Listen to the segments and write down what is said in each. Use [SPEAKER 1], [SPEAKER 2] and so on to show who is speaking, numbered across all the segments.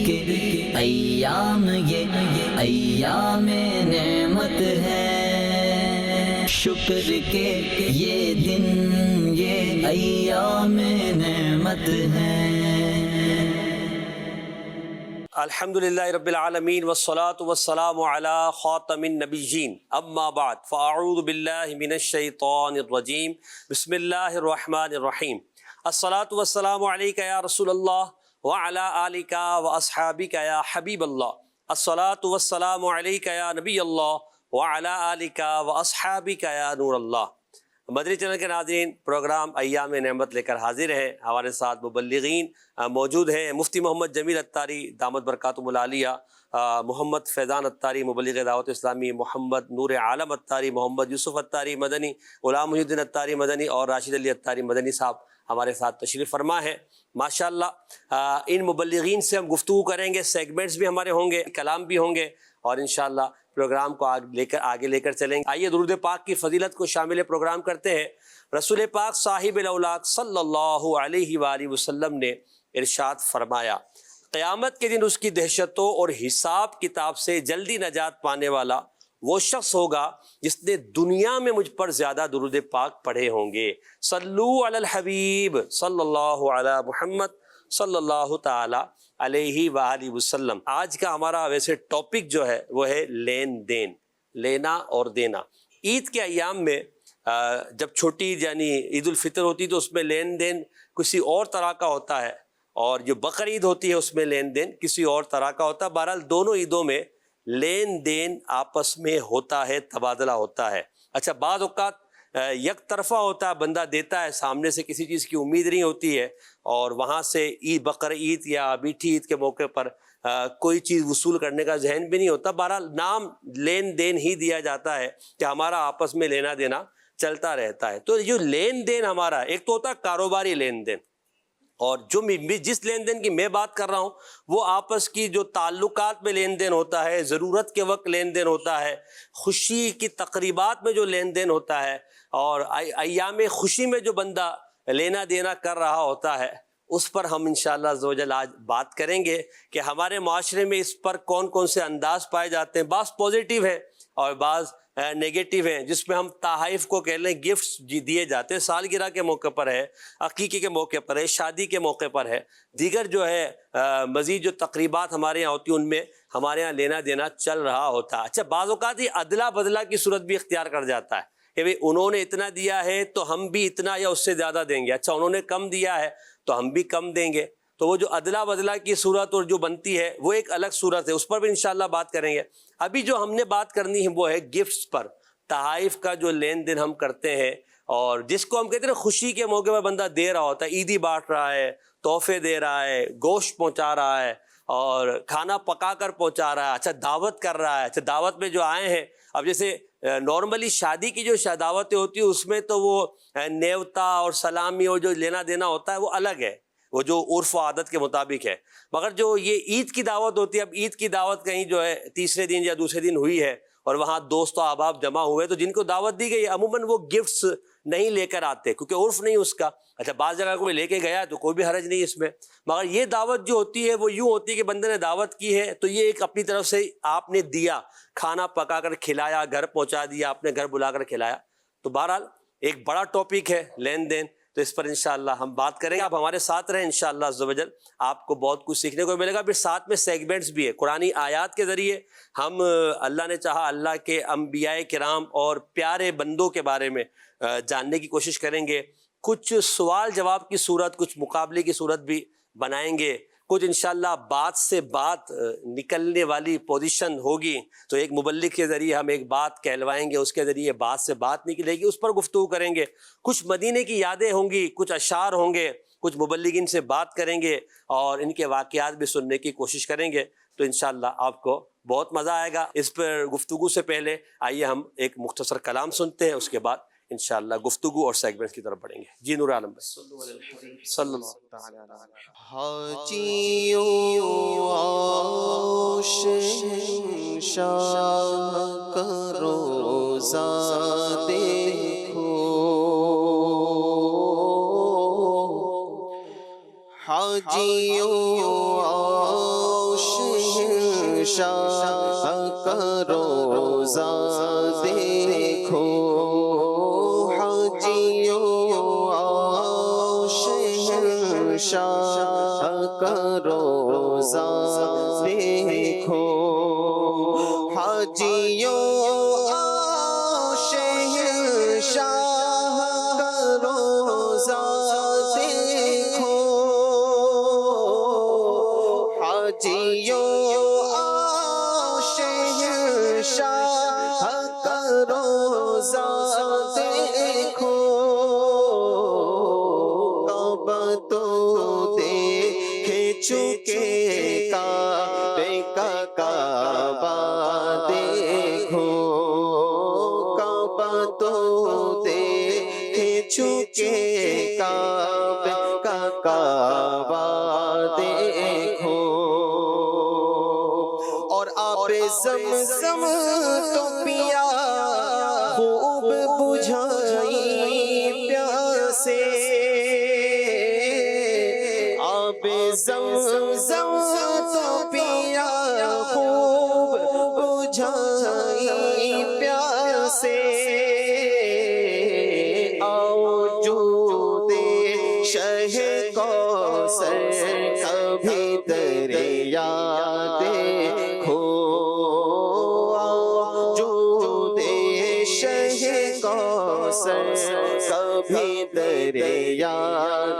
[SPEAKER 1] کے ایام یہ ایام نعمت ہے، شکر کے یہ دن یہ ایام نعمت ہے۔
[SPEAKER 2] الحمدللہ رب العالمین والصلاة والسلام علی خاتم النبیین، اما بعد فاعوذ باللہ من الشیطان الرجیم، بسم اللہ الرحمن الرحیم۔ الصلاة والسلام علیک یا رسول اللہ وعلی آلک واصحابک یا حبیب اللہ، الصلاة والسلام علیک یا نبی اللہ وعلی آلک واصحابک یا نور اللہ۔ مدنی چینل کے ناظرین، پروگرام ایام نعمت لے کر حاضر ہے۔ ہمارے ساتھ مبلغین موجود ہیں، مفتی محمد جمیل اتاری دامت برکاتہم العالیہ، محمد فیضان اتاری مبلغ دعوت اسلامی، محمد نور عالم اتاری، محمد یوسف اتاری مدنی، غلام محی الدین اتاری مدنی اور راشد علی اتاری مدنی صاحب ہمارے ساتھ تشریف فرما ہے۔ ماشاءاللہ ان مبلغین سے ہم گفتگو کریں گے، سیگمنٹس بھی ہمارے ہوں گے، کلام بھی ہوں گے، اور انشاءاللہ پروگرام کو آگے لے کر چلیں گے۔ آئیے درود پاک کی فضیلت کو شامل پروگرام کرتے ہیں۔ رسول پاک صاحب الاولاد صلی اللہ علیہ وآلہ وسلم نے ارشاد فرمایا، قیامت کے دن اس کی دہشتوں اور حساب کتاب سے جلدی نجات پانے والا وہ شخص ہوگا جس نے دنیا میں مجھ پر زیادہ درود پاک پڑھے ہوں گے۔ صلو علی الحبیب صلی اللہ علی محمد صلی اللہ تعالی علیہ وآلہ وسلم۔ آج کا ہمارا ویسے ٹاپک جو ہے وہ ہے لین دین، لینا اور دینا۔ عید کے ایام میں جب چھوٹی عید یعنی عید الفطر ہوتی تو اس میں لین دین کسی اور طرح کا ہوتا ہے، اور جو بقر عید ہوتی ہے اس میں لین دین کسی اور طرح کا ہوتا ہے۔ بہرحال دونوں عیدوں میں لین دین آپس میں ہوتا ہے، تبادلہ ہوتا ہے۔ اچھا، بعض اوقات یک طرفہ ہوتا ہے، بندہ دیتا ہے، سامنے سے کسی چیز کی امید نہیں ہوتی ہے، اور وہاں سے عید بقر عید یا میٹھی عید کے موقع پر کوئی چیز وصول کرنے کا ذہن بھی نہیں ہوتا۔ بہرحال نام لین دین ہی دیا جاتا ہے کہ ہمارا آپس میں لینا دینا چلتا رہتا ہے۔ تو جو لین دین ہمارا ایک تو ہوتا ہے کاروباری لین دین، اور جو جس لین دین کی میں بات کر رہا ہوں وہ آپس کی جو تعلقات میں لین دین ہوتا ہے، ضرورت کے وقت لین دین ہوتا ہے، خوشی کی تقریبات میں جو لین دین ہوتا ہے، اور ایام خوشی میں جو بندہ لینا دینا کر رہا ہوتا ہے، اس پر ہم انشاءاللہ عز و جل آج بات کریں گے کہ ہمارے معاشرے میں اس پر کون کون سے انداز پائے جاتے ہیں۔ بعض پازیٹیو ہیں اور بعض نیگیٹو ہیں، جس میں ہم تحائف کو کہہ لیں، گفٹس دیے جاتے ہیں، سالگرہ کے موقع پر ہے، عقیقے کے موقع پر ہے، شادی کے موقع پر ہے، دیگر جو ہے مزید جو تقریبات ہمارے یہاں ہوتی ہیں ان میں ہمارے یہاں لینا دینا چل رہا ہوتا ہے۔ اچھا، بعض اوقات یہ ادلا بدلا کی صورت بھی اختیار کر جاتا ہے کہ بھئی انہوں نے اتنا دیا ہے تو ہم بھی اتنا یا اس سے زیادہ دیں گے، اچھا انہوں نے کم دیا ہے تو ہم بھی کم دیں گے۔ تو وہ جو ادلا بدلا کی صورت اور جو بنتی ہے وہ ایک الگ صورت ہے، اس پر بھی انشاءاللہ بات کریں گے۔ ابھی جو ہم نے بات کرنی ہے وہ ہے گفٹس پر، تحائف کا جو لین دین ہم کرتے ہیں، اور جس کو ہم کہتے ہیں خوشی کے موقع پر بندہ دے رہا ہوتا ہے، عیدی بانٹ رہا ہے، تحفے دے رہا ہے، گوشت پہنچا رہا ہے، اور کھانا پکا کر پہنچا رہا ہے، اچھا دعوت کر رہا ہے۔ اچھا دعوت میں جو آئے ہیں، اب جیسے نارملی شادی کی جو دعوتیں ہوتی ہیں اس میں تو وہ نیوتا اور سلامی اور جو لینا دینا ہوتا ہے وہ الگ ہے، وہ جو عرف و عادت کے مطابق ہے۔ مگر جو یہ عید کی دعوت ہوتی ہے، اب عید کی دعوت کہیں جو ہے تیسرے دن یا دوسرے دن ہوئی ہے اور وہاں دوست و احباب جمع ہوئے، تو جن کو دعوت دی گئی عموماً وہ گفٹس نہیں لے کر آتے کیونکہ عرف نہیں اس کا۔ اچھا، بعض جگہ کوئی لے کے گیا تو کوئی بھی حرج نہیں اس میں، مگر یہ دعوت جو ہوتی ہے وہ یوں ہوتی ہے کہ بندے نے دعوت کی ہے تو یہ ایک اپنی طرف سے آپ نے دیا، کھانا پکا کر کھلایا، گھر پہنچا دیا، اپنے گھر بلا کر کھلایا۔ تو بہرحال ایک بڑا ٹاپک ہے لین دین، تو اس پر انشاءاللہ ہم بات کریں گے۔ آپ ہمارے ساتھ رہیں انشاءاللہ عز و جل، آپ کو بہت کچھ سیکھنے کو ملے گا۔ پھر ساتھ میں سیگمنٹس بھی ہے، قرآنی آیات کے ذریعے ہم اللہ نے چاہا اللہ کے انبیاء کرام اور پیارے بندوں کے بارے میں جاننے کی کوشش کریں گے، کچھ سوال جواب کی صورت، کچھ مقابلے کی صورت بھی بنائیں گے، کچھ انشاءاللہ بات سے بات نکلنے والی پوزیشن ہوگی، تو ایک مبلغ کے ذریعے ہم ایک بات کہلوائیں گے، اس کے ذریعے بات سے بات نکلے گی، اس پر گفتگو کریں گے۔ کچھ مدینے کی یادیں ہوں گی، کچھ اشعار ہوں گے، کچھ مبلغین سے بات کریں گے اور ان کے واقعات بھی سننے کی کوشش کریں گے، تو انشاءاللہ آپ کو بہت مزہ آئے گا۔ اس پر گفتگو سے پہلے آئیے ہم ایک مختصر کلام سنتے ہیں، اس کے بعد انشاءاللہ گفتگو اور سیگمنٹس کی طرف بڑھیں گے۔ جی نور عالم بھائی صلی اللہ تعالی علیہ
[SPEAKER 3] حاجیوں شاہ کا روزہ دیکھو، حاجیوں کا روزہ دیکھو حاجیوں آؤ شہنشاہ کا روزہ دیکھو حاجیوں آؤ شہنشاہ کا روزہ دیکھو حاجیوں آؤ شہنشاہ کا روزہ دیکھو کعبہ تو دیکھ چکے کعبے کا کعبہ دیکھو کعبہ تو دیکھ چکے کعبے کا کعبہ دیکھو اور آب زمزم تو پیا خوب بجھائی پیاسے آب زمزم تو پیا خوب بجھائی پیاسے آؤ جود شہ کوثر کبھی دریا دیکھو آؤ جود شہ کوثر کبھی دریا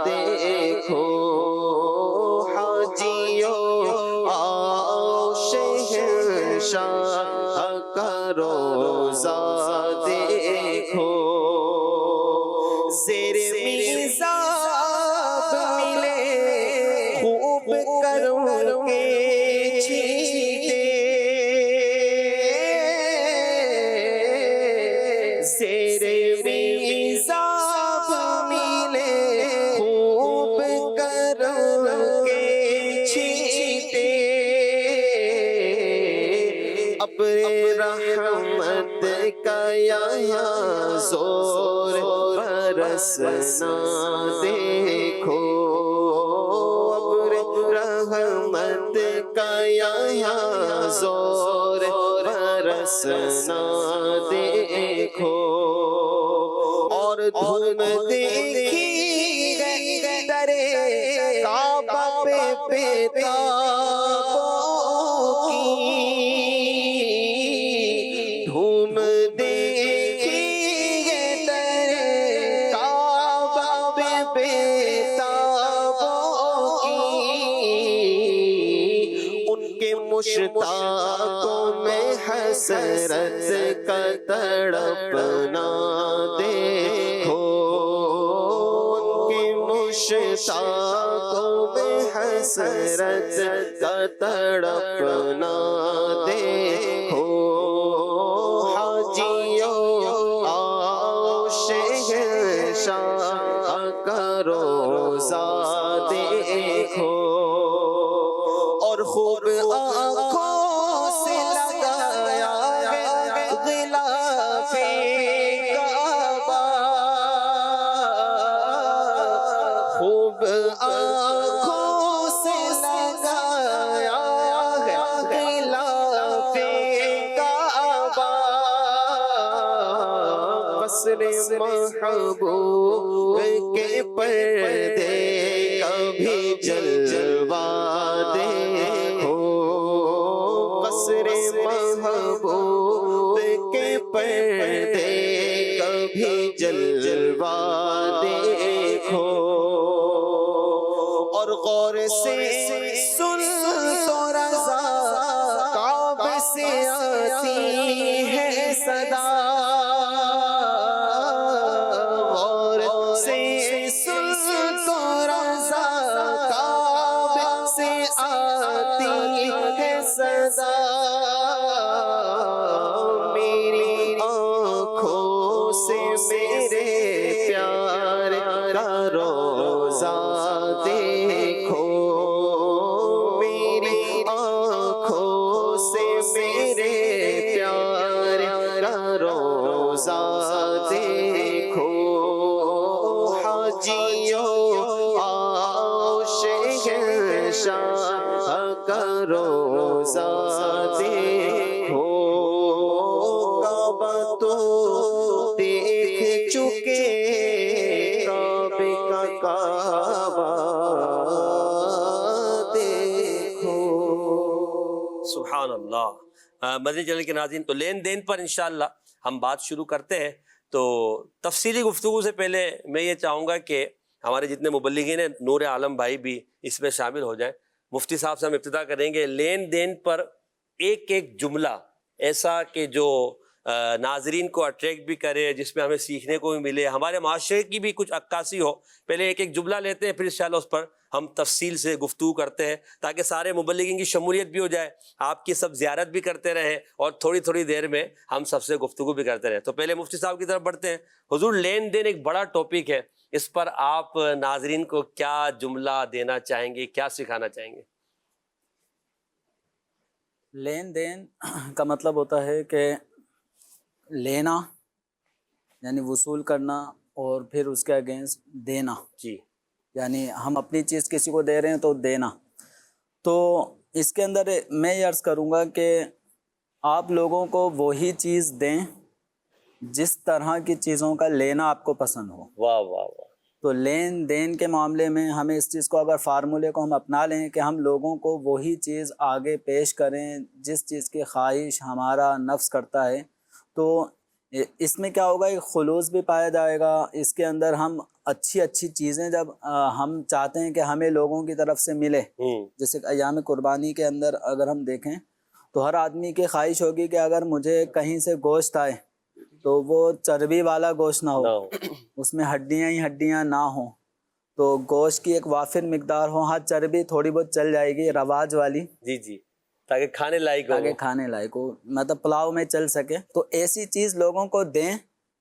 [SPEAKER 3] دیکھو حاجیوں آؤ شہنشاہ کا روزہ دیکھو زیر میزاب ملے خوب کرم کے چھیٹے زیر میزاب ملے خوب کرم کے چھیٹے ابر رحمت کا یہاں زور برسنا دیکھو ابر رحمت کا یہاں زور برسنا دیکھو اور دھوم دیکھی درے کعبہ پہ بیتابوں کی دھوم دیکھی درے کعبہ پہ بیتابوں کی ان کے مشتاقوں میں حسرت کا تڑپنا دیکھو ان کے مشتاقوں میں حسرت کا تڑپنا دیکھو حاجیوں آؤ شہنشاہ کا روزہ دیکھو اور خوب آنکھوں سے لگایا غلاف کعبہ خوب آنکھوں سے لگایا غلاف کعبہ قصر محبوب کے پردے کبھی جلوہ دیکھو قصر محبوب کے پردے کبھی جلوہ دیکھو اور غور سے سن تو رضا کعبے سے آتی ہے صدا غور سے سن تو رضا کعبے سے آتی ہے صدا میری آنکھوں سے میرے پیار کا روزہ دیکھو میری آنکھوں سے میرے پیار کا روزہ دیکھو حاجیوں آؤ شہنشاہ کا روزہ دیکھو
[SPEAKER 2] سبحان اللہ۔ مدنی چینل کے ناظرین، تو لین دین پر انشاءاللہ ہم بات شروع کرتے ہیں۔ تو تفصیلی گفتگو سے پہلے میں یہ چاہوں گا کہ ہمارے جتنے مبلغین ہیں، نور عالم بھائی بھی اس میں شامل ہو جائیں۔ مفتی صاحب سے ہم ابتدا کریں گے لین دین پر ایک ایک جملہ ایسا کہ جو ناظرین کو اٹریکٹ بھی کرے، جس میں ہمیں سیکھنے کو بھی ملے، ہمارے معاشرے کی بھی کچھ عکاسی ہو۔ پہلے ایک ایک جملہ لیتے ہیں، پھر انشاءاللہ اس پر ہم تفصیل سے گفتگو کرتے ہیں، تاکہ سارے مبلغین کی شمولیت بھی ہو جائے، آپ کی سب زیارت بھی کرتے رہیں، اور تھوڑی تھوڑی دیر میں ہم سب سے گفتگو بھی کرتے رہیں۔ تو پہلے مفتی صاحب کی طرف بڑھتے ہیں۔ حضور، لین دین ایک بڑا ٹاپک ہے، اس پر آپ ناظرین کو کیا جملہ دینا چاہیں گے، کیا سکھانا چاہیں گے؟
[SPEAKER 4] لین دین کا مطلب ہوتا ہے کہ لینا یعنی وصول کرنا، اور پھر اس کے اگینسٹ دینا،
[SPEAKER 2] جی،
[SPEAKER 4] یعنی ہم اپنی چیز کسی کو دے رہے ہیں تو دینا۔ تو اس کے اندر میں یہ عرض کروں گا کہ آپ لوگوں کو وہی چیز دیں جس طرح کی چیزوں کا لینا آپ کو پسند ہو۔
[SPEAKER 2] واہ واہ واہ۔
[SPEAKER 4] تو لین دین کے معاملے میں ہمیں اس چیز کو، اگر فارمولے کو ہم اپنا لیں کہ ہم لوگوں کو وہی چیز آگے پیش کریں جس چیز کی خواہش ہمارا نفس کرتا ہے، تو اس میں کیا ہوگا، ایک خلوص بھی پایا جائے گا۔ اس کے اندر ہم اچھی اچھی چیزیں جب ہم چاہتے ہیں کہ ہمیں لوگوں کی طرف سے ملے، جیسے ایام قربانی کے اندر اگر ہم دیکھیں تو ہر آدمی کی خواہش ہوگی کہ اگر مجھے کہیں سے گوشت آئے تو وہ چربی والا گوشت نہ ہو، اس میں ہڈیاں ہی ہڈیاں نہ ہوں، تو گوشت کی ایک وافر مقدار ہو۔ ہاں، چربی تھوڑی بہت چل جائے گی رواج والی،
[SPEAKER 2] جی جی، تاکہ کھانے لائق ہو،
[SPEAKER 4] تاکہ کھانے لائق ہو، مطلب پلاؤ میں چل سکے۔ تو ایسی چیز لوگوں کو دیں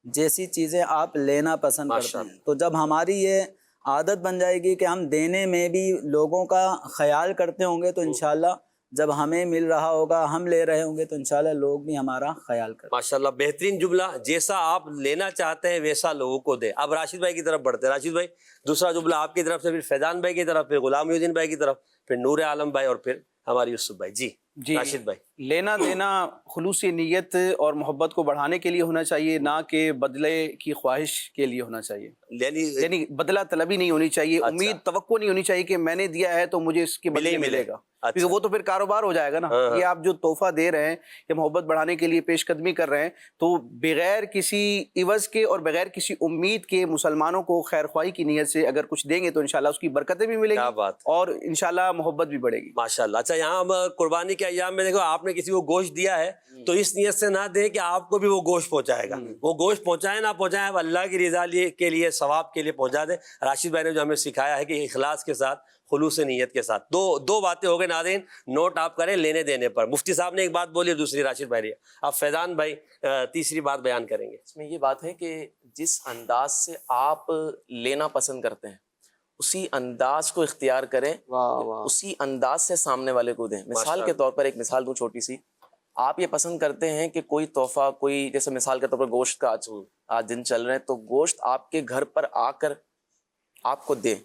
[SPEAKER 4] جیسی چیزیں آپ لینا پسند کرتے ہیں۔ تو جب ہماری یہ عادت بن جائے گی کہ ہم دینے میں بھی لوگوں کا خیال کرتے ہوں گے، تو انشاءاللہ جب ہمیں مل رہا ہوگا، ہم لے رہے ہوں گے، تو انشاءاللہ لوگ بھی ہمارا خیال کریں۔
[SPEAKER 2] ماشاءاللہ، بہترین جملہ، جیسا آپ لینا چاہتے ہیں ویسا لوگوں کو دے۔ اب راشد بھائی کی طرف بڑھتے ہیں۔ راشد بھائی، دوسرا جملہ آپ کی طرف سے، پھر فیضان بھائی کی طرف، پھر غلام محی الدین بھائی کی طرف، پھر نور عالم بھائی، اور پھر ہماری یوسف بھائی۔ جی راشد بھائی۔
[SPEAKER 5] لینا دینا خلوص نیت اور محبت کو بڑھانے کے لیے ہونا چاہیے، نہ کہ بدلے کی خواہش کے لیے ہونا چاہیے۔ یعنی بدلہ طلبی نہیں ہونی چاہیے، امید توقع نہیں ہونی چاہیے کہ میں نے دیا ہے تو مجھے اس کے بدلے ملے گا، کیونکہ وہ تو پھر کاروبار ہو جائے گا نا۔ یہ آپ جو تحفہ دے رہے ہیں یا محبت بڑھانے کے لیے پیش قدمی کر رہے ہیں، تو بغیر کسی عوض کے اور بغیر کسی امید کے مسلمانوں کو خیر خواہی کی نیت سے اگر کچھ دیں گے تو انشاءاللہ اس کی برکتیں بھی ملیں گی اور انشاءاللہ محبت بھی بڑھے گی۔
[SPEAKER 2] ماشاءاللہ۔ اچھا، یہاں ہم قربانی کے ایام میں دیکھو، آپ نے کسی کو گوشت دیا ہے تو اس نیت سے نہ دیں کہ آپ کو بھی وہ گوشت پہنچائے گا، وہ گوشت پہنچائے نہ پہنچائے، اب اللہ کی رضا کے لیے، ثواب کے لیے پہنچا دیں۔ راشد بھائی نے جو ہمیں سکھایا ہے کہ اخلاص کے ساتھ، خلوص نیت کے ساتھ۔ دو باتیں ہو گئے ناظرین، نوٹ آپ کریں لینے دینے پر۔ مفتی صاحب نے ایک بات بولی، دوسری راشد بھائی نے، اب فیضان بھائی تیسری بات بیان کریں گے۔
[SPEAKER 6] اس میں یہ بات ہے کہ جس انداز سے آپ لینا پسند کرتے ہیں اسی انداز کو اختیار کریں، اسی انداز سے سامنے والے کو دیں۔ مثال کے طور پر ایک مثال دوں چھوٹی سی، آپ یہ پسند کرتے ہیں کہ کوئی تحفہ، کوئی جیسے مثال کے طور پر گوشت کا آج دن چل رہے ہیں، تو گوشت آپ کے گھر پر آ کر آپ کو دے،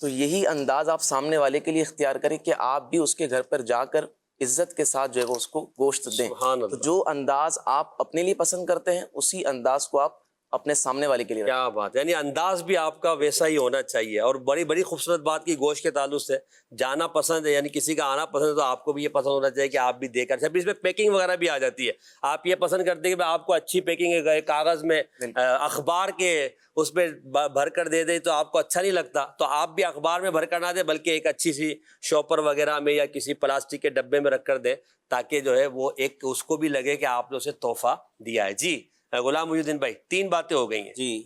[SPEAKER 6] تو یہی انداز آپ سامنے والے کے لیے اختیار کریں کہ آپ بھی اس کے گھر پر جا کر عزت کے ساتھ جو ہے وہ اس کو گوشت دیں۔ تو جو انداز آپ اپنے لیے پسند کرتے ہیں اسی انداز کو آپ اپنے سامنے والے کے لیے
[SPEAKER 2] کیا بات ہے، یعنی انداز بھی آپ کا ویسا ہی ہونا چاہیے۔ اور بڑی خوبصورت بات کی گوشت کے تعلق سے، جانا پسند ہے یعنی کسی کا آنا پسند ہے، تو آپ کو بھی یہ پسند ہونا چاہیے کہ آپ بھی دے کر۔ اس میں پیکنگ وغیرہ بھی آ جاتی ہے، آپ یہ پسند کرتے ہیں کہ آپ کو اچھی پیکنگ ہے، کاغذ میں اخبار کے اس پہ بھر کر دے دیں تو آپ کو اچھا نہیں لگتا، تو آپ بھی اخبار میں بھر کر نہ دیں بلکہ ایک اچھی سی شاپر وغیرہ میں یا کسی پلاسٹک کے ڈبے میں رکھ کر دیں، تاکہ جو ہے وہ ایک اس کو بھی لگے کہ آپ نے اسے تحفہ دیا ہے۔ جی غلام محی الدین بھائی، تین باتیں ہو گئی ہیں۔
[SPEAKER 7] جی،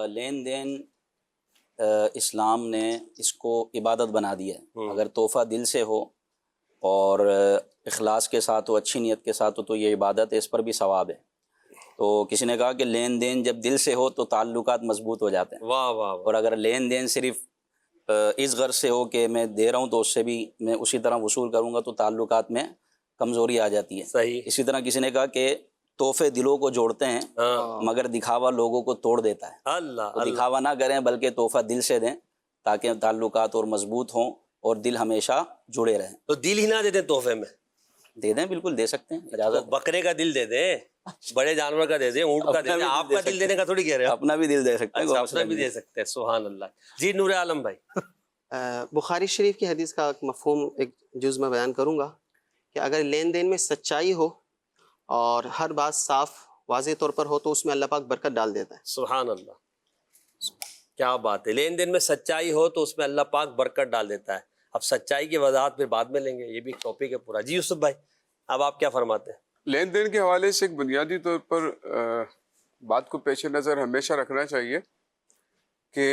[SPEAKER 7] لین دین اسلام نے اس کو عبادت بنا دیا ہے۔ اگر تحفہ دل سے ہو اور اخلاص کے ساتھ ہو، اچھی نیت کے ساتھ ہو، تو یہ عبادت ہے، اس پر بھی ثواب ہے۔ تو کسی نے کہا کہ لین دین جب دل سے ہو تو تعلقات مضبوط ہو جاتے ہیں۔
[SPEAKER 2] واہ واہ۔
[SPEAKER 7] اور اگر لین دین صرف اس غرض سے ہو کہ میں دے رہا ہوں تو اس سے بھی میں اسی طرح وصول کروں گا، تو تعلقات میں کمزوری آ جاتی ہے۔
[SPEAKER 2] صحیح۔
[SPEAKER 7] اسی طرح کسی نے کہا کہ تحفے دلوں کو جوڑتے ہیں مگر دکھاوا لوگوں کو توڑ دیتا ہے۔
[SPEAKER 2] اللہ
[SPEAKER 7] تو دکھاوا نہ کریں بلکہ تحفہ دل سے دیں تاکہ تعلقات اور مضبوط ہوں اور دل ہمیشہ جڑے رہیں۔
[SPEAKER 2] تو دل ہی نہ دے دیں تحفے میں؟
[SPEAKER 7] دے دیں، بالکل دے سکتے ہیں، اجازت۔
[SPEAKER 2] بکرے کا دل دے دیں، بڑے جانور کا دے دیں، اونٹ کا دے دیں، آپ کا دل دینے کا تھوڑی کہہ رہے ہیں،
[SPEAKER 7] اپنا بھی دل دے سکتے ہیں،
[SPEAKER 2] اپنا بھی دے سکتے ہیں۔ سبحان اللہ۔ جی نور عالم بھائی۔
[SPEAKER 3] بخاری شریف کی حدیث کا ایک مفہوم، ایک جز میں بیان کروں گا کہ اگر لین دین میں سچائی ہو اور ہر بات صاف واضح طور پر ہو تو اس میں اللہ پاک برکت ڈال دیتا ہے.
[SPEAKER 2] سبحان اللہ، کیا بات ہے. لین دین میں سچائی ہو تو اس میں اللہ پاک برکت ڈال دیتا ہے. اب سچائی کی وضاحت پھر بعد میں لیں گے، یہ بھی ایک ٹاپک ہے پورا. جی یوسف بھائی، اب آپ کیا فرماتے ہیں؟
[SPEAKER 8] لین دین کے حوالے سے ایک بنیادی طور پر بات کو پیش نظر ہمیشہ رکھنا چاہیے کہ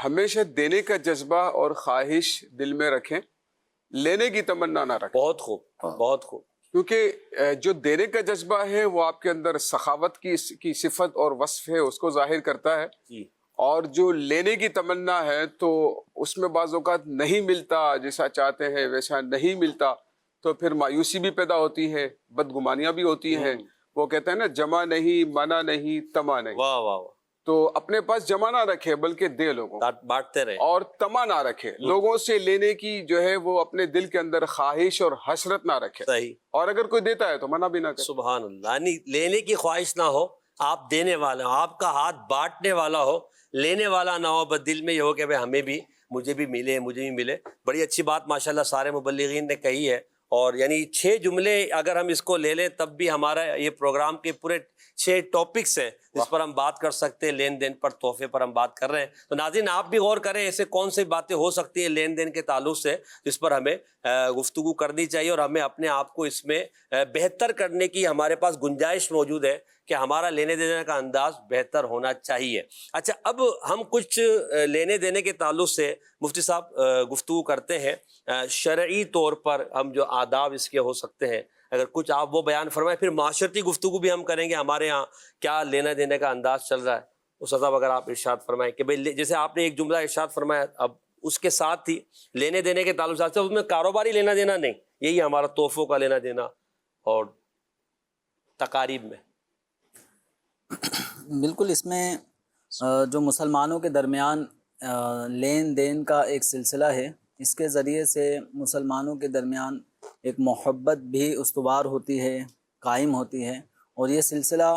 [SPEAKER 8] ہمیشہ دینے کا جذبہ اور خواہش دل میں رکھیں، لینے کی تمنا نہ رکھیں.
[SPEAKER 2] بہت خوب، بہت خوب.
[SPEAKER 8] کیونکہ جو دینے کا جذبہ ہے وہ آپ کے اندر سخاوت کی صفت اور وصف ہے، اس کو ظاہر کرتا ہے.
[SPEAKER 2] جی.
[SPEAKER 8] اور جو لینے کی تمنا ہے تو اس میں بعض اوقات نہیں ملتا، جیسا چاہتے ہیں ویسا نہیں ملتا، تو پھر مایوسی بھی پیدا ہوتی ہے، بدگمانیاں بھی ہوتی ہیں. وہ کہتے ہیں نا، جمع نہیں، منع نہیں، تما نہیں.
[SPEAKER 2] واہ واہ واہ.
[SPEAKER 8] تو اپنے پاس جمع نہ رکھے بلکہ دے لوگوں،
[SPEAKER 2] بانٹتے رہے.
[SPEAKER 8] اور تما نہ رکھے، لوگوں سے لینے کی جو ہے وہ اپنے دل کے اندر خواہش اور حسرت نہ رکھے.
[SPEAKER 2] صحیح.
[SPEAKER 8] اور اگر کوئی دیتا ہے تو منع بھی نہ کرے.
[SPEAKER 2] سبحان اللہ. یعنی لینے کی خواہش نہ ہو، آپ دینے والا ہو، آپ کا ہاتھ بانٹنے والا ہو، لینے والا نہ ہو. بس دل میں یہ ہو کہ بھائی ہمیں بھی، مجھے بھی ملے، مجھے بھی ملے. بڑی اچھی بات ماشاءاللہ سارے مبلغین نے کہی ہے. اور یعنی 6 جملے اگر ہم اس کو لے لیں تب بھی ہمارا یہ پروگرام کے پورے 6 ٹاپکس ہیں جس پر ہم بات کر سکتے ہیں. لین دین پر، تحفے پر ہم بات کر رہے ہیں. تو ناظرین آپ بھی غور کریں ایسے کون سی باتیں ہو سکتی ہیں لین دین کے تعلق سے جس پر ہمیں گفتگو کرنی چاہیے، اور ہمیں اپنے آپ کو اس میں بہتر کرنے کی ہمارے پاس گنجائش موجود ہے کہ ہمارا لینے دینے کا انداز بہتر ہونا چاہیے. اچھا، اب ہم کچھ لینے دینے کے تعلق سے مفتی صاحب گفتگو کرتے ہیں. شرعی طور پر ہم جو آداب اس کے ہو سکتے ہیں، اگر کچھ آپ وہ بیان فرمائیں. پھر معاشرتی گفتگو بھی ہم کریں گے، ہمارے ہاں کیا لینا دینے کا انداز چل رہا ہے. استاد صاحب اگر آپ ارشاد فرمائیں کہ بھئی جیسے آپ نے ایک جملہ ارشاد فرمایا، اب اس کے ساتھ ہی لینے دینے کے تعلق سے اس میں کاروباری لینا دینا نہیں، یہی ہمارا تحفوں کا لینا دینا اور تقاریب میں.
[SPEAKER 4] بالکل، اس میں جو مسلمانوں کے درمیان لین دین کا ایک سلسلہ ہے، اس کے ذریعے سے مسلمانوں کے درمیان ایک محبت بھی استوار ہوتی ہے، قائم ہوتی ہے، اور یہ سلسلہ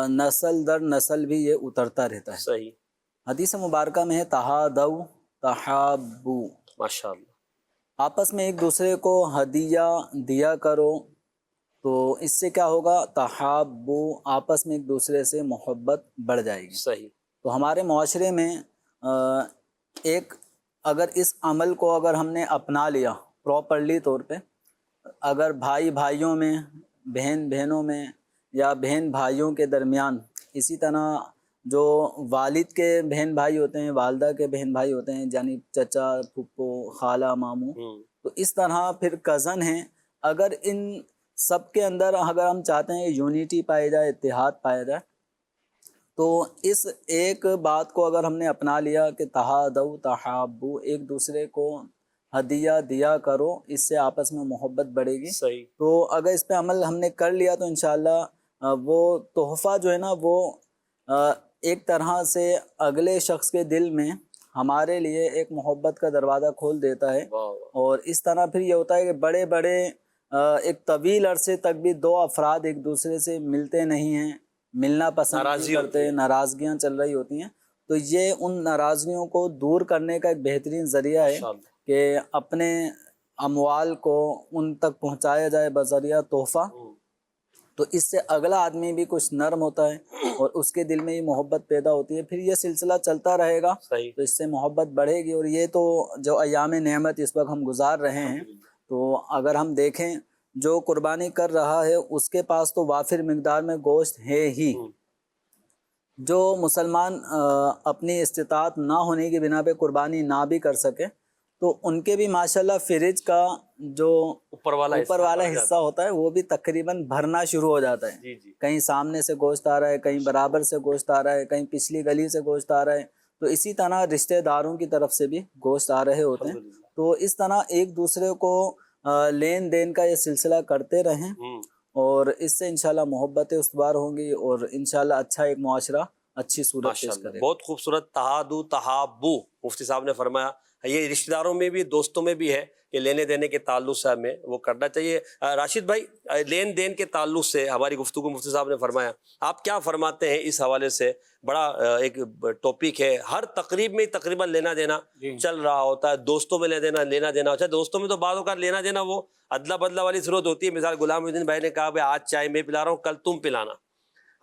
[SPEAKER 4] نسل در نسل بھی یہ اترتا رہتا ہے.
[SPEAKER 2] صحیح.
[SPEAKER 4] حدیث مبارکہ میں ہے تہادو تحابو،
[SPEAKER 2] ماشاءاللہ.
[SPEAKER 4] آپس میں ایک دوسرے کو ہدیہ دیا کرو، تو اس سے کیا ہوگا؟ تحابو، آپس میں ایک دوسرے سے محبت بڑھ جائے گی.
[SPEAKER 2] صحیح.
[SPEAKER 4] تو ہمارے معاشرے میں ایک اگر اس عمل کو اگر ہم نے اپنا لیا پراپرلی طور پہ، اگر بھائی بھائیوں میں، بہن بہنوں میں، یا بہن بھائیوں کے درمیان، اسی طرح جو والد کے بہن بھائی ہوتے ہیں، والدہ کے بہن بھائی ہوتے ہیں، یعنی چچا، پھپھو، خالہ، ماموں، تو اس طرح پھر کزن ہیں. اگر ان سب کے اندر اگر ہم چاہتے ہیں یونیٹی پائی جائے، اتحاد پایا جائے، تو اس ایک بات کو اگر ہم نے اپنا لیا کہ تہادو تحابو، ایک دوسرے کو ہدیہ دیا کرو، اس سے آپس میں محبت بڑھے گی.
[SPEAKER 2] صحیح.
[SPEAKER 4] تو اگر اس پہ عمل ہم نے کر لیا تو انشاءاللہ وہ تحفہ جو ہے نا، وہ ایک طرح سے اگلے شخص کے دل میں ہمارے لیے ایک محبت کا دروازہ کھول دیتا ہے. اور اس طرح پھر یہ ہوتا ہے کہ بڑے بڑے ایک طویل عرصے تک بھی 2 افراد ایک دوسرے سے ملتے نہیں ہیں، ملنا پسند نہیں کرتے، ناراضگیاں چل رہی ہوتی ہیں. تو یہ ان ناراضگیوں کو دور کرنے کا ایک بہترین ذریعہ ہے کہ اپنے اموال کو ان تک پہنچایا جائے بذریعہ تحفہ. تو اس سے اگلا آدمی بھی کچھ نرم ہوتا ہے اور اس کے دل میں یہ محبت پیدا ہوتی ہے. پھر یہ سلسلہ چلتا رہے گا تو اس سے محبت بڑھے گی. اور یہ تو جو ایام نعمت اس وقت ہم گزار رہے ہیں، تو اگر ہم دیکھیں جو قربانی کر رہا ہے اس کے پاس تو وافر مقدار میں گوشت ہے ہی. جو مسلمان اپنی استطاعت نہ ہونے کی بنا پہ قربانی نہ بھی کر سکے، تو ان کے بھی ماشاءاللہ فریج کا جو اوپر والا حصہ ہوتا ہے وہ بھی تقریباً بھرنا شروع ہو جاتا ہے. کہیں سامنے سے گوشت آ رہا ہے، کہیں برابر سے گوشت آ رہا ہے، کہیں پچھلی گلی سے گوشت آ رہا ہے. تو اسی طرح رشتہ داروں کی طرف سے بھی گوشت آ رہے ہوتے ہیں. تو اس طرح ایک دوسرے کو لین دین کا یہ سلسلہ کرتے رہیں، اور اس سے انشاءاللہ محبتیں استوار ہوں گی، اور انشاءاللہ اچھا ایک معاشرہ اچھی صورت پیش کرے.
[SPEAKER 2] بہت خوبصورت. تہادو تحابو مفتی صاحب نے فرمایا، یہ رشتہ داروں میں بھی، دوستوں میں بھی ہے کہ لینے دینے کے تعلق سے ہمیں وہ کرنا چاہیے. راشد بھائی, لین دین کے تعلق سے ہماری گفتگو مفتی صاحب نے فرمایا, آپ کیا فرماتے ہیں اس حوالے سے؟ بڑا ایک ٹاپک ہے, ہر تقریب میں تقریباً لینا دینا چل رہا ہوتا ہے, دوستوں میں لینا دینا ہوتا ہے. دوستوں میں تو بعض اوقات لینا دینا وہ ادلا بدلا والی ضرورت ہوتی ہے. مثال غلام الدین بھائی نے کہا بھائی آج چائے میں پلا رہا ہوں, کل تم پلانا,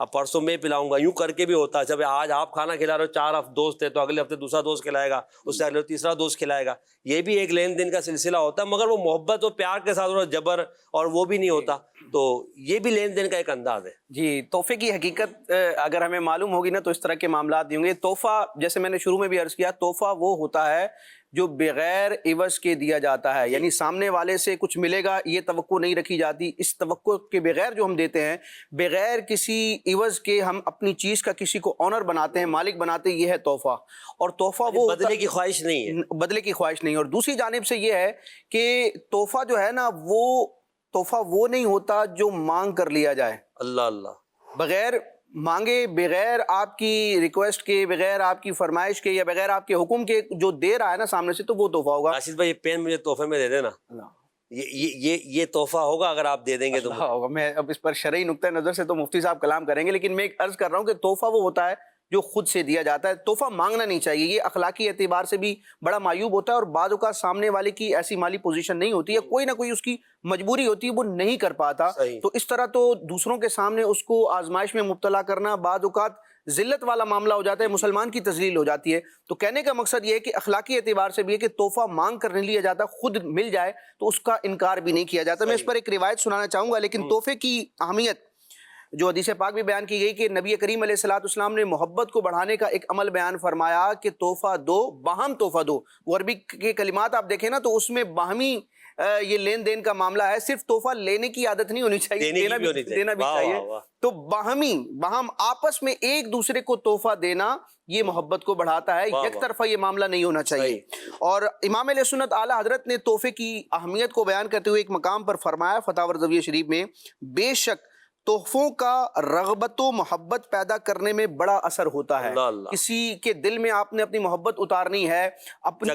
[SPEAKER 2] اب پرسوں میں پلاؤں گا, یوں کر کے بھی ہوتا ہے. جب آج آپ کھانا کھلا رہے ہو, 4 دوست ہیں تو اگلے ہفتے دوسرا دوست کھلائے گا, اس سے اگلے تیسرا دوست کھلائے گا. یہ بھی ایک لین دین کا سلسلہ ہوتا ہے, مگر وہ محبت و پیار کے ساتھ, اور جبر اور وہ بھی نہیں ہوتا. تو یہ بھی لین دین کا ایک انداز ہے.
[SPEAKER 5] جی, تحفے کی حقیقت اگر ہمیں معلوم ہوگی نا تو اس طرح کے معاملات نہیں ہوں گے. تحفہ جیسے میں نے شروع میں بھی عرض کیا, تحفہ وہ ہوتا ہے جو بغیر عوض کے دیا جاتا ہے, یعنی سامنے والے سے کچھ ملے گا یہ توقع نہیں رکھی جاتی. اس توقع کے بغیر جو ہم دیتے ہیں, بغیر کسی عوض کے ہم اپنی چیز کا کسی کو آنر بناتے ہیں, مالک بناتے ہیں, یہ ہے تحفہ. اور تحفہ وہ
[SPEAKER 2] بدلے کی خواہش نہیں ہے,
[SPEAKER 5] بدلے کی خواہش نہیں. اور دوسری جانب سے یہ ہے کہ تحفہ جو ہے نا, وہ تحفہ وہ نہیں ہوتا جو مانگ کر لیا جائے.
[SPEAKER 2] اللہ اللہ,
[SPEAKER 5] بغیر مانگے, بغیر آپ کی ریکویسٹ کے, بغیر آپ کی فرمائش کے, یا بغیر آپ کے حکم کے جو دے رہا ہے نا سامنے سے, تو وہ تحفہ ہوگا.
[SPEAKER 2] راشد بھائی یہ پین مجھے تحفے میں دے دینا, یہ تحفہ ہوگا اگر آپ دے دیں گے تو
[SPEAKER 5] ہوگا. میں اب اس پر شرعی نقطہ نظر سے تو مفتی صاحب کلام کریں گے, لیکن میں ایک عرض کر رہا ہوں کہ تحفہ وہ ہوتا ہے جو خود سے دیا جاتا ہے. تحفہ مانگنا نہیں چاہیے, یہ اخلاقی اعتبار سے بھی بڑا معیوب ہوتا ہے. اور بعض اوقات سامنے والے کی ایسی مالی پوزیشن نہیں ہوتی ہے, کوئی نہ کوئی اس کی مجبوری ہوتی ہے, وہ نہیں کر پاتا. تو اس طرح تو دوسروں کے سامنے اس کو آزمائش میں مبتلا کرنا بعض اوقات ذلت والا معاملہ ہو جاتا ہے, مسلمان کی تذلیل ہو جاتی ہے. تو کہنے کا مقصد یہ ہے کہ اخلاقی اعتبار سے بھی ہے کہ تحفہ مانگ کر نہیں لیا جاتا, خود مل جائے تو اس کا انکار بھی نہیں کیا جاتا. میں اس پر ایک روایت سنانا چاہوں گا, لیکن تحفے کی اہمیت جو حدیث پاک بھی بیان کی گئی کہ نبی کریم علیہ الصلوۃ والسلام نے محبت کو بڑھانے کا ایک عمل بیان فرمایا کہ تحفہ دو, باہم تحفہ دو. وہ عربی کے کلمات آپ دیکھیں نا تو اس میں باہمی یہ لین دین کا معاملہ ہے. صرف تحفہ لینے کی عادت نہیں ہونی چاہیے, دینا بھی چاہیے. تو باہم آپس میں ایک دوسرے کو تحفہ دینا یہ محبت کو بڑھاتا ہے, یک طرفہ یہ معاملہ نہیں ہونا چاہیے. اور امام علیہ سنت اعلیٰ حضرت نے تحفے کی اہمیت کو بیان کرتے ہوئے ایک مقام پر فرمایا فتاوی رضویہ شریف میں, بے شک تحفوں کا رغبت و محبت پیدا کرنے میں بڑا اثر ہوتا ہے. کسی کے دل میں آپ نے اپنی محبت اتارنی ہے, اپنی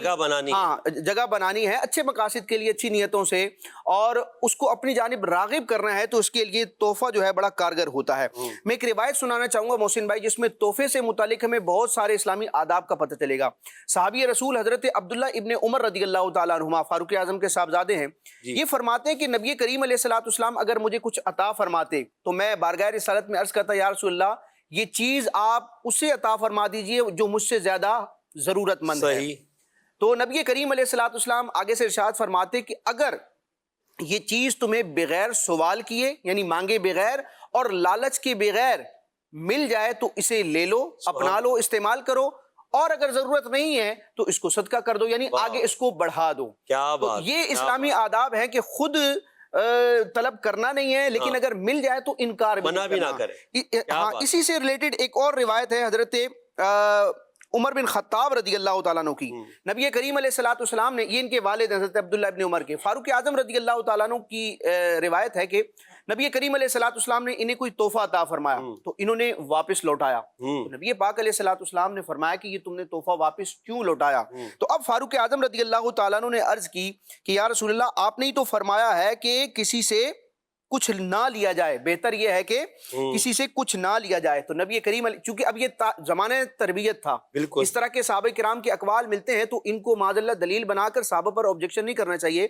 [SPEAKER 5] جگہ بنانی ہے اچھے مقاصد کے لیے, اچھی نیتوں سے, اور اس کو اپنی جانب راغب کرنا ہے, تو اس کے لیے تحفہ جو ہے بڑا کارگر ہوتا ہے. میں ایک روایت سنانا چاہوں گا محسن بھائی, جس میں تحفے سے متعلق ہمیں بہت سارے اسلامی آداب کا پتہ چلے گا. صحابی رسول حضرت عبداللہ ابن عمر رضی اللہ تعالیٰ عنہما, فاروق اعظم کے صاحبزادے ہیں, یہ فرماتے ہیں کہ نبی کریم علیہ الصلوۃ والسلام اگر مجھے کچھ عطا فرماتے تو میں بارگاہ رسالت میں عرض کرتا, یا رسول اللہ یہ چیز آپ اسے عطا فرما دیجئے جو مجھ سے زیادہ ضرورت مند ہے. تو نبی کریم علیہ الصلوۃ والسلام آگے سے ارشاد فرماتے کہ اگر یہ چیز تمہیں بغیر سوال کیے, یعنی مانگے بغیر اور لالچ کے بغیر مل جائے تو اسے لے لو, اپنا لو, استعمال کرو, اور اگر ضرورت نہیں ہے تو اس کو صدقہ کر دو, یعنی آگے اس کو بڑھا دو. یہ اسلامی آداب ہے کہ خود طلب کرنا نہیں ہے, لیکن اگر مل جائے تو انکار بھی نہ کرے. ہاں, اسی سے ریلیٹڈ ایک اور روایت ہے حضرت عمر بن خطاب رضی اللہ تعالیٰ عنہ کی. نبی کریم علیہ الصلوۃ والسلام نے, یہ ان کے والد حضرت عبداللہ ابن عمر کے, فاروق اعظم رضی اللہ تعالیٰ عنہ کی روایت ہے کہ نبی کریم علیہ الصلوۃ والسلام نے انہیں کوئی تحفہ عطا فرمایا تو انہوں نے واپس لوٹایا. تو نبی پاک علیہ الصلوۃ والسلام نے فرمایا کہ یہ تم نے تحفہ واپس کیوں لوٹایا؟ تو اب فاروق اعظم رضی اللہ تعالیٰ عنہ نے عرض کی کہ یا رسول اللہ, آپ نے ہی تو فرمایا ہے کہ کسی سے کچھ نہ لیا جائے, بہتر یہ ہے کہ کسی سے کچھ نہ لیا جائے. تو نبی کریم چونکہ اب یہ زمانہ تربیت تھا, اس طرح کے صحابہ کرام کے اقوال ملتے ہیں تو ان کو معاذ اللہ دلیل بنا کر صحابہ پر آبجیکشن نہیں کرنا چاہیے.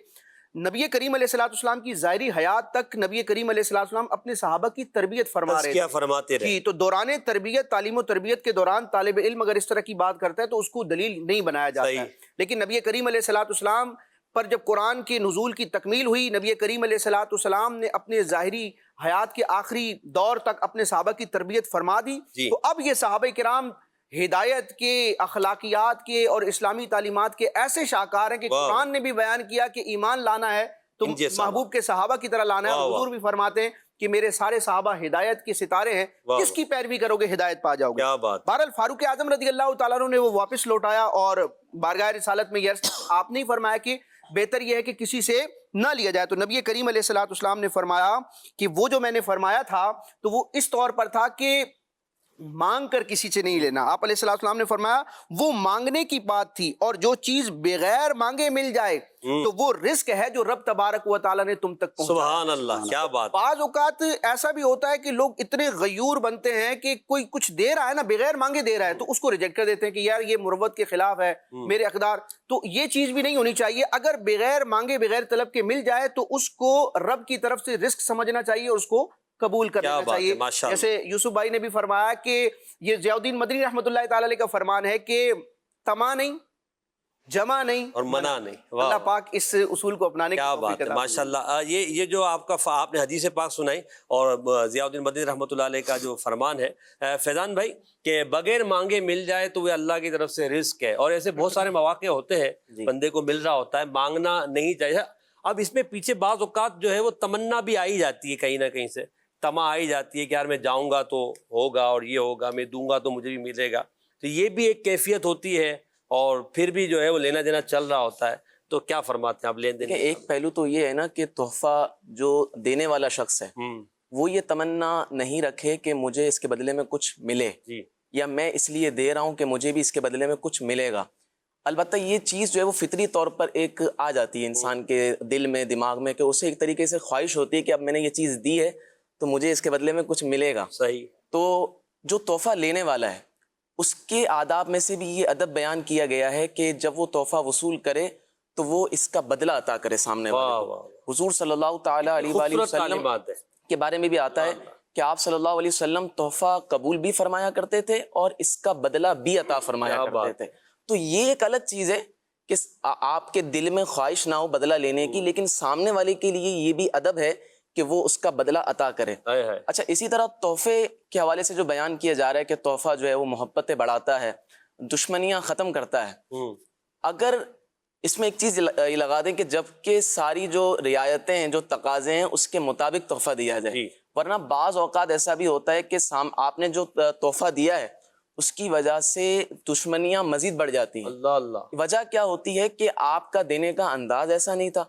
[SPEAKER 5] نبی کریم علیہ الصلوۃ والسلام کی ظاہری حیات تک نبی کریم علیہ الصلوۃ والسلام اپنے صحابہ کی تربیت فرما رہے تھے. تو دوران تربیت, تعلیم و تربیت کے دوران طالب علم اگر اس طرح کی بات کرتا ہے تو اس کو دلیل نہیں بنایا جاتا ہے. لیکن نبی کریم علیہ الصلوۃ والسلام پر جب قرآن کے نزول کی تکمیل ہوئی, نبی کریم علیہ الصلوۃ والسلام نے اپنے ظاہری حیات کے آخری دور تک اپنے صحابہ کی تربیت فرما دی. تو اب یہ صحابہ کرام ہدایت کے, اخلاقیات کے اور اسلامی تعلیمات کے ایسے شاہکار ہیں کہ قرآن نے بھی بیان کیا کہ ایمان لانا ہے تو محبوب کے صحابہ کی طرح لانا ہے. اور حضور بھی فرماتے ہیں کہ میرے سارے صحابہ ہدایت کے ستارے ہیں, کس کی پیروی کرو گے ہدایت پا جاؤ گے. بہرحال فاروق اعظم رضی اللہ تعالیٰ عنہ نے وہ واپس لوٹایا, اور بارگاہ رسالت میں یہ آپ نے فرمایا کہ بہتر یہ ہے کہ کسی سے نہ لیا جائے. تو نبی کریم علیہ الصلوۃ والسلام نے فرمایا کہ وہ جو میں نے فرمایا تھا تو وہ اس طور پر تھا کہ مانگ کر کسی سے نہیں لینا. آپ علیہ السلام نے فرمایا وہ مانگنے کی بات تھی, اور جو چیز بغیر مانگے مل جائے تو وہ رزق ہے جو رب تبارک و تعالیٰ نے تم تک پہنچایا.
[SPEAKER 2] سبحان اللہ, کیا بات.
[SPEAKER 5] بعض اوقات ایسا بھی ہوتا ہے کہ لوگ اتنے غیور بنتے ہیں کہ کوئی کچھ دے رہا ہے نا, بغیر مانگے دے رہا ہے, تو اس کو ریجیکٹ کر دیتے ہیں کہ یار یہ مروت کے خلاف ہے, میرے اقدار. تو یہ چیز بھی نہیں ہونی چاہیے. اگر بغیر مانگے بغیر طلب کے مل جائے تو اس کو رب کی طرف سے رزق سمجھنا چاہیے اور اس کو قبول کرنا چاہیے. جیسے یوسف بھائی نے بھی فرمایا کہ یہ ضیاء الدین مدنی رحمۃ اللہ تعالی علیہ کا فرمان ہے کہ طمع نہیں, جمع نہیں
[SPEAKER 2] اور منع نہیں.
[SPEAKER 5] اللہ پاک اس اصول کو اپنانے کی
[SPEAKER 2] کیا بات ہے, ماشاء اللہ. یہ جو آپ نے حدیث پاک سنائی اور ضیاء الدین مدنی رحمۃ اللہ علیہ کا جو فرمان ہے فیضان بھائی کہ بغیر مانگے مل جائے تو وہ اللہ کی طرف سے رزق ہے. اور ایسے بہت سارے مواقع ہوتے ہیں بندے کو مل رہا ہوتا ہے, مانگنا نہیں چاہیے. اب اس میں پیچھے بعض اوقات جو ہے وہ تمنا بھی آئی جاتی ہے, کہیں نہ کہیں سے طمع آئی جاتی ہے کہ یار میں جاؤں گا تو ہوگا اور یہ ہوگا, میں دوں گا تو مجھے بھی ملے گا. تو یہ بھی ایک کیفیت ہوتی ہے اور پھر بھی جو ہے وہ لینا دینا چل رہا ہوتا ہے. تو کیا فرماتے ہیں آپ لین دین؟
[SPEAKER 6] ایک پہلو تو یہ ہے نا کہ تحفہ جو دینے والا شخص ہے وہ یہ تمنا نہیں رکھے کہ مجھے اس کے بدلے میں کچھ ملے, یا میں اس لیے دے رہا ہوں کہ مجھے بھی اس کے بدلے میں کچھ ملے گا. البتہ یہ چیز جو ہے وہ فطری طور پر ایک آ جاتی ہے انسان کے دل میں, دماغ میں, کہ اسے ایک طریقے سے خواہش ہوتی ہے کہ اب میں نے یہ چیز دی ہے تو مجھے اس کے بدلے میں کچھ ملے گا.
[SPEAKER 2] صحیح.
[SPEAKER 6] تو جو تحفہ لینے والا ہے اس کے آداب میں سے بھی یہ ادب بیان کیا گیا ہے کہ جب وہ تحفہ وصول کرے تو وہ اس کا بدلہ عطا کرے سامنے والے کو. حضور صلی اللہ تعالی علیہ وآلہ وسلم کے بارے میں بھی آتا ہے کہ آپ صلی اللہ علیہ وسلم تحفہ قبول بھی فرمایا کرتے تھے اور اس کا بدلہ بھی عطا فرمایا کرتے تھے. تو یہ ایک الگ چیز ہے کہ آپ کے دل میں خواہش نہ ہو بدلہ لینے کی, لیکن سامنے والے کے لیے یہ بھی ادب ہے کہ وہ اس کا بدلہ عطا کرے. اچھا, اسی طرح تحفے کے حوالے سے جو بیان کیا جا رہا ہے کہ تحفہ جو ہے وہ محبتیں بڑھاتا ہے, دشمنیاں ختم کرتا ہے. اگر اس میں ایک چیز لگا دیں کہ جب کہ ساری جو رعایتیں ہیں, جو تقاضے ہیں, اس کے مطابق تحفہ دیا جائے, ورنہ بعض اوقات ایسا بھی ہوتا ہے کہ آپ نے جو تحفہ دیا ہے اس کی وجہ سے دشمنیاں مزید بڑھ جاتی ہیں.
[SPEAKER 2] اللہ اللہ.
[SPEAKER 6] وجہ کیا ہوتی ہے کہ آپ کا دینے کا انداز ایسا نہیں تھا,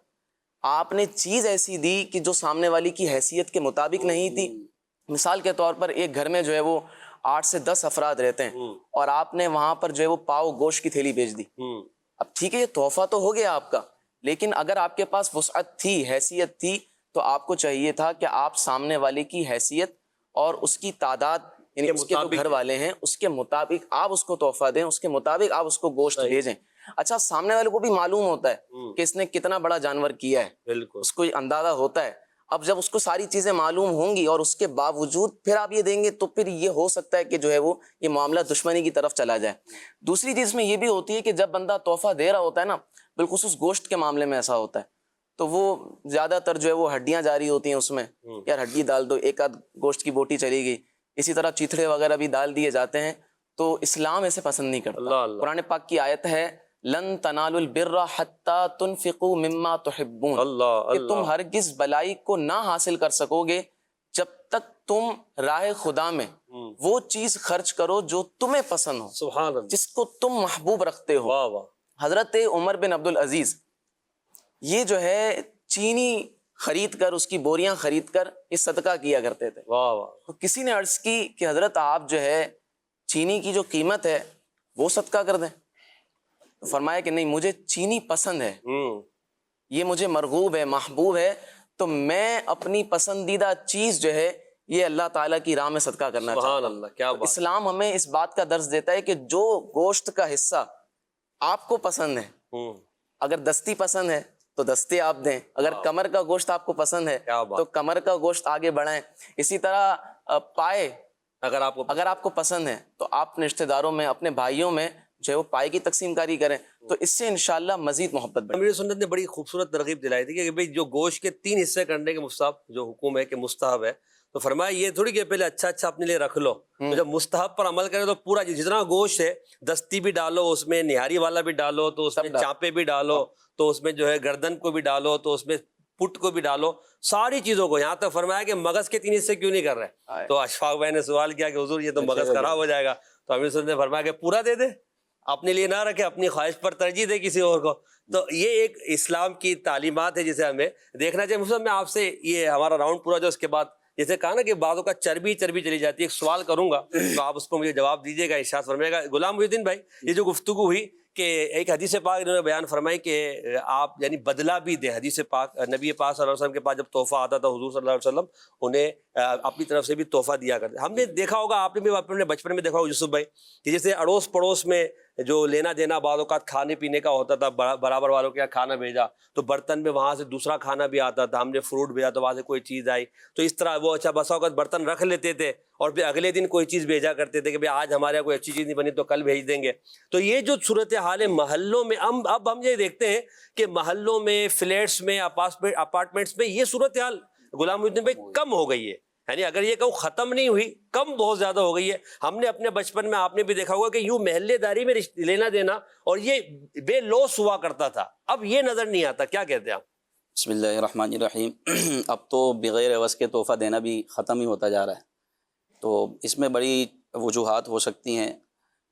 [SPEAKER 6] آپ نے چیز ایسی دی کہ جو سامنے والی کی حیثیت کے مطابق نہیں تھی. مثال کے طور پر ایک گھر میں جو ہے وہ 8 سے 10 افراد رہتے ہیں اور آپ نے وہاں پر جو ہے وہ پاؤ گوشت کی تھیلی بھیج دی. اب ٹھیک ہے, یہ تحفہ تو ہو گیا آپ کا, لیکن اگر آپ کے پاس وسعت تھی, حیثیت تھی, تو آپ کو چاہیے تھا کہ آپ سامنے والے کی حیثیت اور اس کی تعداد, یعنی اس کے جو گھر والے ہیں اس کے مطابق آپ اس کو تحفہ دیں, اس کے مطابق آپ اس کو گوشت بھیجیں. اچھا, سامنے والے کو بھی معلوم ہوتا ہے کہ اس نے کتنا بڑا جانور کیا ہے, اس کو اندازہ ہوتا ہے. اب جب اس کو ساری چیزیں معلوم ہوں گی اور اس کے باوجود پھر آپ یہ دیں گے تو پھر یہ ہو سکتا ہے کہ جو ہے وہ یہ معاملہ دشمنی کی طرف چلا جائے. دوسری چیز میں یہ بھی ہوتی ہے کہ جب بندہ تحفہ دے رہا ہوتا ہے نا, بالخصوص گوشت کے معاملے میں ایسا ہوتا ہے, تو وہ زیادہ تر جو ہے وہ ہڈیاں جاری ہوتی ہیں اس میں, یار ہڈی ڈال دو, ایک آدھ گوشت کی بوٹی چلی گئی. اسی طرح چیتھڑے وغیرہ بھی ڈال دیے جاتے ہیں, تو اسلام ایسے پسند نہیں کرتا. قرآن پاک کی آیت ہے لن تنالوا البر حتی تنفقوا مما تحبون, کہ تم ہرگز بلائی کو نہ حاصل کر سکو گے جب تک تم راہ خدا میں وہ چیز خرچ کرو جو تمہیں پسند ہو,
[SPEAKER 2] سبحان اللہ,
[SPEAKER 6] جس کو تم محبوب رکھتے ہو. حضرت عمر بن عبد العزیز یہ جو ہے چینی خرید کر, اس کی بوریاں خرید کر یہ صدقہ کیا کرتے تھے. تو کسی نے عرض کی کہ حضرت آپ جو ہے چینی کی جو قیمت ہے وہ صدقہ کر دیں. فرمایا کہ نہیں, مجھے چینی پسند ہے, یہ مجھے مرغوب ہے, محبوب ہے, تو میں اپنی پسندیدہ چیز جو ہے یہ اللہ تعالیٰ کی راہ میں صدقہ کرنا چاہتا ہوں. کیا بات. اسلام ہمیں اس بات کا درس دیتا ہے کہ جو گوشت کا حصہ آپ کو پسند ہے, اگر دستی پسند ہے تو دستے آپ دیں, اگر کمر کا گوشت آپ کو پسند ہے تو کمر کا گوشت آگے بڑھائیں. اسی طرح پائے اگر آپ کو پسند ہے تو آپ اپنے رشتہ داروں میں, اپنے بھائیوں میں جو ہے وہ پائے کی تقسیم کاری کریں, تو اس سے انشاءاللہ مزید محبت بڑھے.
[SPEAKER 2] امیر سنت نے بڑی خوبصورت ترغیب دلائی تھی کہ بھئی جو گوشت کے 3 حصے کرنے کے مستحب جو حکم ہے کہ مستحب ہے, تو فرمایا یہ تھوڑی کہ پہلے اچھا اپنے لیے رکھ لو, تو جب مستحب پر عمل کرے تو پورا جتنا گوشت ہے دستی بھی ڈالو, اس میں نہاری والا بھی ڈالو, تو اس میں چاپے بھی ڈالو, تو اس میں جو ہے گردن کو بھی ڈالو, تو اس میں پٹ کو بھی ڈالو, ساری چیزوں کو. یہاں تک فرمایا کہ مغز کے 3 حصے کیوں نہیں کر رہے, تو اشفاق بھائی نے سوال کیا کہ حضور یہ تو مغز خراب ہو جائے گا, تو امیر سنت نے فرمایا کہ پورا دے دے, اپنے لیے نہ رکھے, اپنی خواہش پر ترجیح دے کسی اور کو. تو یہ ایک اسلام کی تعلیمات ہے جسے ہمیں دیکھنا چاہیے. مسلم میں آپ سے یہ ہمارا راؤنڈ پورا جو اس کے بعد جیسے کہا نا کہ بعضوں کا چربی چلی جاتی ہے. ایک سوال کروں گا تو آپ اس کو مجھے جواب دیجیے گا, ارشاد فرمائے گا. غلام محی الدین بھائی, یہ جو گفتگو ہوئی کہ ایک حدیث پاک انہوں نے بیان فرمائی کہ آپ یعنی بدلہ بھی دیں. حدیث پاک نبی پاک صلی اللہ علیہ وسلم کے پاس جب تحفہ آتا تھا حضور صلی اللہ علیہ وسلم انہیں اپنی طرف سے بھی تحفہ دیا کرتے. ہم نے دیکھا ہوگا, آپ نے بھی اپنے بچپن میں دیکھا ہوگا یوسف بھائی, کہ جیسے اڑوس پڑوس میں جو لینا دینا بعض اوقات کھانے پینے کا ہوتا تھا, برابر والوں کے یہاں کھانا بھیجا تو برتن میں وہاں سے دوسرا کھانا بھی آتا تھا, ہم نے فروٹ بھیجا تو وہاں سے کوئی چیز آئی, تو اس طرح وہ اچھا بسا اوقات برتن رکھ لیتے تھے اور پھر اگلے دن کوئی چیز بھیجا کرتے تھے کہ بھائی آج ہمارے یہاں کوئی اچھی چیز نہیں بنی تو کل بھیج دیں گے. تو یہ جو صورتحال ہے محلوں میں, اب ہم یہ دیکھتے ہیں کہ محلوں میں, فلیٹس میں, اپارٹمنٹس میں یہ صورتحال غلام محی الدین بھائی کم ہو گئی ہے. یعنی اگر یہ کہوں ختم نہیں ہوئی, کم بہت زیادہ ہو گئی ہے. ہم نے اپنے بچپن میں, آپ نے بھی دیکھا ہوگا کہ یوں محلے داری میں لینا دینا اور یہ بے لوث ہوا کرتا تھا, اب یہ نظر نہیں آتا. کیا کہتے ہیں آپ؟
[SPEAKER 7] بسم اللہ الرحمن الرحیم. اب تو بغیر عوض کے تحفہ دینا بھی ختم ہی ہوتا جا رہا ہے. تو اس میں بڑی وجوہات ہو سکتی ہیں,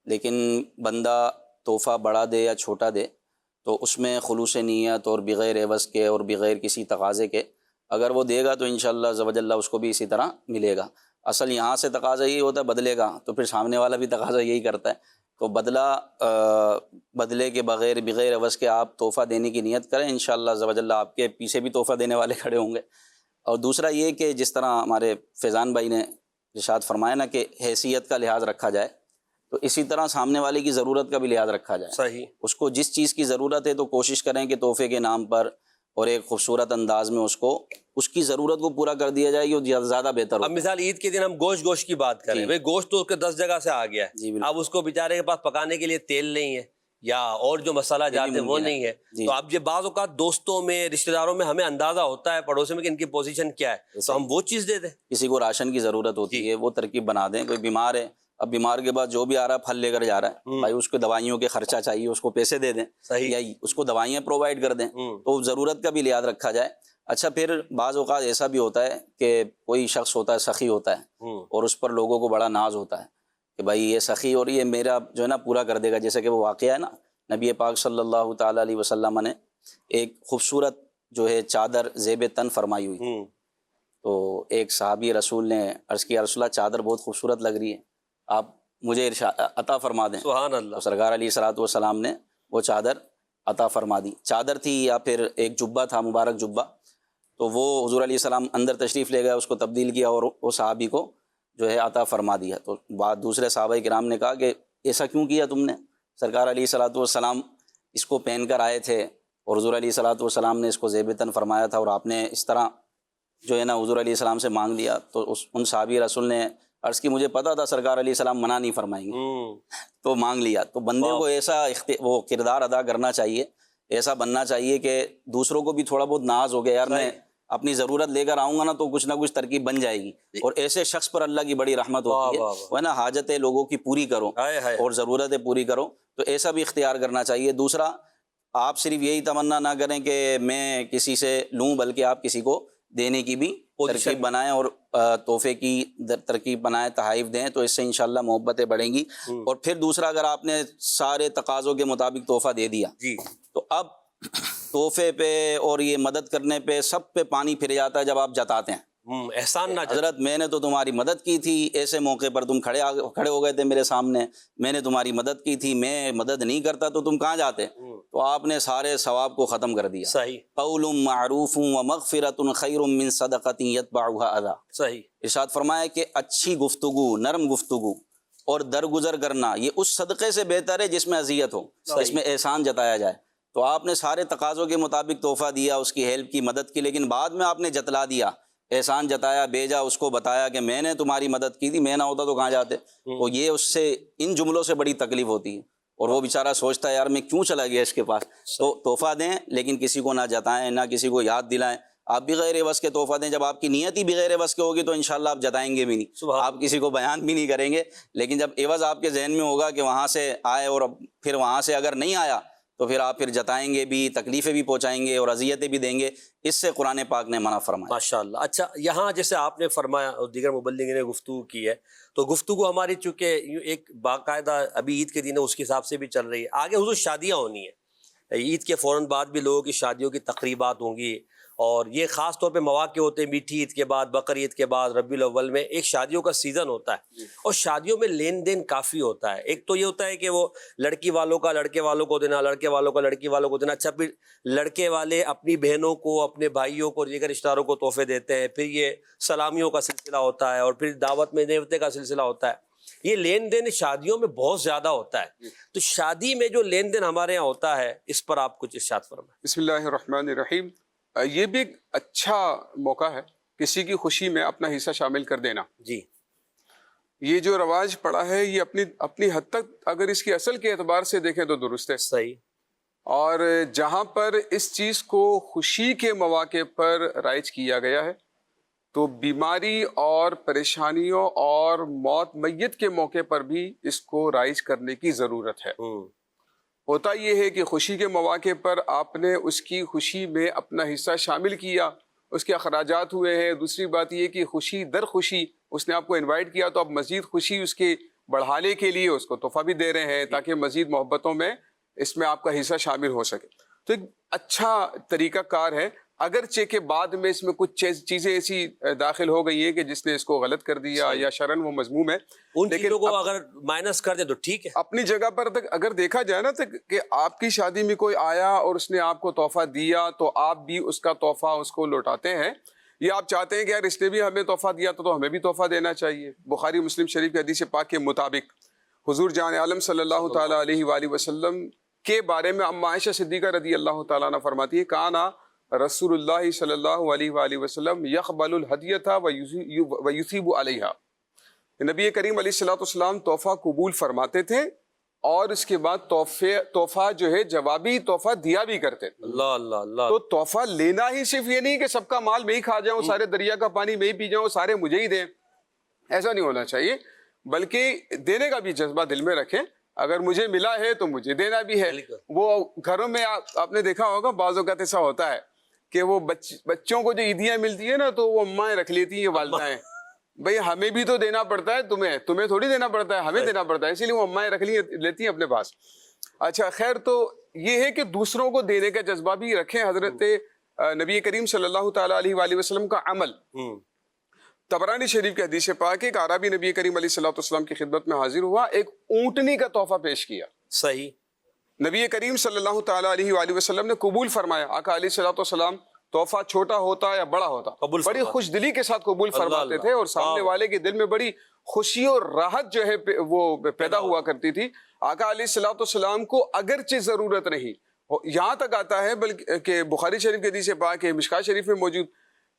[SPEAKER 7] لیکن بندہ تحفہ بڑا دے یا چھوٹا دے تو اس میں خلوص نیت اور بغیر عوض کے اور بغیر کسی تقاضے کے اگر وہ دے گا تو انشاءاللہ عز و جل اس کو بھی اسی طرح ملے گا. اصل یہاں سے تقاضا یہی ہوتا ہے بدلے گا, تو پھر سامنے والا بھی تقاضا یہی کرتا ہے. تو بدلے کے بغیر عوض کے آپ تحفہ دینے کی نیت کریں, انشاءاللہ عز و جل آپ کے پیچھے بھی تحفہ دینے والے کھڑے ہوں گے. اور دوسرا یہ کہ جس طرح ہمارے فیضان بھائی نے ارشاد فرمایا نا کہ حیثیت کا لحاظ رکھا جائے, تو اسی طرح سامنے والے کی ضرورت کا بھی لحاظ رکھا جائے.
[SPEAKER 2] صحیح.
[SPEAKER 7] اس کو جس چیز کی ضرورت ہے تو کوشش کریں کہ تحفے کے نام پر اور ایک خوبصورت انداز میں اس کی ضرورت کو پورا کر دیا جائے, یہ زیادہ بہتر ہوگا.
[SPEAKER 2] اب مثال عید کے دن ہم گوشت کی بات کریں, بھائی گوشت تو 10 جگہ سے آ گیا ہے, اب اس کو بیچارے کے پاس پکانے کے لیے تیل نہیں ہے یا اور جو مسالہ جاتے ہیں وہ نہیں ہے. تو اب یہ بعض اوقات دوستوں میں, رشتہ داروں میں ہمیں اندازہ ہوتا ہے پڑوسی میں کہ ان کی پوزیشن کیا ہے, تو ہم وہ چیز دے دیں.
[SPEAKER 7] کسی کو راشن کی ضرورت ہوتی ہے وہ ترکیب بنا دیں. کوئی بیمار ہے, اب بیمار کے بعد جو بھی آ رہا ہے پھل لے کر جا رہا ہے, بھائی اس کو دوائیوں کے خرچہ چاہیے, اس کو پیسے دے دیں یا اس کو دوائیاں پرووائڈ کر دیں, تو ضرورت کا بھی لحاظ رکھا جائے. اچھا, پھر بعض اوقات ایسا بھی ہوتا ہے کہ کوئی شخص ہوتا ہے سخی ہوتا ہے اور اس پر لوگوں کو بڑا ناز ہوتا ہے کہ بھائی یہ سخی اور یہ میرا جو ہے نا پورا کر دے گا. جیسے کہ وہ واقعہ ہے نا, نبی پاک صلی اللہ تعالیٰ علیہ وسلم نے ایک خوبصورت جو ہے چادر زیب تن فرمائی ہوئی. تو ایک صحابی رسول نے عرض کیا, رسول اللہ چادر بہت خوبصورت لگ رہی ہے, آپ مجھے عطا فرما دیں.
[SPEAKER 2] سبحان اللہ.
[SPEAKER 7] تو سرکار علیہ الصلوۃ والسلام نے وہ چادر عطا فرما دی. چادر تھی یا پھر ایک جبہ تھا, مبارک جبہ, تو وہ حضور علیہ السلام اندر تشریف لے گئے, اس کو تبدیل کیا اور وہ صحابی کو جو ہے عطا فرما دیا. تو بعد دوسرے صحابہ کرام نے کہا کہ ایسا کیوں کیا تم نے؟ سرکار علیہ الصلوۃ والسلام اس کو پہن کر آئے تھے اور حضور علیہ الصلوۃ والسلام نے اس کو زیب تن فرمایا تھا, اور آپ نے اس طرح جو ہے نا حضور علیہ السلام سے مانگ لیا. تو ان صحابی رسول نے عرض کی مجھے پتا تھا سرکار علیہ السلام منع نہیں فرمائیں گے, تو مانگ لیا. تو بندے کو ایسا وہ کردار ادا کرنا چاہیے, ایسا بننا چاہیے کہ دوسروں کو بھی تھوڑا بہت ناز ہو گیا, یار میں اپنی ضرورت لے کر آؤں گا نا تو کچھ نہ کچھ ترکیب بن جائے گی. اور ایسے شخص پر اللہ کی بڑی رحمت ہوتی ہے, وہ نا حاجتیں لوگوں کی پوری کرو اور ضرورتیں پوری کرو, تو ایسا بھی اختیار کرنا چاہیے. دوسرا, آپ صرف یہی تمنا نہ کریں کہ میں کسی سے لوں, بلکہ آپ کسی کو دینے کی بھی ترکیب بنائیں اور تحفے کی ترکیب بنائیں, تحائف دیں, تو اس سے انشاءاللہ محبتیں بڑھیں گی. اور پھر دوسرا, اگر آپ نے سارے تقاضوں کے مطابق تحفہ دے دیا تو اب تحفے پہ اور یہ مدد کرنے پہ سب پہ پانی پھر جاتا ہے جب آپ جتاتے ہیں.
[SPEAKER 2] احسان نہ
[SPEAKER 7] حضرت میں نے تو تمہاری مدد کی تھی, ایسے موقع پر تم کھڑے ہو گئے تھے میرے سامنے, میں نے تمہاری مدد کی تھی, میں مدد نہیں کرتا تو تم کہاں جاتے؟ تو آپ نے سارے ثواب کو ختم کر دیا.
[SPEAKER 2] صحیح.
[SPEAKER 7] قول معروف ومغفرۃ خیر من صدقۃ یتبعها اذی.
[SPEAKER 2] صحیح.
[SPEAKER 7] ارشاد فرمایا کہ اچھی گفتگو, نرم گفتگو اور درگزر کرنا یہ اس صدقے سے بہتر ہے جس میں اذیت ہو, اس میں احسان جتایا جائے. تو آپ نے سارے تقاضوں کے مطابق تحفہ دیا, اس کی ہیلپ کی, مدد کی, لیکن بعد میں آپ نے جتلا دیا, احسان جتایا, بھیجا, اس کو بتایا کہ میں نے تمہاری مدد کی تھی, میں نہ ہوتا تو کہاں جاتے. تو یہ اس سے ان جملوں سے بڑی تکلیف ہوتی ہے, اور وہ بیچارہ سوچتا ہے یار میں کیوں چلا گیا اس کے پاس. تو تحفہ دیں لیکن کسی کو نہ جتائیں, نہ کسی کو یاد دلائیں. آپ بھی غیر عوض کے تحفہ دیں, جب آپ کی نیت ہی بغیر عوض کے ہوگی تو انشاءاللہ آپ جتائیں گے بھی نہیں, آپ کسی کو بیان بھی نہیں کریں گے. لیکن جب عوض آپ کے ذہن میں ہوگا کہ وہاں سے آئے اور پھر وہاں سے اگر نہیں آیا تو پھر آپ پھر جتائیں گے بھی, تکلیفیں بھی پہنچائیں گے اور اذیتیں بھی دیں گے. اس سے قرآن پاک نے منع فرمایا.
[SPEAKER 2] ماشاءاللہ. اچھا, یہاں جیسے آپ نے فرمایا اور دیگر مبلغین نے گفتگو کی ہے, تو گفتگو ہماری چونکہ ایک باقاعدہ ابھی عید کے دن ہے اس کے حساب سے بھی چل رہی ہے. آگے حضور شادیاں ہونی ہیں, عید کے فوراً بعد بھی لوگوں کی شادیوں کی تقریبات ہوں گی, اور یہ خاص طور پہ مواقع ہوتے ہیں، میٹھی عید کے بعد، بقر عید کے بعد، ربیع الاول میں ایک شادیوں کا سیزن ہوتا ہے، اور شادیوں میں لین دین کافی ہوتا ہے. ایک تو یہ ہوتا ہے کہ وہ لڑکی والوں کا لڑکے والوں کو دینا، لڑکے والوں کا لڑکی والوں کو دینا. اچھا، پھر لڑکے والے اپنی بہنوں کو، اپنے بھائیوں کو، دیگر رشتہ داروں کو تحفے دیتے ہیں. پھر یہ سلامیوں کا سلسلہ ہوتا ہے، اور پھر دعوت میں نیوتے کا سلسلہ ہوتا ہے. یہ لین دین شادیوں میں بہت زیادہ ہوتا ہے. تو شادی میں جو لین دین ہمارے یہاں ہوتا ہے، اس پر آپ کچھ ارشاد فرمائیں.
[SPEAKER 8] بسم اللہ الرحمن الرحیم. یہ بھی ایک اچھا موقع ہے کسی کی خوشی میں اپنا حصہ شامل کر دینا.
[SPEAKER 2] جی،
[SPEAKER 8] یہ جو رواج پڑا ہے یہ اپنی حد تک اگر اس کی اصل کے اعتبار سے دیکھیں تو درست ہے.
[SPEAKER 2] صحیح.
[SPEAKER 8] اور جہاں پر اس چیز کو خوشی کے مواقع پر رائج کیا گیا ہے تو بیماری اور پریشانیوں اور موت میت کے موقع پر بھی اس کو رائج کرنے کی ضرورت ہے. ہوتا یہ ہے کہ خوشی کے مواقع پر آپ نے اس کی خوشی میں اپنا حصہ شامل کیا، اس کے اخراجات ہوئے ہیں. دوسری بات یہ کہ خوشی در خوشی اس نے آپ کو انوائٹ کیا تو آپ مزید خوشی اس کے بڑھانے کے لیے اس کو تحفہ بھی دے رہے ہیں تاکہ مزید محبتوں میں اس میں آپ کا حصہ شامل ہو سکے. تو ایک اچھا طریقہ کار ہے، اگرچہ کہ بعد میں اس میں کچھ چیزیں ایسی داخل ہو گئی ہیں کہ جس نے اس کو غلط کر دیا یا شرعاً وہ مذموم ہے.
[SPEAKER 2] ان چیزوں کو اگر مائنس کر دیں تو ٹھیک ہے.
[SPEAKER 8] اپنی جگہ پر اگر دیکھا جائے نا تو کہ آپ کی شادی میں کوئی آیا اور اس نے آپ کو تحفہ دیا تو آپ بھی اس کا تحفہ اس کو لوٹاتے ہیں، یا آپ چاہتے ہیں کہ یار اس نے بھی ہمیں تحفہ دیا تو ہمیں بھی تحفہ دینا چاہیے. بخاری مسلم شریف کی حدیث پاک کے مطابق حضور جان عالم صلی اللہ تعالیٰ علیہ وآلہ وسلم کے بارے میں ام عائشہ صدیقہ رضی اللہ تعالیٰ عنہ فرماتی ہے، کانا رسول اللہ صلی اللہ علیہ وآلہ وسلم یقبل الہدیۃ ویثیب علیہا. نبی کریم علیہ الصلوۃ والسلام تحفہ قبول فرماتے تھے اور اس کے بعد تحفہ جو ہے جوابی تحفہ دیا بھی کرتے تھے.
[SPEAKER 2] اللہ اللہ اللہ.
[SPEAKER 8] تو تحفہ لینا ہی صرف یہ نہیں کہ سب کا مال میں ہی کھا جاؤں، سارے دریا کا پانی میں ہی پی جاؤں، سارے مجھے ہی دیں، ایسا نہیں ہونا چاہیے. بلکہ دینے کا بھی جذبہ دل میں رکھیں. اگر مجھے ملا ہے تو مجھے دینا بھی ہے. وہ گھروں میں آپ نے دیکھا ہوگا بعض اوقات ایسا ہوتا ہے کہ وہ بچوں کو جو عیدیاں ملتی ہیں نا تو وہ امائیں رکھ لیتی ہیں، والدائیں، بھئی ہمیں بھی تو دینا پڑتا ہے، تمہیں تھوڑی دینا پڑتا ہے، ہمیں دینا پڑتا ہے، اسی لیے وہ امائیں رکھ لیتی ہیں اپنے پاس. اچھا خیر، تو یہ ہے کہ دوسروں کو دینے کا جذبہ بھی رکھیں. حضرت نبی کریم صلی اللہ تعالیٰ علیہ وآلہ وسلم کا عمل طبرانی شریف کے حدیث پاک، ایک عربی نبی کریم علیہ الصلوۃ والسلام کی خدمت میں حاضر ہوا، ایک اونٹنی کا تحفہ پیش کیا.
[SPEAKER 2] صحیح.
[SPEAKER 8] نبی کریم صلی اللہ تعالیٰ علیہ وآلہ وسلم نے قبول فرمایا. آقا علیہ الصلوۃ والسلام تحفہ چھوٹا ہوتا یا بڑا ہوتا بڑی خوش دلی کے ساتھ قبول فرماتے تھے، اور سامنے والے کے دل میں بڑی خوشی اور راحت جو ہے وہ پیدا ہوا کرتی تھی. آقا علیہ الصلوۃ والسلام کو اگرچہ ضرورت نہیں، یہاں تک آتا ہے بلکہ کہ بخاری شریف کے حدیث پاک ہے، مشکاۃ شریف میں موجود،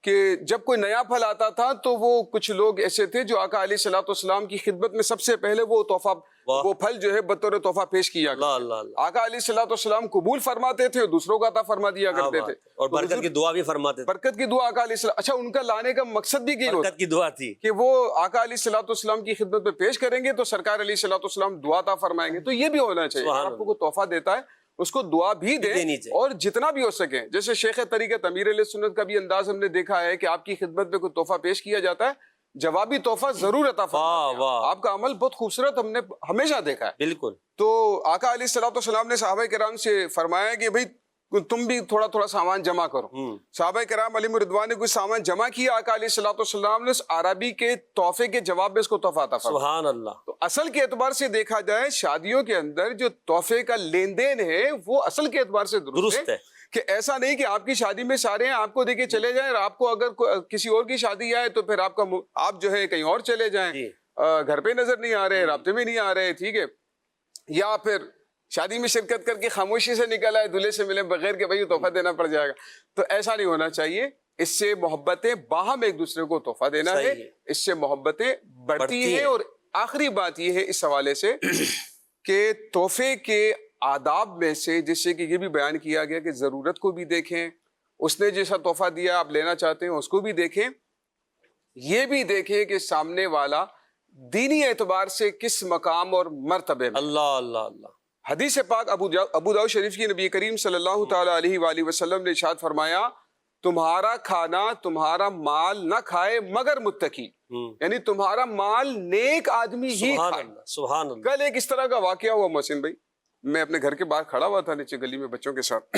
[SPEAKER 8] کہ جب کوئی نیا پھل آتا تھا تو وہ کچھ لوگ ایسے تھے جو آقا علیہ الصلوۃ والسلام کی خدمت میں سب سے پہلے وہ تحفہ، وہ پھل جو ہے بطور تحفہ پیش کیا گیا. آقا علیہ الصلوۃ والسلام قبول فرماتے تھے اور دوسروں کو عطا فرما دیا کرتے تھے،
[SPEAKER 2] اور برکت کی دعا بھی فرماتے تھے.
[SPEAKER 8] برکت کی دعا آقا علیہ السلام. اچھا، ان کا لانے کا مقصد بھی
[SPEAKER 2] برکت کی دعا تھی
[SPEAKER 8] کہ وہ آقا علیہ الصلوۃ والسلام کی خدمت میں پیش کریں گے تو سرکار علیہ الصلوۃ والسلام دعا عطا فرمائیں گے. تو یہ بھی ہونا چاہیے، آپ کو کوئی تحفہ دیتا ہے اس کو دعا بھی دیں، اور جتنا بھی ہو سکے. جیسے شیخ طریقت امیر علیہ سنت کا بھی انداز ہم نے دیکھا ہے کہ آپ کی خدمت میں کوئی تحفہ پیش کیا جاتا ہے، جوابی تحفہ ضرور عطا فرماتے ہیں. آپ کا عمل بہت خوبصورت ہم نے ہمیشہ دیکھا ہے.
[SPEAKER 2] بالکل.
[SPEAKER 8] تو آقا علیہ الصلوۃ والسلام نے صحابہ کرام سے فرمایا کہ بھئی تم بھی تھوڑا تھوڑا سامان جمع کرو. صحابہ کرام علیہم رضوان نے کچھ سامان جمع کیا. آقا علیہ الصلوۃ والسلام نے اس عربی کے تحفے کے جواب میں اس کو تحفہ عطا فرمایا.
[SPEAKER 2] سبحان اللہ.
[SPEAKER 8] تو اصل کے اعتبار سے دیکھا جائے شادیوں کے اندر جو تحفے کا لین دین ہے وہ اصل کے اعتبار سے درست ہے. کہ ایسا نہیں کہ آپ کی شادی میں سارے ہیں آپ کو دے کے چلے جائیں، اور آپ کو اگر کسی اور کی شادی آئے تو پھر آپ جو ہے کہیں اور چلے جائیں، گھر پہ نظر نہیں آ رہے، رابطے میں نہیں آ رہے، ٹھیک ہے، یا پھر شادی میں شرکت کر کے خاموشی سے نکل آئے دلہے سے ملے بغیر کہ بھائی تحفہ دینا پڑ جائے گا. تو ایسا نہیں ہونا چاہیے. اس سے محبتیں باہم ایک دوسرے کو تحفہ دینا ہے، اس سے محبتیں بڑھتی ہیں. اور آخری بات یہ ہے اس حوالے سے کہ تحفے کے آداب میں سے جیسے کہ یہ بھی بیان کیا گیا کہ ضرورت کو بھی دیکھیں، اس نے جیسا تحفہ دیا آپ لینا چاہتے ہیں اس کو بھی دیکھیں، یہ بھی دیکھیں کہ سامنے والا دینی اعتبار سے کس مقام اور مرتبے میں.
[SPEAKER 2] اللہ اللہ اللہ.
[SPEAKER 8] حدیث پاک ابو داؤد شریف کی نبی کریم صلی اللہ تعالیٰ علیہ وآلہ وسلم نے ارشاد فرمایا، تمہارا کھانا تمہارا مال نہ کھائے مگر متقی، یعنی تمہارا مال نیک آدمی ہی کھائے.
[SPEAKER 2] سبحان اللہ.
[SPEAKER 8] کل ایک اس طرح کا واقعہ ہوا محسن بھائی، میں اپنے گھر کے باہر کھڑا ہوا تھا نیچے گلی میں بچوں کے ساتھ،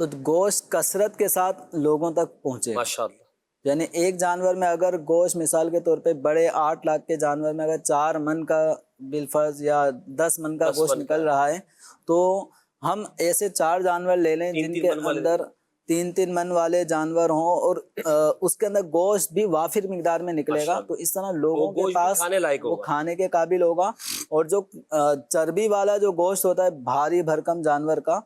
[SPEAKER 4] تو گوشت کثرت کے ساتھ لوگوں تک پہنچے.
[SPEAKER 2] ماشاءاللہ.
[SPEAKER 4] یعنی ایک جانور میں اگر گوشت مثال کے طور پہ بڑے 8 لاکھ کے جانور میں اگر 4 من کا بالفرض یا 10 من کا گوشت نکل رہا ہے تو ہم ایسے 4 جانور لے لیں جن کے اندر 3 من والے جانور ہوں اور اس کے اندر گوشت بھی وافر مقدار میں نکلے گا. تو اس طرح لوگوں کے پاس وہ کھانے کے قابل ہوگا. اور جو چربی والا جو گوشت ہوتا ہے بھاری بھرکم جانور کا،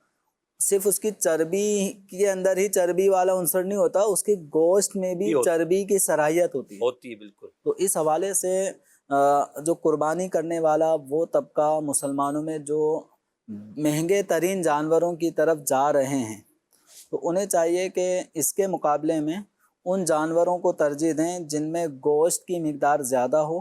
[SPEAKER 4] صرف اس کی چربی کے اندر ہی چربی والا عنصر نہیں ہوتا، اس کے گوشت میں بھی چربی کی صلاحیت ہوتی ہے.
[SPEAKER 2] بالکل.
[SPEAKER 4] تو اس حوالے سے جو قربانی کرنے والا وہ طبقہ مسلمانوں میں جو مہنگے ترین جانوروں کی طرف جا رہے ہیں تو انہیں چاہیے کہ اس کے مقابلے میں ان جانوروں کو ترجیح دیں جن میں گوشت کی مقدار زیادہ ہو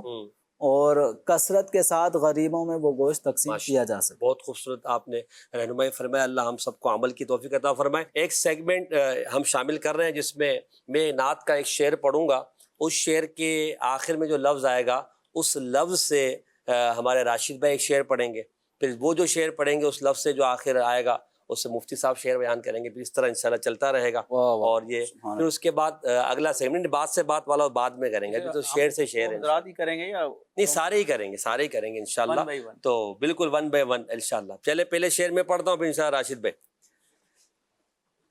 [SPEAKER 4] اور کثرت کے ساتھ غریبوں میں وہ گوشت تقسیم کیا جا سکے.
[SPEAKER 2] بہت خوبصورت آپ نے رہنمائی فرمایا. اللہ ہم سب کو عمل کی توفیق عطا فرمائے. ایک سیگمنٹ ہم شامل کر رہے ہیں جس میں میں نعت کا ایک شعر پڑھوں گا. اس شعر کے آخر میں جو لفظ آئے گا اس لفظ سے ہمارے راشد بھائی ایک شعر پڑھیں گے. پھر وہ جو شعر پڑھیں گے اس لفظ سے جو آخر آئے گا اس سے مفتی صاحب شعر بیان کریں گے. پھر اس طرح انشاءاللہ چلتا رہے گا. اور یہ پھر اس کے بعد اگلا سیگمنٹ بات سے بات والا بعد میں کریں گے. ابھی تو شعر سے شعر ہے
[SPEAKER 5] کریں گے یا
[SPEAKER 2] نہیں سارے ہی کریں گے انشاءاللہ. تو بالکل 1 by 1 انشاءاللہ. چلے پہلے شعر میں پڑھتا ہوں پھر انشاءاللہ راشد بھائی.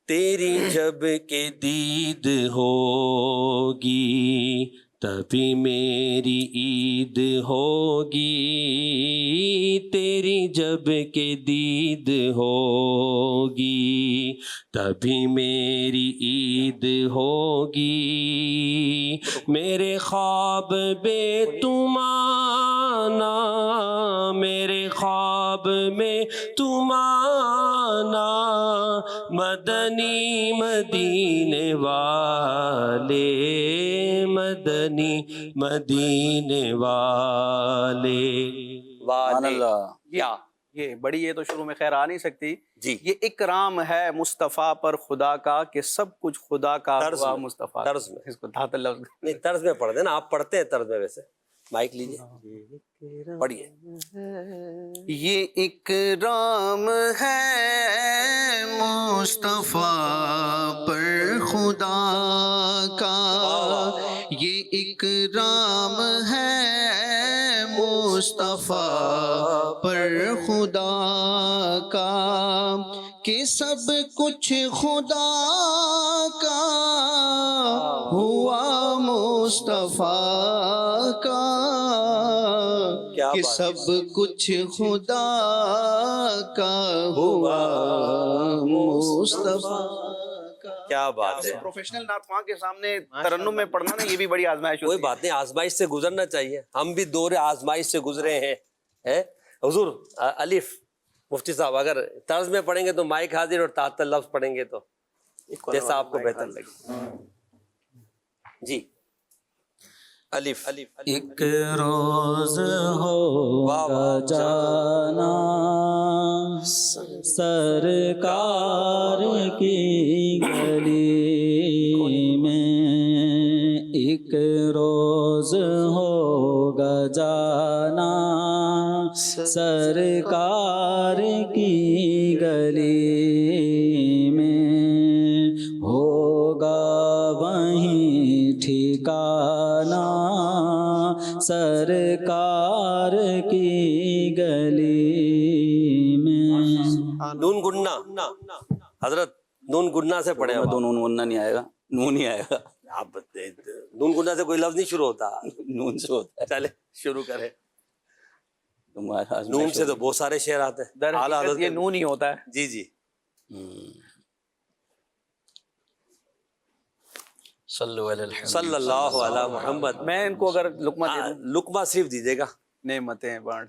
[SPEAKER 2] تیری جب کہ دید ہوگی تبھی میری عید ہوگی، تیری جب کہ دید ہوگی تبھی میری عید ہوگی، میرے خواب بے تم آنا، میرے خواب میں تم آنا، مدنی مدینے والے، مدنی مدینے والے.
[SPEAKER 5] سبحان اللہ. یہ بڑی یہ تو شروع میں خیر آ نہیں سکتی
[SPEAKER 2] جی.
[SPEAKER 5] یہ اکرام ہے مصطفیٰ پر خدا کا کہ سب کچھ خدا کا ہوا مصطفیٰ.
[SPEAKER 2] طرز میں
[SPEAKER 5] اس کو دھات لفظ
[SPEAKER 2] نہیں طرز میں پڑھ دینا. آپ پڑھتے ہیں طرز میں ویسے. مائک لیجیے پڑھیے.
[SPEAKER 5] یہ اکرام ہے مصطفیٰ پر خدا کا، یہ اکرام ہے مصطفیٰ پر خدا کا کہ سب کچھ خدا کا ہوا مصطفیٰ کا، کہ سب کچھ خدا کا ہوا مصطفیٰ.
[SPEAKER 2] کیا بات ہے.
[SPEAKER 5] پروفیشنل نعت خواں کے سامنے ترنم میں پڑھنا نا یہ بھی بڑی آزمائش ہوتی ہے.
[SPEAKER 2] کوئی بات نہیں، آزمائش سے گزرنا چاہیے. ہم بھی دور آزمائش سے گزرے ہیں. حضور الف مفتی صاحب اگر طرز میں پڑھیں گے تو مائک حاضر اور تحت لفظ پڑھیں گے تو جیسا آپ کو بہتر لگے. جی الف.
[SPEAKER 1] ایک روز ہوگا جانا سرکار کی گلی میں، ایک روز ہوگا جانا سرکار کی گلی میں، ہوگا وہیں ٹھکانا سرکار کی گلی میں.
[SPEAKER 2] نون گننا حضرت نون گننا سے پڑھے.
[SPEAKER 7] نون گننا نہیں آئے گا، نون ہی آئے گا.
[SPEAKER 2] نون گننا سے کوئی لفظ نہیں شروع ہوتا.
[SPEAKER 7] نون سے ہوتا ہے.
[SPEAKER 2] چلے شروع کریں.
[SPEAKER 7] تمہارا
[SPEAKER 2] نون سے تو بہت سارے شعر آتے ہیں.
[SPEAKER 5] در حقیقت یہ نون ہی ہوتا ہے.
[SPEAKER 2] جی جی. صلی اللہ علی محمد.
[SPEAKER 5] میں ان کو اگر لقمہ دے دوں.
[SPEAKER 2] لقمہ صرف دیجیے گا.
[SPEAKER 5] نعمتیں بانٹ.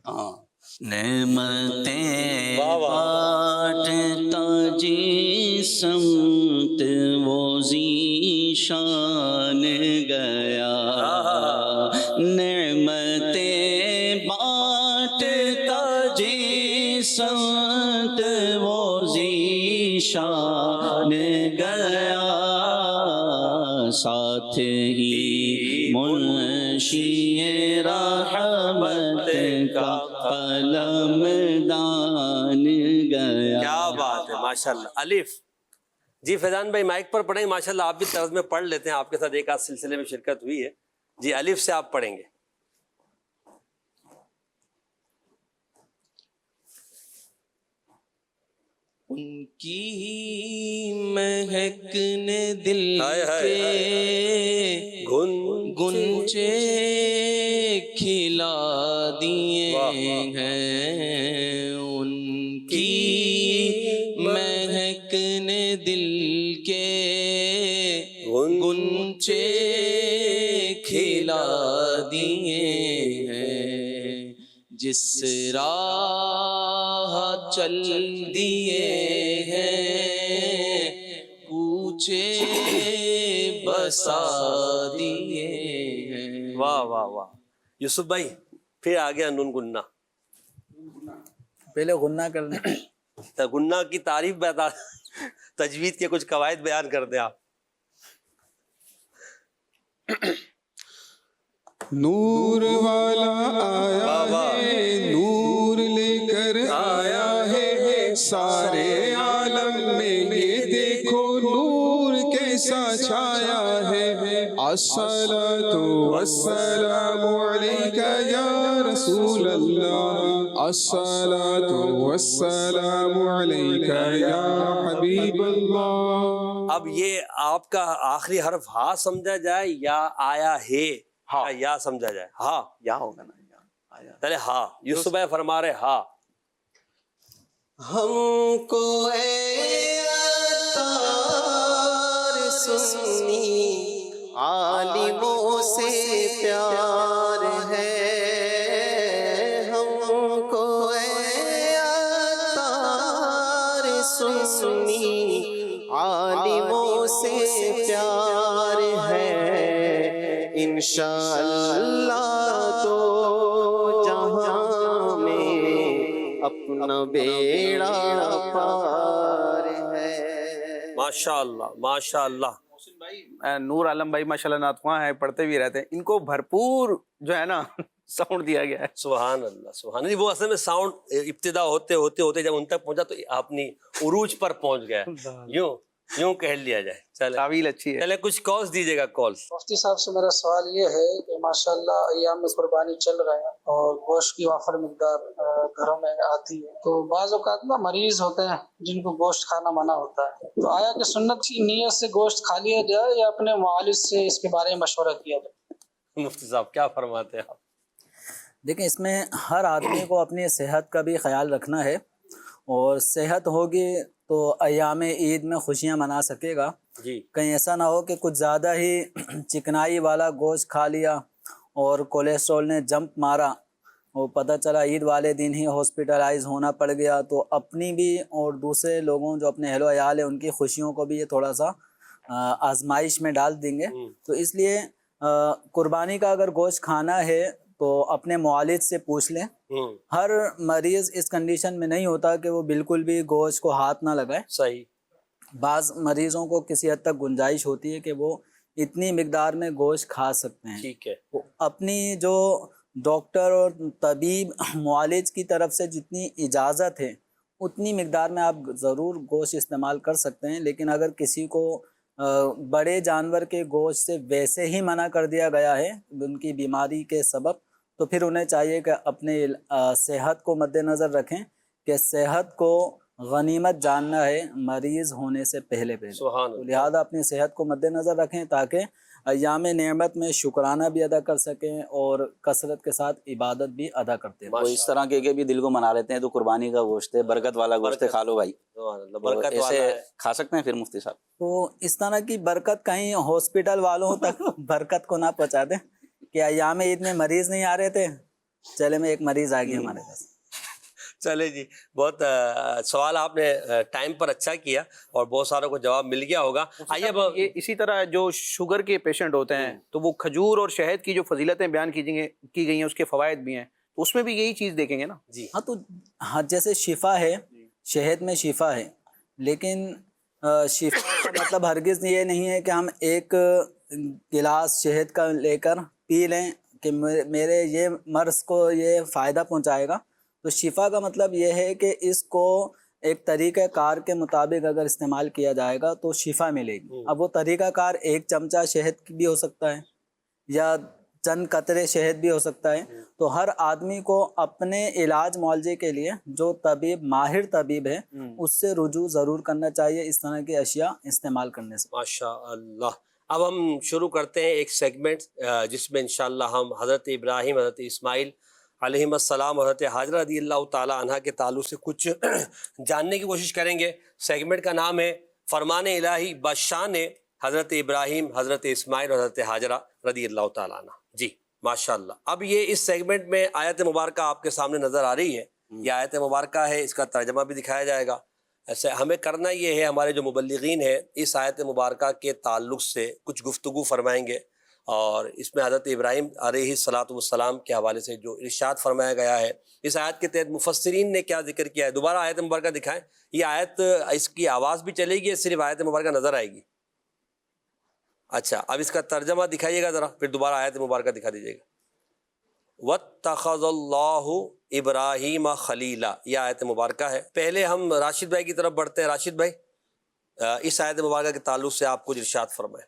[SPEAKER 1] نعمتیں بانٹتا جی سمت وہ ذیشان گیا، نعمتیں بانٹتا جی سمت وہ ذیشان گیا، ساتھ ہی منشی رحمت کا قلم دان گیا.
[SPEAKER 2] کیا بات ہے ماشاءاللہ. الف جی فیضان بھائی مائک پر پڑھیں، ماشاءاللہ آپ بھی طرز میں پڑھ لیتے ہیں، آپ کے ساتھ ایک آدھ سلسلے میں شرکت ہوئی ہے. جی الف سے آپ پڑھیں گے.
[SPEAKER 1] ان کی مہکنے دل کے گنچے کھلا دیے ہیں، ان کی مہکنے دل کے گنچے کھلا دیے ہیں، جس راہ چل دیے ہیں کوچے بسا دیے ہیں.
[SPEAKER 2] واہ واہ واہ. یوسف بھائی پھر آگے نون گنہ.
[SPEAKER 4] پہلے غنہ کر لیں.
[SPEAKER 2] گنہ کی تعریف بتا، تجوید کے کچھ قواعد بیان کر دیں آپ.
[SPEAKER 8] نور والا آیا ہے، نور لے کر آیا ہے، سارے عالم میں یہ دیکھو نور کیسا چھایا ہے. الصلاۃ والسلام علیک یا رسول اللہ، الصلاۃ والسلام علیک یا حبیب اللہ.
[SPEAKER 2] اب یہ آپ کا آخری حرف ہا سمجھا جائے یا آیا ہے یا سمجھا جائے؟ ہاں
[SPEAKER 5] یا ہوگا نا،
[SPEAKER 2] پہلے ہاں. یوسف بھائی فرما رہے ہاں.
[SPEAKER 1] ہم کو اے عطار سنی عالموں سے پیار ہے، ہم کو اے عطار سنی عالموں سے پیار ہے، انشاءاللہ تو جہاں میں اپنا بیڑا پار ہے.
[SPEAKER 2] ماشاءاللہ ماشاءاللہ.
[SPEAKER 5] نور عالم بھائی ماشاءاللہ نعت خواں ہیں، پڑھتے بھی رہتے ہیں. ان کو بھرپور جو ہے نا ساؤنڈ دیا گیا ہے.
[SPEAKER 2] سبحان اللہ سبحان اللہ. وہ اصل میں ساؤنڈ ابتدا ہوتے ہوتے جب ان تک پہنچا تو اپنی عروج پر پہنچ گیا. یوں کہہ لیا جائے. چلے
[SPEAKER 5] تعویل اچھی ہے.
[SPEAKER 2] چلے کچھ کالز دیجیے گا. کالز.
[SPEAKER 9] مفتی صاحب سے میرا سوال یہ ہے کہ ماشاءاللہ ایام میں قربانی چل رہے ہیں اور گوشت کی وافر مقدار گھروں میں آتی ہے، تو بعض اوقات نا مریض ہوتے ہیں جن کو گوشت کھانا منع ہوتا ہے، تو آیا کہ سنت کی نیت سے گوشت کھا لیا جائے یا اپنے معالج سے اس کے بارے میں مشورہ کیا جائے؟
[SPEAKER 2] مفتی صاحب کیا فرماتے ہیں آپ؟
[SPEAKER 4] دیکھیں اس میں ہر آدمی کو اپنی صحت کا بھی خیال رکھنا ہے، اور صحت ہوگی تو ایام عید میں خوشیاں منا سکے گا.
[SPEAKER 2] جی
[SPEAKER 4] کہیں ایسا نہ ہو کہ کچھ زیادہ ہی چکنائی والا گوشت کھا لیا اور کولیسٹرول نے جمپ مارا، اور پتہ چلا عید والے دن ہی ہاسپٹلائز ہونا پڑ گیا، تو اپنی بھی اور دوسرے لوگوں جو اپنے اہل و عیال ہیں ان کی خوشیوں کو بھی یہ تھوڑا سا آزمائش میں ڈال دیں گے. تو اس لیے قربانی کا اگر گوشت کھانا ہے تو اپنے معالج سے پوچھ لیں. ہر مریض اس کنڈیشن میں نہیں ہوتا کہ وہ بالکل بھی گوشت کو ہاتھ نہ لگائے.
[SPEAKER 2] صحیح.
[SPEAKER 4] بعض مریضوں کو کسی حد تک گنجائش ہوتی ہے کہ وہ اتنی مقدار میں گوشت کھا سکتے ہیں.
[SPEAKER 2] ٹھیک ہے.
[SPEAKER 4] اپنی جو ڈاکٹر اور طبیب معالج کی طرف سے جتنی اجازت ہے اتنی مقدار میں آپ ضرور گوشت استعمال کر سکتے ہیں. لیکن اگر کسی کو بڑے جانور کے گوشت سے ویسے ہی منع کر دیا گیا ہے ان کی بیماری کے سبب، تو پھر انہیں چاہیے کہ اپنے صحت کو مد نظر رکھیں کہ صحت کو غنیمت جاننا ہے مریض ہونے سے پہلے.
[SPEAKER 2] سبحان اللہ.
[SPEAKER 4] لہذا اپنی صحت کو مد نظر رکھیں تاکہ ایام نعمت میں شکرانہ بھی ادا کر سکیں اور کثرت کے ساتھ عبادت بھی ادا کرتے ہیں.
[SPEAKER 7] وہ اس طرح کے بھی دل کو منا لیتے ہیں تو قربانی کا گوشت ہے، برکت والا گوشت ہے، کھا لو بھائی.
[SPEAKER 2] برکت والا
[SPEAKER 7] ایسے
[SPEAKER 2] ہے.
[SPEAKER 7] کھا سکتے ہیں پھر مفتی صاحب.
[SPEAKER 4] تو اس طرح کی برکت کہیں ہاسپٹل والوں تک برکت کو نہ پہنچا دیں کہ ایام عید میں مریض نہیں آ رہے تھے، چلے میں ایک مریض آ گیا ہمارے پاس.
[SPEAKER 2] چلے جی، بہت سوال آپ نے ٹائم پر اچھا کیا اور بہت ساروں کو جواب مل گیا ہوگا. آئیے
[SPEAKER 5] یہ اسی طرح جو شوگر کے پیشنٹ ہوتے ہیں تو وہ کھجور اور شہد کی جو فضیلتیں بیان کی گئی ہیں اس کے فوائد بھی ہیں، تو اس میں بھی یہی چیز دیکھیں گے نا.
[SPEAKER 2] جی
[SPEAKER 4] ہاں، تو ہاں جیسے شفا ہے، شہد میں شفا ہے، لیکن شفا کا مطلب ہرگز یہ نہیں ہے کہ ہم ایک گلاس شہد کا لے کر پی لیں کہ میرے یہ مرض کو یہ فائدہ پہنچائے گا. تو شفا کا مطلب یہ ہے کہ اس کو ایک طریقہ کار کے مطابق اگر استعمال کیا جائے گا تو شفا ملے گی. اب وہ طریقہ کار ایک چمچہ شہد بھی ہو سکتا ہے یا چند قطرے شہد بھی ہو سکتا ہے. تو ہر آدمی کو اپنے علاج معالجے کے لیے جو طبیب ماہر طبیب ہے اس سے رجوع ضرور کرنا چاہیے اس طرح کی اشیاء استعمال کرنے سے.
[SPEAKER 2] ماشاء اللہ. اب ہم شروع کرتے ہیں ایک سیگمنٹ جس میں انشاءاللہ ہم حضرت ابراہیم، حضرت اسماعیل علیہ السلام، حضرت حاجرہ رضی اللہ تعالی عنہ کے تعلق سے کچھ جاننے کی کوشش کریں گے. سیگمنٹ کا نام ہے فرمان الہی بشان حضرت ابراہیم، حضرت اسماعیل اور حضرت حاجرہ رضی اللہ تعالی عنہ. جی ماشاءاللہ. اب یہ اس سیگمنٹ میں آیت مبارکہ آپ کے سامنے نظر آ رہی ہے. یہ آیت مبارکہ ہے، اس کا ترجمہ بھی دکھایا جائے گا. ایسے ہمیں کرنا یہ ہے، ہمارے جو مبلغین ہیں اس آیت مبارکہ کے تعلق سے کچھ گفتگو فرمائیں گے، اور اس میں حضرت ابراہیم علیہ السلام کے حوالے سے جو ارشاد فرمایا گیا ہے، اس آیت کے تحت مفسرین نے کیا ذکر کیا ہے. دوبارہ آیت مبارکہ دکھائیں. یہ آیت، اس کی آواز بھی چلے گی، صرف آیت مبارکہ نظر آئے گی. اچھا، اب اس کا ترجمہ دکھائیے گا ذرا، پھر دوبارہ آیت مبارکہ دکھا دیجیے گا. وَاتَّخَذَ اللَّهُ إِبْرَاهِيمَ خَلِيلًا، یہ آیت مبارکہ ہے. پہلے ہم راشد بھائی کی طرف بڑھتے ہیں. راشد بھائی، اس آیت مبارکہ کے تعلق سے آپ کچھ ارشاد فرمائیں.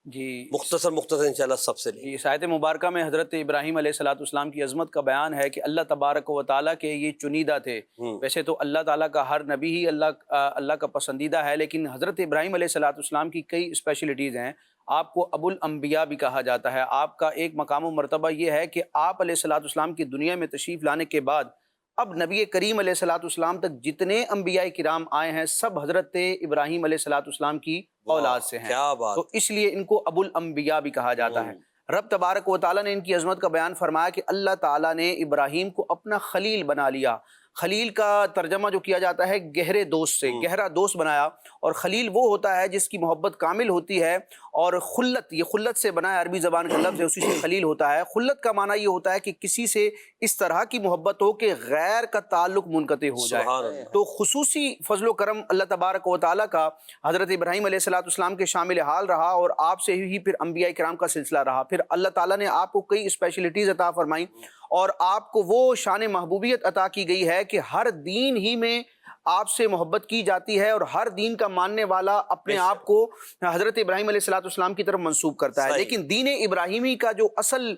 [SPEAKER 5] جی
[SPEAKER 2] مختصر انشاءاللہ سب سے لیں.
[SPEAKER 5] اس آیت مبارکہ میں حضرت ابراہیم علیہ السلام کی عظمت کا بیان ہے کہ اللہ تبارک و تعالیٰ کے یہ چنیدہ تھے. ویسے تو اللہ تعالیٰ کا ہر نبی ہی اللہ کا پسندیدہ ہے، لیکن حضرت ابراہیم علیہ السلام کی کئی اسپیشلٹیز ہیں. آپ کو ابو الانبیاء بھی کہا جاتا ہے. آپ کا ایک مقام و مرتبہ یہ ہے کہ آپ علیہ السلام کی دنیا میں تشریف لانے کے بعد اب نبی کریم علیہ السلام تک جتنے انبیاء کرام آئے ہیں سب حضرت ابراہیم علیہ السلام کی اولاد سے ہیں.
[SPEAKER 2] کیا بات.
[SPEAKER 5] تو اس لیے ان کو ابو الانبیاء بھی کہا جاتا ہے. رب تبارک و تعالیٰ نے ان کی عظمت کا بیان فرمایا کہ اللہ تعالیٰ نے ابراہیم کو اپنا خلیل بنا لیا. خلیل کا ترجمہ جو کیا جاتا ہے گہرے دوست سے، گہرا دوست بنایا. اور خلیل وہ ہوتا ہے جس کی محبت کامل ہوتی ہے. اور خلت، یہ خلت سے بنا ہے، عربی زبان کا لفظ ہے، اسی سے خلیل ہوتا ہے. خلت کا معنی یہ ہوتا ہے کہ کسی سے اس طرح کی محبت ہو کہ غیر کا تعلق منقطع ہو جائے. تو خصوصی فضل و کرم اللہ تبارک و تعالیٰ کا حضرت ابراہیم علیہ السلام کے شامل حال رہا، اور آپ سے ہی پھر انبیاء کرام کا سلسلہ رہا. پھر اللہ تعالیٰ نے آپ کو کئی اسپیشلٹیز عطا فرمائیں، اور آپ کو وہ شان محبوبیت عطا کی گئی ہے کہ ہر دین ہی میں آپ سے محبت کی جاتی ہے، اور ہر دین کا ماننے والا اپنے آپ کو حضرت ابراہیم علیہ السلام کی طرف منسوب کرتا ہے. لیکن دین ابراہیمی کا جو اصل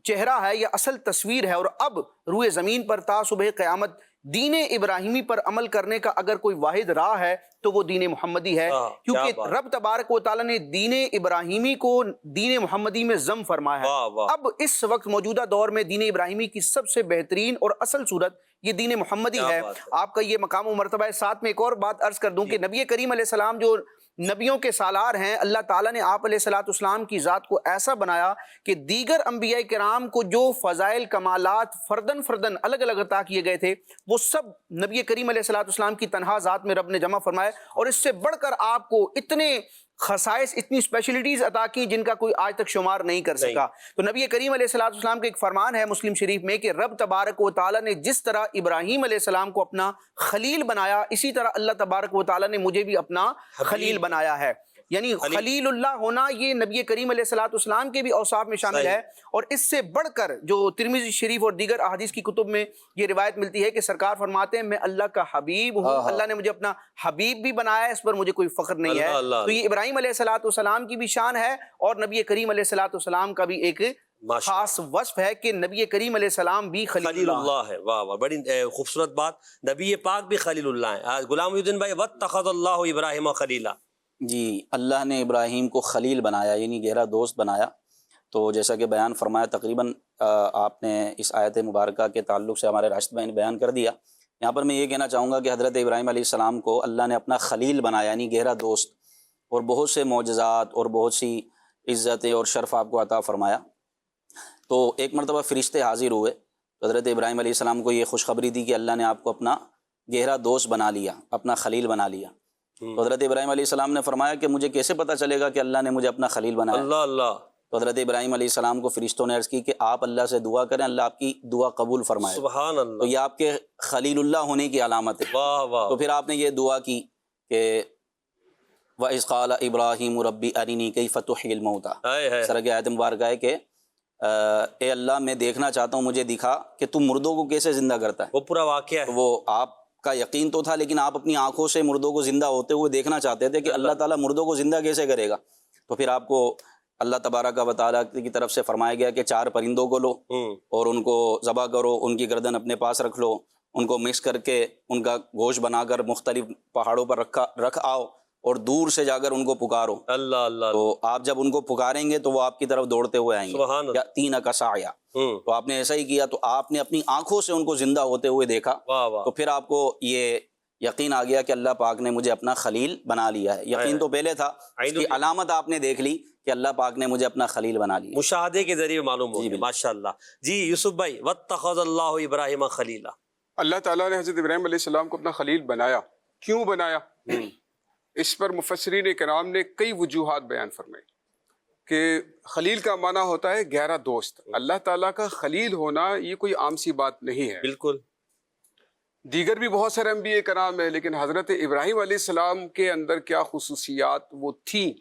[SPEAKER 5] چہرہ ہے یا اصل تصویر ہے، اور اب روئے زمین پر تا صبح قیامت دین ابراہیمی پر عمل کرنے کا اگر کوئی واحد راہ ہے تو وہ دین محمدی ہے. کیونکہ رب تبارک و تعالیٰ نے دین ابراہیمی کو دین محمدی میں ضم فرمایا ہے. اب اس وقت موجودہ دور میں دین ابراہیمی کی سب سے بہترین اور اصل صورت یہ دین محمدی ہے. آپ کا یہ مقام و مرتبہ ہے. ساتھ میں ایک اور بات عرض کر دوں کہ نبی کریم علیہ السلام جو نبیوں کے سالار ہیں، اللہ تعالیٰ نے آپ علیہ السلام کی ذات کو ایسا بنایا کہ دیگر انبیاء کرام کو جو فضائل کمالات فردن الگ الگ عطا کیے گئے تھے وہ سب نبی کریم علیہ السلام کی تنہا ذات میں رب نے جمع فرمائے. اور اس سے بڑھ کر آپ کو اتنے خصائص، اتنی اسپیشلٹیز عطا کی جن کا کوئی آج تک شمار نہیں کر سکا. تو نبی کریم علیہ السلام کا ایک فرمان ہے مسلم شریف میں کہ رب تبارک و تعالیٰ نے جس طرح ابراہیم علیہ السلام کو اپنا خلیل بنایا، اسی طرح اللہ تبارک و تعالیٰ نے مجھے بھی اپنا خلیل بنایا ہے. یعنی خلیل اللہ ہونا یہ نبی کریم علیہ السلام کے بھی اوصاف میں شامل ہے. اور اس سے بڑھ کر جو ترمذی شریف اور دیگر احادیث کی کتب میں یہ روایت ملتی ہے کہ سرکار فرماتے ہیں میں اللہ کا حبیب ہوں، اللہ نے مجھے اپنا حبیب بھی بنایا ہے، اس پر مجھے کوئی فخر نہیں ہے. تو یہ ابراہیم علیہ السلام کی بھی شان ہے، اور نبی کریم علیہ السلام کا بھی ایک خاص وصف ہے کہ نبی کریم علیہ السلام بھی خلیل اللہ ہے.
[SPEAKER 2] واہ واہ، بڑی خوبصورت بات. نبی پاک بھی خلیل اللہ ہیں. غلام محی الدین بھائی، واتخذ اللہ ابراہیم خلیلا.
[SPEAKER 7] جی، اللہ نے ابراہیم کو خلیل بنایا، یعنی گہرا دوست بنایا. تو جیسا کہ بیان فرمایا تقریباً آپ نے اس آیت مبارکہ کے تعلق سے ہمارے راشد بھائی نے بیان کر دیا. یہاں پر میں یہ کہنا چاہوں گا کہ حضرت ابراہیم علیہ السلام کو اللہ نے اپنا خلیل بنایا، یعنی گہرا دوست، اور بہت سے معجزات اور بہت سی عزتیں اور شرف آپ کو عطا فرمایا. تو ایک مرتبہ فرشتے حاضر ہوئے تو حضرت ابراہیم علیہ السلام کو یہ خوشخبری دی کہ اللہ نے آپ کو اپنا گہرا دوست بنا لیا، اپنا خلیل بنا لیا. تو حضرت ابراہیم علیہ السلام نے فرمایا کہ مجھے کیسے پتہ چلے گا کہ اللہ نے مجھے اپنا خلیل بنایا؟
[SPEAKER 2] اللہ اللہ.
[SPEAKER 7] تو حضرت ابراہیم علیہ السلام کو فرشتوں نے عرض کی کہ آپ اللہ سے دعا کریں، اللہ آپ کی دعا قبول فرمائے.
[SPEAKER 2] سبحان اللہ.
[SPEAKER 7] تو یہ آپ کے خلیل اللہ ہونے کی علامت ہے.
[SPEAKER 2] واہ واہ.
[SPEAKER 7] تو پھر آپ نے یہ دعا کی کہ وَإِذْ قَالَ إِبْرَاهِيمُ رَبِّ أَرِنِي كَيْفَ تُحْيِي الْمَوْتَىٰ. اس طرح کی آیت مبارکہ ہے کہ اے اللہ میں دیکھنا چاہتا ہوں، مجھے دکھا کہ تم مردوں کو کیسے زندہ کرتا ہے.
[SPEAKER 2] وہ پورا واقعہ ہے.
[SPEAKER 7] وہ آپ کا یقین تو تھا، لیکن آپ اپنی آنکھوں سے مردوں کو زندہ ہوتے ہوئے دیکھنا چاہتے تھے کہ اللہ تعالیٰ مردوں کو زندہ کیسے کرے گا. تو پھر آپ کو اللہ تبارک و تعالیٰ کی طرف سے فرمایا گیا کہ 4 پرندوں کو لو اور ان کو ذبح کرو، ان کی گردن اپنے پاس رکھ لو، ان کو مکس کر کے ان کا گوشت بنا کر مختلف پہاڑوں پر رکھ آؤ اور دور سے جا کر ان کو پکارو.
[SPEAKER 2] اللہ اللہ.
[SPEAKER 7] تو آپ جب ان کو پکاریں گے تو وہ آپ کی طرف دوڑتے ہوئے آئیں
[SPEAKER 2] سبحان
[SPEAKER 7] گے. 3 کا سایہ. تو آپ نے ایسا ہی کیا، تو آپ نے اپنی آنکھوں سے ان کو زندہ ہوتے ہوئے دیکھا. تو پھر آپ کو یہ یقین آ گیا کہ اللہ پاک نے مجھے اپنا خلیل بنا لیا ہے. یقین تو پہلے تھا، اس کی علامت آپ نے دیکھ لی کہ اللہ پاک نے مجھے اپنا خلیل بنا لیا.
[SPEAKER 2] مشاہدے کے ذریعے معلوم ہو گیا. ماشاءاللہ. جی یوسف بھائی، واتخذ اللہ ابراہیم خلیلا.
[SPEAKER 8] اللہ تعالیٰ نے حضرت ابراہیم علیہ السلام کو اپنا خلیل بنایا. کیوں بنایا؟ اس پر مفسرین کرام نے کئی وجوہات بیان فرمائی کہ خلیل کا معنی ہوتا ہے گہرا دوست. اللہ تعالیٰ کا خلیل ہونا یہ کوئی عام سی بات نہیں ہے.
[SPEAKER 2] بالکل.
[SPEAKER 8] دیگر بھی بہت سارے انبیاء کرام ہیں، لیکن حضرت ابراہیم علیہ السلام کے اندر کیا خصوصیات وہ تھیں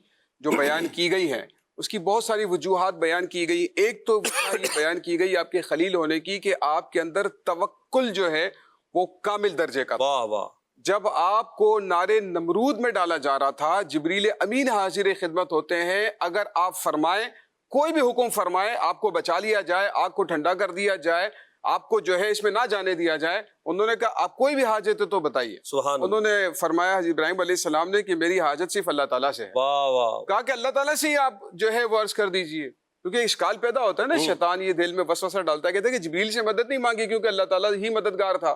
[SPEAKER 8] جو بیان کی گئی ہیں، اس کی بہت ساری وجوہات بیان کی گئی. ایک تو یہ بیان کی گئی آپ کے خلیل ہونے کی کہ آپ کے اندر توکل جو ہے وہ کامل درجے کا.
[SPEAKER 2] واہ واہ.
[SPEAKER 8] جب آپ کو نارے نمرود میں ڈالا جا رہا تھا، جبریل امین حاضر خدمت ہوتے ہیں، اگر آپ فرمائیں، کوئی بھی حکم فرمائیں، آپ کو بچا لیا جائے، آگ کو ٹھنڈا کر دیا جائے، آپ کو جو ہے اس میں نہ جانے دیا جائے. انہوں نے کہا آپ کوئی بھی حاجت ہے تو بتائیے. انہوں نے فرمایا حضرت ابراہیم علیہ السلام نے کہ میری حاجت صرف اللہ تعالیٰ سے ہے.
[SPEAKER 2] واہ واہ.
[SPEAKER 8] کہا کہ اللہ تعالیٰ سے ہی آپ جو ہے وہ عرض کر دیجئے، کیونکہ اشکال پیدا ہوتا ہے نا، شیطان یہ دل میں وسوسہ ڈالتا ہے، کہتے ہیں کہ جبریل سے مدد نہیں مانگی کیونکہ اللہ تعالیٰ ہی مددگار تھا.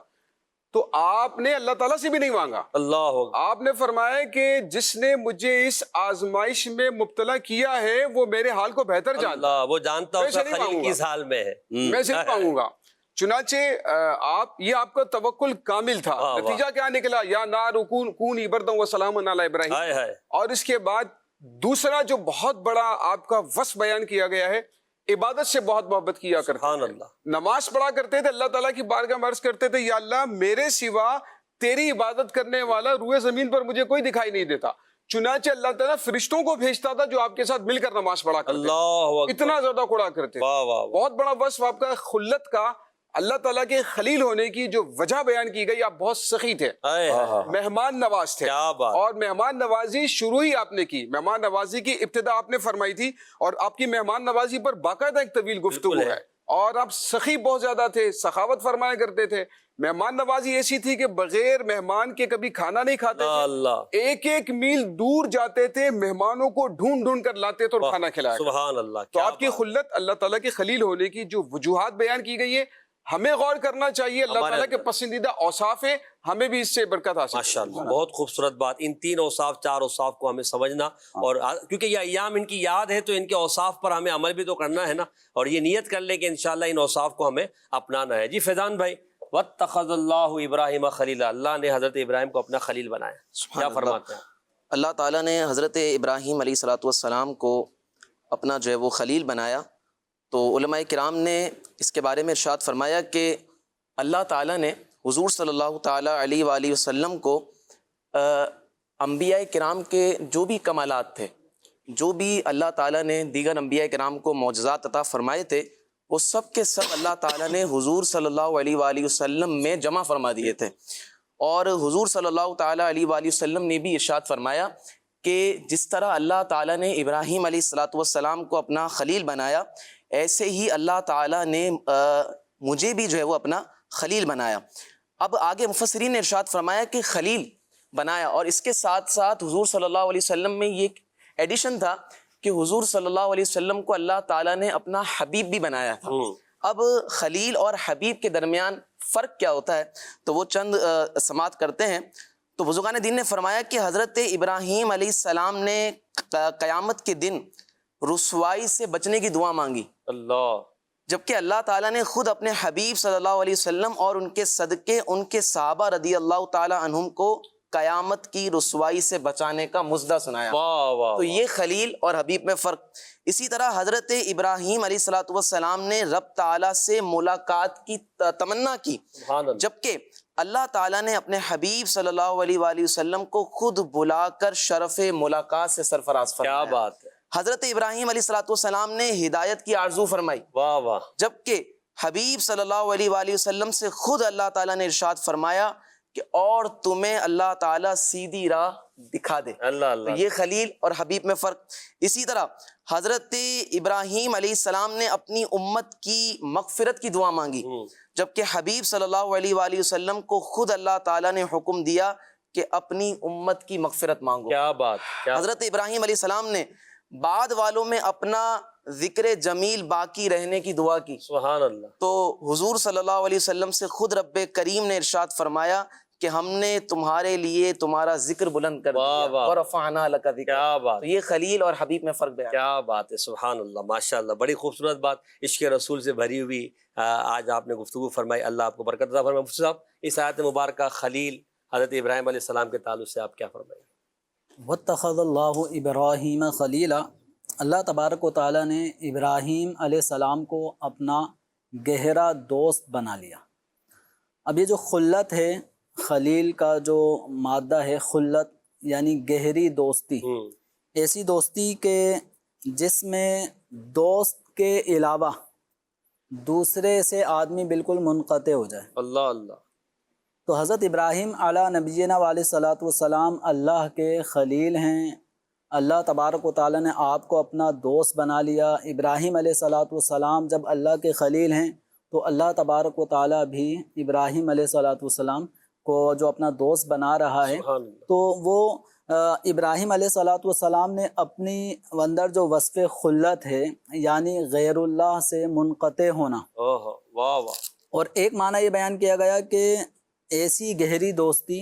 [SPEAKER 8] تو آپ نے اللہ تعالیٰ سے بھی نہیں مانگا.
[SPEAKER 2] اللہ.
[SPEAKER 8] آپ نے فرمایا کہ جس نے مجھے اس آزمائش میں مبتلا کیا ہے وہ میرے حال کو بہتر جانتا ہے.
[SPEAKER 2] وہ جانتا ہے خلیل کس حال میں ہے.
[SPEAKER 8] میں صرف مانگوں گا. چنانچہ آپ کا توکل کامل تھا. نتیجہ کیا نکلا؟ یا نار کونی برداً وسلاما علی ابراہیم. اور اس کے بعد دوسرا جو بہت بڑا آپ کا وصف بیان کیا گیا ہے، عبادت سے بہت محبت کیا کرتے تھے. نماز پڑھا کرتے تھے، اللہ تعالیٰ کی بارگاہ میں عرض کرتے تھے یا اللہ میرے سوا تیری عبادت کرنے والا روئے زمین پر مجھے کوئی دکھائی نہیں دیتا. چنانچہ اللہ تعالیٰ فرشتوں کو بھیجتا تھا جو آپ کے ساتھ مل کر نماز پڑھا کرتے تھے. اتنا زیادہ پڑھا کرتے. بہت بڑا وصف آپ کا خلت کا. اللہ تعالیٰ کے خلیل ہونے کی جو وجہ بیان کی گئی، آپ بہت سخی تھے، مہمان نواز تھے، اور مہمان نوازی شروع ہی آپ نے کی. مہمان نوازی کی ابتدا آپ نے فرمائی تھی، اور آپ کی مہمان نوازی پر باقاعدہ ایک طویل گفتگو ہے. اور آپ سخی بہت زیادہ تھے، سخاوت فرمایا کرتے تھے. مہمان نوازی ایسی تھی کہ بغیر مہمان کے کبھی کھانا نہیں کھاتے تھے. ایک ایک میل دور جاتے تھے، مہمانوں کو ڈھونڈ ڈھونڈ کر لاتے تھے اور کھانا کھلایا.
[SPEAKER 2] سبحان اللہ.
[SPEAKER 8] تو آپ کی خلت، اللہ تعالیٰ کے خلیل ہونے کی جو وجوہات بیان کی گئی ہے، ہمیں غور کرنا چاہیے. اللہ تعالیٰ کے پسندیدہ اوصاف ہیں، ہمیں بھی اس سے برکت حاصل.
[SPEAKER 2] ماشاءاللہ. بہت خوبصورت بات. ان 3 اوصاف 4 اوصاف کو ہمیں سمجھنا، اور کیونکہ یہ ایام ان کی یاد ہے تو ان کے اوصاف پر ہمیں عمل بھی تو کرنا ہے نا، اور یہ نیت کر لیں کہ انشاءاللہ ان اوصاف کو ہمیں اپنانا ہے. جی فیضان بھائی، واتخذ اللہ ابراہیم خلیلا. اللہ نے حضرت ابراہیم کو اپنا خلیل بنایا. کیا فرماتے ہیں؟
[SPEAKER 6] اللہ تعالیٰ نے حضرت ابراہیم علیہ السلام کو اپنا جو ہے وہ خلیل بنایا. تو علماء کرام نے اس کے بارے میں ارشاد فرمایا کہ اللہ تعالیٰ نے حضور صلی اللہ تعالیٰ علیہ وآلہ وسلم کو انبیاء کرام کے جو بھی کمالات تھے، جو بھی اللہ تعالیٰ نے دیگر انبیاء کرام کو معجزات عطا فرمائے تھے، وہ سب کے سب اللہ تعالیٰ نے حضور صلی اللہ علیہ وآلہ وسلم میں جمع فرما دیے تھے. اور حضور صلی اللہ تعالیٰ علیہ وآلہ وسلم نے بھی ارشاد فرمایا کہ جس طرح اللہ تعالیٰ نے ابراہیم علیہ السلام کو اپنا خلیل بنایا، ایسے ہی اللہ تعالیٰ نے مجھے بھی جو ہے وہ اپنا خلیل بنایا. اب آگے مفسرین نے ارشاد فرمایا کہ خلیل بنایا، اور اس کے ساتھ ساتھ حضور صلی اللہ علیہ وسلم میں یہ ایڈیشن تھا کہ حضور صلی اللہ علیہ وسلم کو اللہ تعالیٰ نے اپنا حبیب بھی بنایا تھا. اب خلیل اور حبیب کے درمیان فرق کیا ہوتا ہے تو وہ چند سماعت کرتے ہیں. تو بزرگان دین نے فرمایا کہ حضرت ابراہیم علیہ السلام نے قیامت کے دن رسوائی سے بچنے کی دعا مانگی، جبکہ اللہ تعالیٰ نے خود اپنے حبیب صلی اللہ علیہ وسلم اور ان کے صدقے ان کے صحابہ رضی اللہ تعالیٰ عنہم کو قیامت کی رسوائی سے بچانے کا مژدہ سنایا. تو یہ خلیل اور حبیب میں فرق. اسی طرح حضرت ابراہیم علیہ السلام نے رب تعالیٰ سے ملاقات کی تمنا کی، جبکہ اللہ تعالیٰ نے اپنے حبیب صلی اللہ علیہ وآلہ وسلم کو خود بلا کر شرف ملاقات سے سرفراز فرمایا.
[SPEAKER 2] کیا بات ہے.
[SPEAKER 6] حضرت ابراہیم علیہ السلام نے ہدایت کی آرزو فرمائی، جبکہ حبیب صلی اللہ علیہ وآلہ وسلم سے خود اللہ تعالیٰ نے ارشاد فرمایا کہ اور تمہیں اللہ تعالیٰ سیدھی راہ دکھا دے.
[SPEAKER 2] اللہ اللہ.
[SPEAKER 6] تو یہ خلیل اور حبیب میں فرق. اسی طرح حضرت ابراہیم علیہ السلام نے اپنی امت کی مغفرت کی دعا مانگی، جبکہ حبیب صلی اللہ علیہ وآلہ وسلم کو خود اللہ تعالیٰ نے حکم دیا کہ اپنی امت کی مغفرت مانگو.
[SPEAKER 2] کیا بات.
[SPEAKER 6] حضرت ابراہیم علیہ السلام نے بعد والوں میں اپنا ذکر جمیل باقی رہنے کی دعا کی.
[SPEAKER 2] سبحان اللہ.
[SPEAKER 6] تو حضور صلی اللہ علیہ وسلم سے خود رب کریم نے ارشاد فرمایا کہ ہم نے تمہارے لیے تمہارا ذکر بلند کر دیا ورفعنا لک ذکرک.
[SPEAKER 2] کیا بات.
[SPEAKER 6] تو یہ خلیل اور حبیب میں فرق بیان.
[SPEAKER 2] کیا بات ہے. سبحان اللہ. ماشاء اللہ. بڑی خوبصورت بات عشق رسول سے بھری ہوئی آج آپ نے گفتگو فرمائی. اللہ آپ کو برکت عطا فرمائے. مفتی صاحب اس آیت مبارکہ خلیل حضرت ابراہیم علیہ السلام کے تعلق سے آپ کیا فرمائیں؟
[SPEAKER 4] واتخذ اللہ ابراہیم خلیلا، اللہ تبارک و تعالیٰ نے ابراہیم علیہ السلام کو اپنا گہرا دوست بنا لیا. اب یہ جو خلت ہے، خلیل کا جو مادہ ہے خلت یعنی گہری دوستی، ایسی دوستی کہ جس میں دوست کے علاوہ دوسرے سے آدمی بالکل منقطع ہو جائے.
[SPEAKER 2] اللہ اللہ.
[SPEAKER 4] تو حضرت ابراہیم علیہ نبینا علیہ صلاۃ والسلام اللہ کے خلیل ہیں. اللہ تبارک و تعالیٰ نے آپ کو اپنا دوست بنا لیا. ابراہیم علیہ صلاۃ والسلام جب اللہ کے خلیل ہیں تو اللہ تبارک و تعالیٰ بھی ابراہیم علیہ صلاۃ والسلام کو جو اپنا دوست بنا رہا ہے، تو وہ ابراہیم علیہ صلاۃ والسلام نے اپنی اندر جو وصف خلت ہے یعنی غیر اللہ سے منقطع ہونا،
[SPEAKER 2] واہ واہ.
[SPEAKER 4] اور ایک معنی یہ بیان کیا گیا کہ ایسی گہری دوستی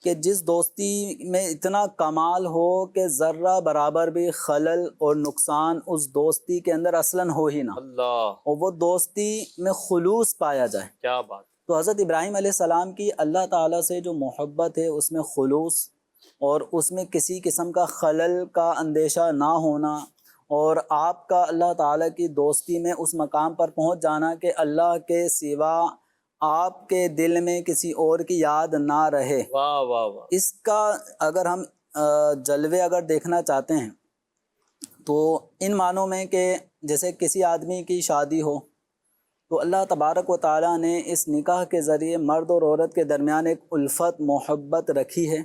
[SPEAKER 4] کہ جس دوستی میں اتنا کمال ہو کہ ذرہ برابر بھی خلل اور نقصان اس دوستی کے اندر اصلاً ہو ہی نہ،
[SPEAKER 2] اللہ.
[SPEAKER 4] اور وہ دوستی میں خلوص پایا جائے.
[SPEAKER 2] کیا بات.
[SPEAKER 4] تو حضرت ابراہیم علیہ السلام کی اللہ تعالیٰ سے جو محبت ہے اس میں خلوص اور اس میں کسی قسم کا خلل کا اندیشہ نہ ہونا، اور آپ کا اللہ تعالیٰ کی دوستی میں اس مقام پر پہنچ جانا کہ اللہ کے سوا آپ کے دل میں کسی اور کی یاد نہ رہے.
[SPEAKER 2] واہ واہ واہ.
[SPEAKER 4] اس کا اگر ہم جلوے اگر دیکھنا چاہتے ہیں تو ان معنوں میں کہ جیسے کسی آدمی کی شادی ہو تو اللہ تبارک و تعالیٰ نے اس نکاح کے ذریعے مرد اور عورت کے درمیان ایک الفت محبت رکھی ہے.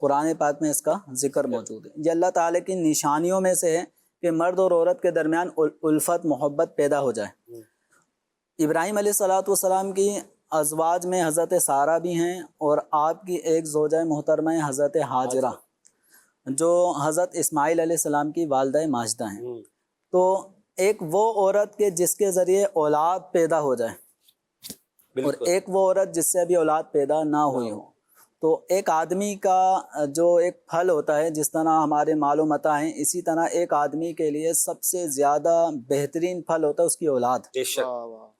[SPEAKER 4] قرآن پاک میں اس کا ذکر موجود ہے. یہ اللہ تعالیٰ کی نشانیوں میں سے ہے کہ مرد اور عورت کے درمیان الفت محبت پیدا ہو جائے. ابراہیم علیہ الصلاۃ والسلام کی ازواج میں حضرت سارہ بھی ہیں، اور آپ کی ایک زوجہ محترمہ حضرت ہاجرہ جو حضرت اسماعیل علیہ السلام کی والدہ ماجدہ ہیں. تو ایک وہ عورت کے جس کے ذریعے اولاد پیدا ہو جائے اور ایک وہ عورت جس سے ابھی اولاد پیدا نہ ہوئی ہو. تو ایک آدمی کا جو ایک پھل ہوتا ہے، جس طرح ہمارے مال و متاع ہیں، اسی طرح ایک آدمی کے لیے سب سے زیادہ بہترین پھل ہوتا ہے اس کی اولاد،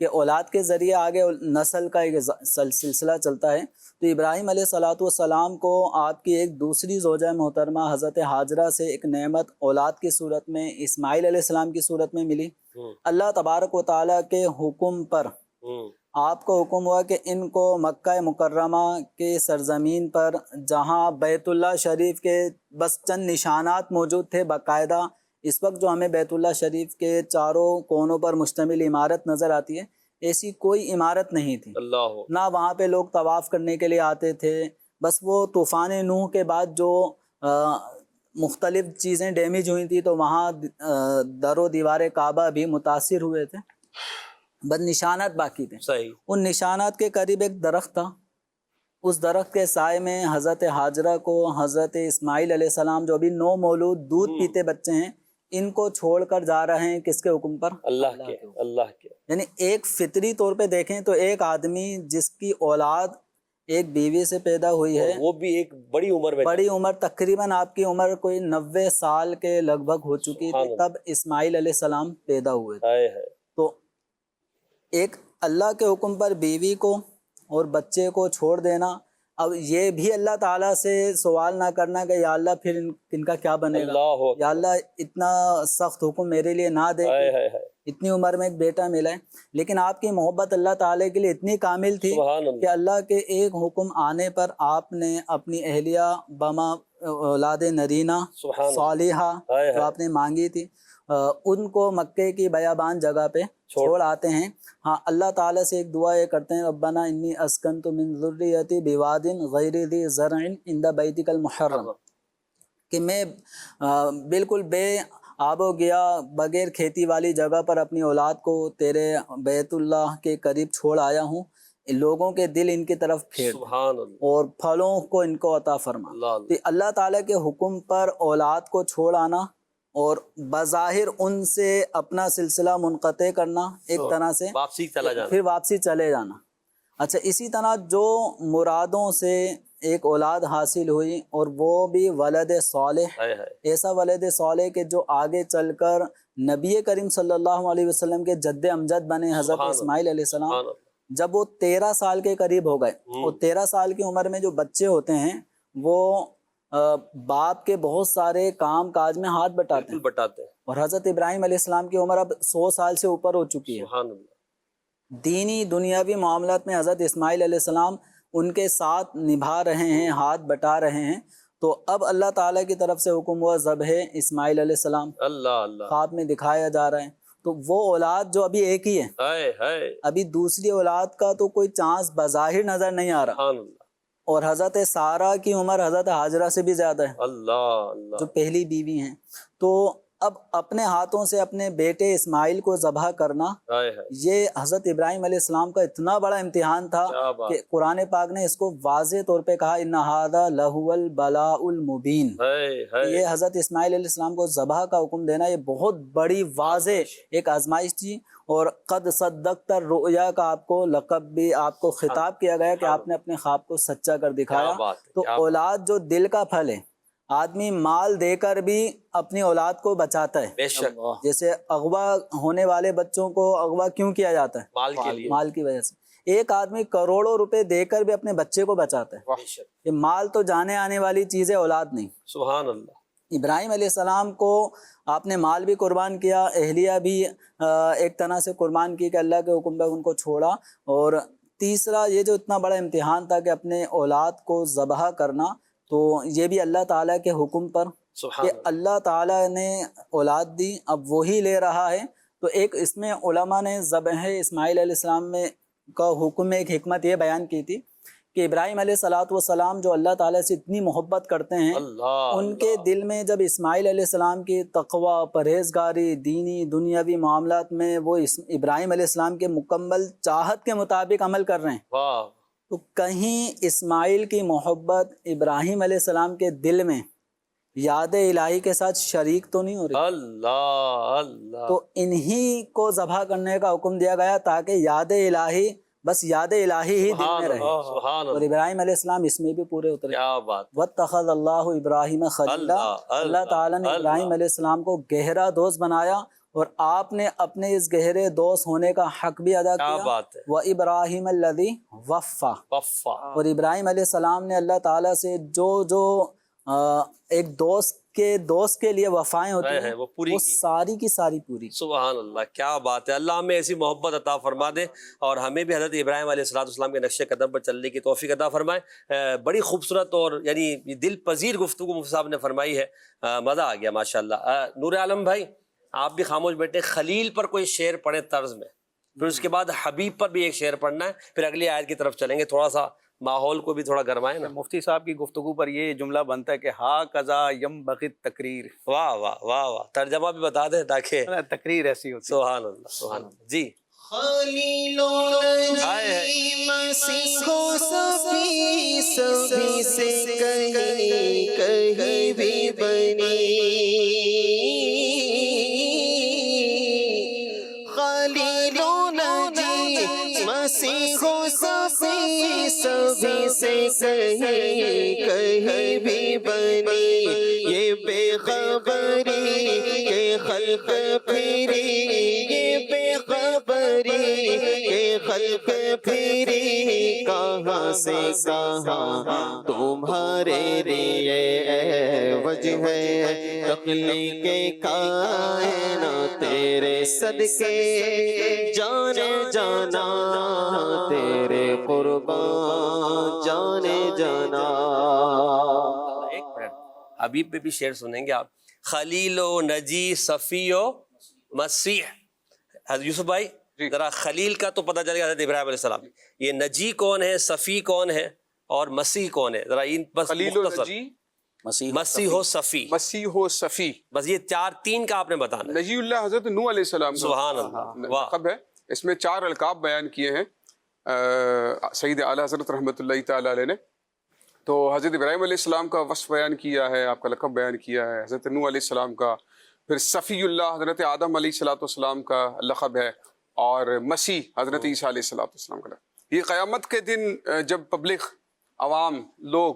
[SPEAKER 4] کہ اولاد کے ذریعے آگے نسل کا ایک سلسلہ چلتا ہے. تو ابراہیم علیہ صلاۃ والسلام کو آپ کی ایک دوسری زوجہ محترمہ حضرت ہاجرہ سے ایک نعمت اولاد کی صورت میں اسماعیل علیہ السلام کی صورت میں ملی. اللہ تبارک و تعالیٰ کے حکم پر آپ کو حکم ہوا کہ ان کو مکہ مکرمہ کے سرزمین پر، جہاں بیت اللہ شریف کے بس چند نشانات موجود تھے باقاعدہ، اس وقت جو ہمیں بیت اللہ شریف کے چاروں کونوں پر مشتمل عمارت نظر آتی ہے، ایسی کوئی عمارت نہیں تھی. نہ وہاں پہ لوگ طواف کرنے کے لیے آتے تھے. بس وہ طوفان نوح کے بعد جو مختلف چیزیں ڈیمیج ہوئی تھی تو وہاں در و دیوار کعبہ بھی متاثر ہوئے تھے، بس نشانات باقی تھے. ان نشانات کے قریب ایک درخت تھا. اس درخت کے سائے میں حضرت ہاجرہ کو حضرت اسماعیل علیہ السلام جو ابھی نو مولود دودھ پیتے بچے ہیں، ان کو چھوڑ کر جا رہے ہیں. کس کے حکم پر؟ اللہ کے. یعنی ایک فطری طور پہ دیکھیں تو ایک آدمی جس کی اولاد ایک بیوی سے پیدا ہوئی ہے،
[SPEAKER 2] وہ بھی ایک بڑی عمر میں،
[SPEAKER 4] بڑی عمر، تقریباً آپ کی عمر کوئی 90 سال کے لگ بھگ ہو چکی تھی تب اسماعیل علیہ السلام پیدا ہوئے تھے. تو ایک اللہ کے حکم پر بیوی کو اور بچے کو چھوڑ دینا. اب یہ بھی اللہ تعالیٰ سے سوال نہ کرنا کہ یا اللہ پھر ان کا کیا بنے گا، یا اللہ اتنا سخت حکم میرے لیے نہ دے، اتنی عمر میں ایک بیٹا ملا ہے. لیکن آپ کی محبت اللہ تعالیٰ کے لیے اتنی کامل تھی کہ اللہ کے ایک حکم آنے پر آپ نے اپنی اہلیہ بما اولاد نرینہ صالحہ جو آپ نے مانگی تھی، ان کو مکے کی بیابان جگہ پہ چھوڑ آتے ہیں. ہاں اللہ تعالیٰ سے ایک دعا یہ کرتے ہیں ربنا انی اسکنت من ذریتی بواد غیر ذی زرع عند بیتک المحرم، کہ میں بالکل بے آب و گیا بغیر کھیتی والی جگہ پر اپنی اولاد کو تیرے بیت اللہ کے قریب چھوڑ آیا ہوں، لوگوں کے دل ان کی طرف پھیر
[SPEAKER 2] سبحان اللہ،
[SPEAKER 4] اور پھلوں کو ان کو عطا فرما۔
[SPEAKER 2] اللہ
[SPEAKER 4] تو اللہ تعالیٰ کے حکم پر اولاد کو چھوڑ آنا اور بظاہر ان سے اپنا سلسلہ منقطع کرنا ایک طرح سے،
[SPEAKER 2] واپسی چلا جانا،
[SPEAKER 4] پھر واپسی چلے جانا۔ اچھا اسی طرح جو مرادوں سے ایک اولاد حاصل ہوئی اور وہ بھی ولد صالح،
[SPEAKER 2] ہائے ہائے،
[SPEAKER 4] ایسا ولد صالح کہ جو آگے چل کر نبی کریم صلی اللہ علیہ وسلم کے جد امجد بنے حضرت
[SPEAKER 2] سبحان اللہ،
[SPEAKER 4] اسماعیل علیہ السلام،
[SPEAKER 2] سبحان اللہ،
[SPEAKER 4] جب وہ 13 سال کے قریب ہو گئے، اور 13 سال کی عمر میں جو بچے ہوتے ہیں وہ باپ کے بہت سارے کام کاج میں ہاتھ بٹاتے ہیں،
[SPEAKER 2] بالکل بٹاتے ہیں،
[SPEAKER 4] اور حضرت ابراہیم علیہ السلام کی عمر اب 100 سال سے اوپر ہو چکی ہے۔
[SPEAKER 2] سبحان اللہ،
[SPEAKER 4] دینی دنیاوی معاملات میں حضرت اسماعیل علیہ السلام ان کے ساتھ نبھا رہے ہیں، ہاتھ بٹا رہے ہیں، تو اب اللہ تعالیٰ کی طرف سے حکم ہوا ذبح اسماعیل علیہ السلام،
[SPEAKER 2] اللہ اللہ،
[SPEAKER 4] خواب میں دکھایا جا رہا ہے۔ تو وہ اولاد جو ابھی ایک ہی ہے،
[SPEAKER 2] ہائے ہائے،
[SPEAKER 4] ابھی دوسری اولاد کا تو کوئی چانس بظاہر نظر نہیں آ رہا،
[SPEAKER 2] سبحان اللہ،
[SPEAKER 4] اور حضرت سارہ کی عمر حضرت حاجرہ سے بھی زیادہ ہے
[SPEAKER 2] اللہ اللہ،
[SPEAKER 4] جو پہلی بیوی ہیں۔ تو اب اپنے ہاتھوں سے اپنے بیٹے اسماعیل کو ذبح کرنا،
[SPEAKER 2] ہائے ہائے،
[SPEAKER 4] یہ حضرت ابراہیم علیہ السلام کا اتنا بڑا امتحان تھا
[SPEAKER 2] کیا بات،
[SPEAKER 4] کہ قرآن پاک نے اس کو واضح طور پہ کہا ان ھذا لہو البلاء المبین۔
[SPEAKER 2] ہائے ہائے،
[SPEAKER 4] یہ حضرت اسماعیل علیہ السلام کو ذبح کا حکم دینا یہ بہت بڑی واضح ایک آزمائش تھی، اور قد صدقت الرؤیا کا آپ کو لقب بھی آپ کو خطاب کیا گیا کہ آپ نے اپنے خواب کو سچا کر دکھایا۔
[SPEAKER 2] کیا بات ہے،
[SPEAKER 4] تو
[SPEAKER 2] کیا بات،
[SPEAKER 4] اولاد جو دل کا پھل ہے، آدمی مال دے کر بھی اپنی اولاد کو بچاتا ہے،
[SPEAKER 2] بے شک،
[SPEAKER 4] جیسے اغوا ہونے والے بچوں کو اغوا کیوں کیا جاتا ہے؟
[SPEAKER 2] مال کے لیے،
[SPEAKER 4] مال کی وجہ سے۔ ایک آدمی کروڑوں روپے دے کر بھی اپنے بچے کو بچاتا ہے۔
[SPEAKER 2] بے شک،
[SPEAKER 4] یہ مال تو جانے آنے والی چیز ہے، اولاد نہیں۔
[SPEAKER 2] سبحان اللہ،
[SPEAKER 4] ابراہیم علیہ السلام کو آپ نے مال بھی قربان کیا، اہلیہ بھی ایک طرح سے قربان کی کہ اللہ کے حکم پہ ان کو چھوڑا، اور تیسرا یہ جو اتنا بڑا امتحان تھا کہ اپنے اولاد کو ذبح کرنا، تو یہ بھی اللہ تعالیٰ کے حکم پر
[SPEAKER 2] سبحان
[SPEAKER 4] کہ
[SPEAKER 2] اللہ،
[SPEAKER 4] اللہ تعالیٰ نے اولاد دی، اب وہی لے رہا ہے۔ تو ایک اس میں علماء نے ذبح اسماعیل علیہ السلام میں کا حکم میں ایک حکمت یہ بیان کی تھی کہ ابراہیم علیہ السلام جو اللہ تعالیٰ سے اتنی محبت کرتے ہیں،
[SPEAKER 2] اللہ،
[SPEAKER 4] ان کے دل میں جب اسماعیل علیہ السلام کی تقوی، پرہیزگاری، دینی دنیاوی معاملات میں وہ ابراہیم علیہ السلام کے مکمل چاہت کے مطابق عمل کر رہے ہیں،
[SPEAKER 2] واہ،
[SPEAKER 4] تو کہیں اسماعیل کی محبت ابراہیم علیہ السلام کے دل میں یاد الہی کے ساتھ شریک تو نہیں ہو رہی؟
[SPEAKER 2] اللہ اللہ،
[SPEAKER 4] تو انہی کو ذبح کرنے کا حکم دیا گیا تاکہ یاد الہی، بس یاد الہی ہی دل میں رہے،
[SPEAKER 2] سبحان
[SPEAKER 4] اور
[SPEAKER 2] اللہ،
[SPEAKER 4] ابراہیم علیہ السلام اس میں بھی پورے اترے۔
[SPEAKER 2] کیا بات،
[SPEAKER 4] وَاتَّخَذَ اللَّهُ إِبْرَاهِيمَ خَلِيلًا، اللہ تعالیٰ نے ابراہیم علیہ السلام کو گہرا دوست بنایا، اور آپ نے اپنے اس گہرے دوست ہونے کا حق بھی ادا
[SPEAKER 2] کیا
[SPEAKER 4] کیا۔
[SPEAKER 2] بات ہے،
[SPEAKER 4] وَإِبْرَاهِيمَ الَّذِي وَفَّى،
[SPEAKER 2] وفا،
[SPEAKER 4] اور ابراہیم علیہ السلام نے اللہ تعالیٰ سے جو ایک دوست کے لیے وفائیں ہوتی ہیں
[SPEAKER 2] وہ پوری
[SPEAKER 4] وہ
[SPEAKER 2] کی،
[SPEAKER 4] ساری کی ساری پوری کی۔
[SPEAKER 2] سبحان اللہ، کیا بات ہے، اللہ ہمیں ایسی محبت عطا فرما دے، اور ہمیں بھی حضرت ابراہیم علیہ السلام کے نقش قدم پر چلنے کی توفیق عطا فرمائے۔ بڑی خوبصورت اور یعنی دل پذیر گفتگو مفتی صاحب نے فرمائی ہے، مزہ آ گیا ماشاءاللہ۔ نور عالم بھائی آپ بھی خاموش بیٹھے، خلیل پر کوئی شعر پڑھیں طرز میں، پھر اس کے بعد حبیب پر بھی ایک شعر پڑھنا ہے، پھر اگلی آیت کی طرف چلیں گے، تھوڑا سا ماحول کو بھی تھوڑا گرمائیں نا۔
[SPEAKER 5] مفتی صاحب کی گفتگو پر یہ جملہ بنتا ہے کہ ہا قضا یم بغت تقریر،
[SPEAKER 2] واہ واہ واہ واہ، ترجمہ بھی بتا دیں تاکہ
[SPEAKER 5] تقریر ایسی ہوتی ہے۔
[SPEAKER 2] سبحان اللہ، سبحان اللہ، جی،
[SPEAKER 1] خلیل و نجی مسیح و صفی سبھی سے کہیں کہیں بھی بنی، خلیل و نجی مسیح و صفی سبھی سے کہیں کہیں بھی بنی، یہ بے خبری کے خلق پھری، یہ بے خبری کے خلق پھری، کہاں سے کہاں تمہارے لیے وجہ ہے تخلیق کائنات تیرے صدقے جانے جانا، تیرے قربان جانے جانا۔
[SPEAKER 2] ایک منٹ، حبیب پہ بھی شعر سنیں گے آپ، خلیل و نجی صفی و مسیح۔ حضرت یوسف بھائی
[SPEAKER 8] جی۔
[SPEAKER 2] ذرا خلیل کا تو پتہ چل گیا حضرت ابراہیم علیہ السلام، یہ نجی کون ہے، صفی کون ہے اور مسیح کون ہے؟ ذرا ان بس
[SPEAKER 8] خلیل و
[SPEAKER 2] مختصر،
[SPEAKER 8] نجی،
[SPEAKER 2] مسیح و صفی،
[SPEAKER 8] مسیح و صفی،
[SPEAKER 2] بس یہ تین کا آپ نے بتانا ہے۔
[SPEAKER 8] نجی اللہ حضرت نوح علیہ السلام کا
[SPEAKER 2] سبحان اللہ، واہ،
[SPEAKER 8] لقب ہے۔ اس میں 4 القاب بیان کیے ہیں سید اعلی حضرت رحمۃ اللہ تعالی علیہ نے۔ تو حضرت ابراہیم علیہ السلام کا وصف بیان کیا ہے، آپ کا لقب بیان کیا ہے، حضرت نوح علیہ السلام کا، پھر صفی اللہ حضرت آدم علیہ السلام کا لقب ہے، اور مسیح حضرت عیسیٰ علیہ السلام کا لقب۔ یہ قیامت کے دن جب پبلک، عوام، لوگ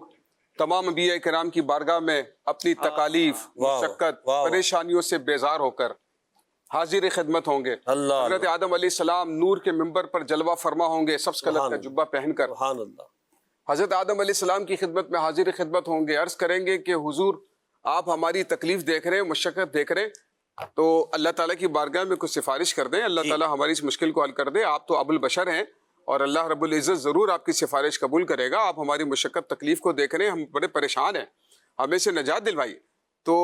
[SPEAKER 8] تمام انبیاء کرام کی بارگاہ میں اپنی تکالیف، مشقت، پریشانیوں سے بیزار ہو کر حاضر خدمت ہوں گے، حضرت آدم علیہ السلام نور کے منبر پر جلوہ فرما ہوں گے سبز کلر کا جبہ پہن کر،
[SPEAKER 2] سبحان اللہ،
[SPEAKER 8] حضرت آدم علیہ السلام کی خدمت میں حاضر خدمت ہوں گے، عرض کریں گے کہ حضور آپ ہماری تکلیف دیکھ رہے ہیں، مشقت دیکھ رہے ہیں، تو اللہ تعالیٰ کی بارگاہ میں کچھ سفارش کر دیں، اللہ تعالیٰ ہماری اس مشکل کو حل کر دے، آپ تو ابو البشر ہیں اور اللہ رب العزت ضرور آپ کی سفارش قبول کرے گا، آپ ہماری مشقت تکلیف کو دیکھ رہے ہیں، ہم بڑے پریشان ہیں، ہمیں سے نجات دلوائیے۔ تو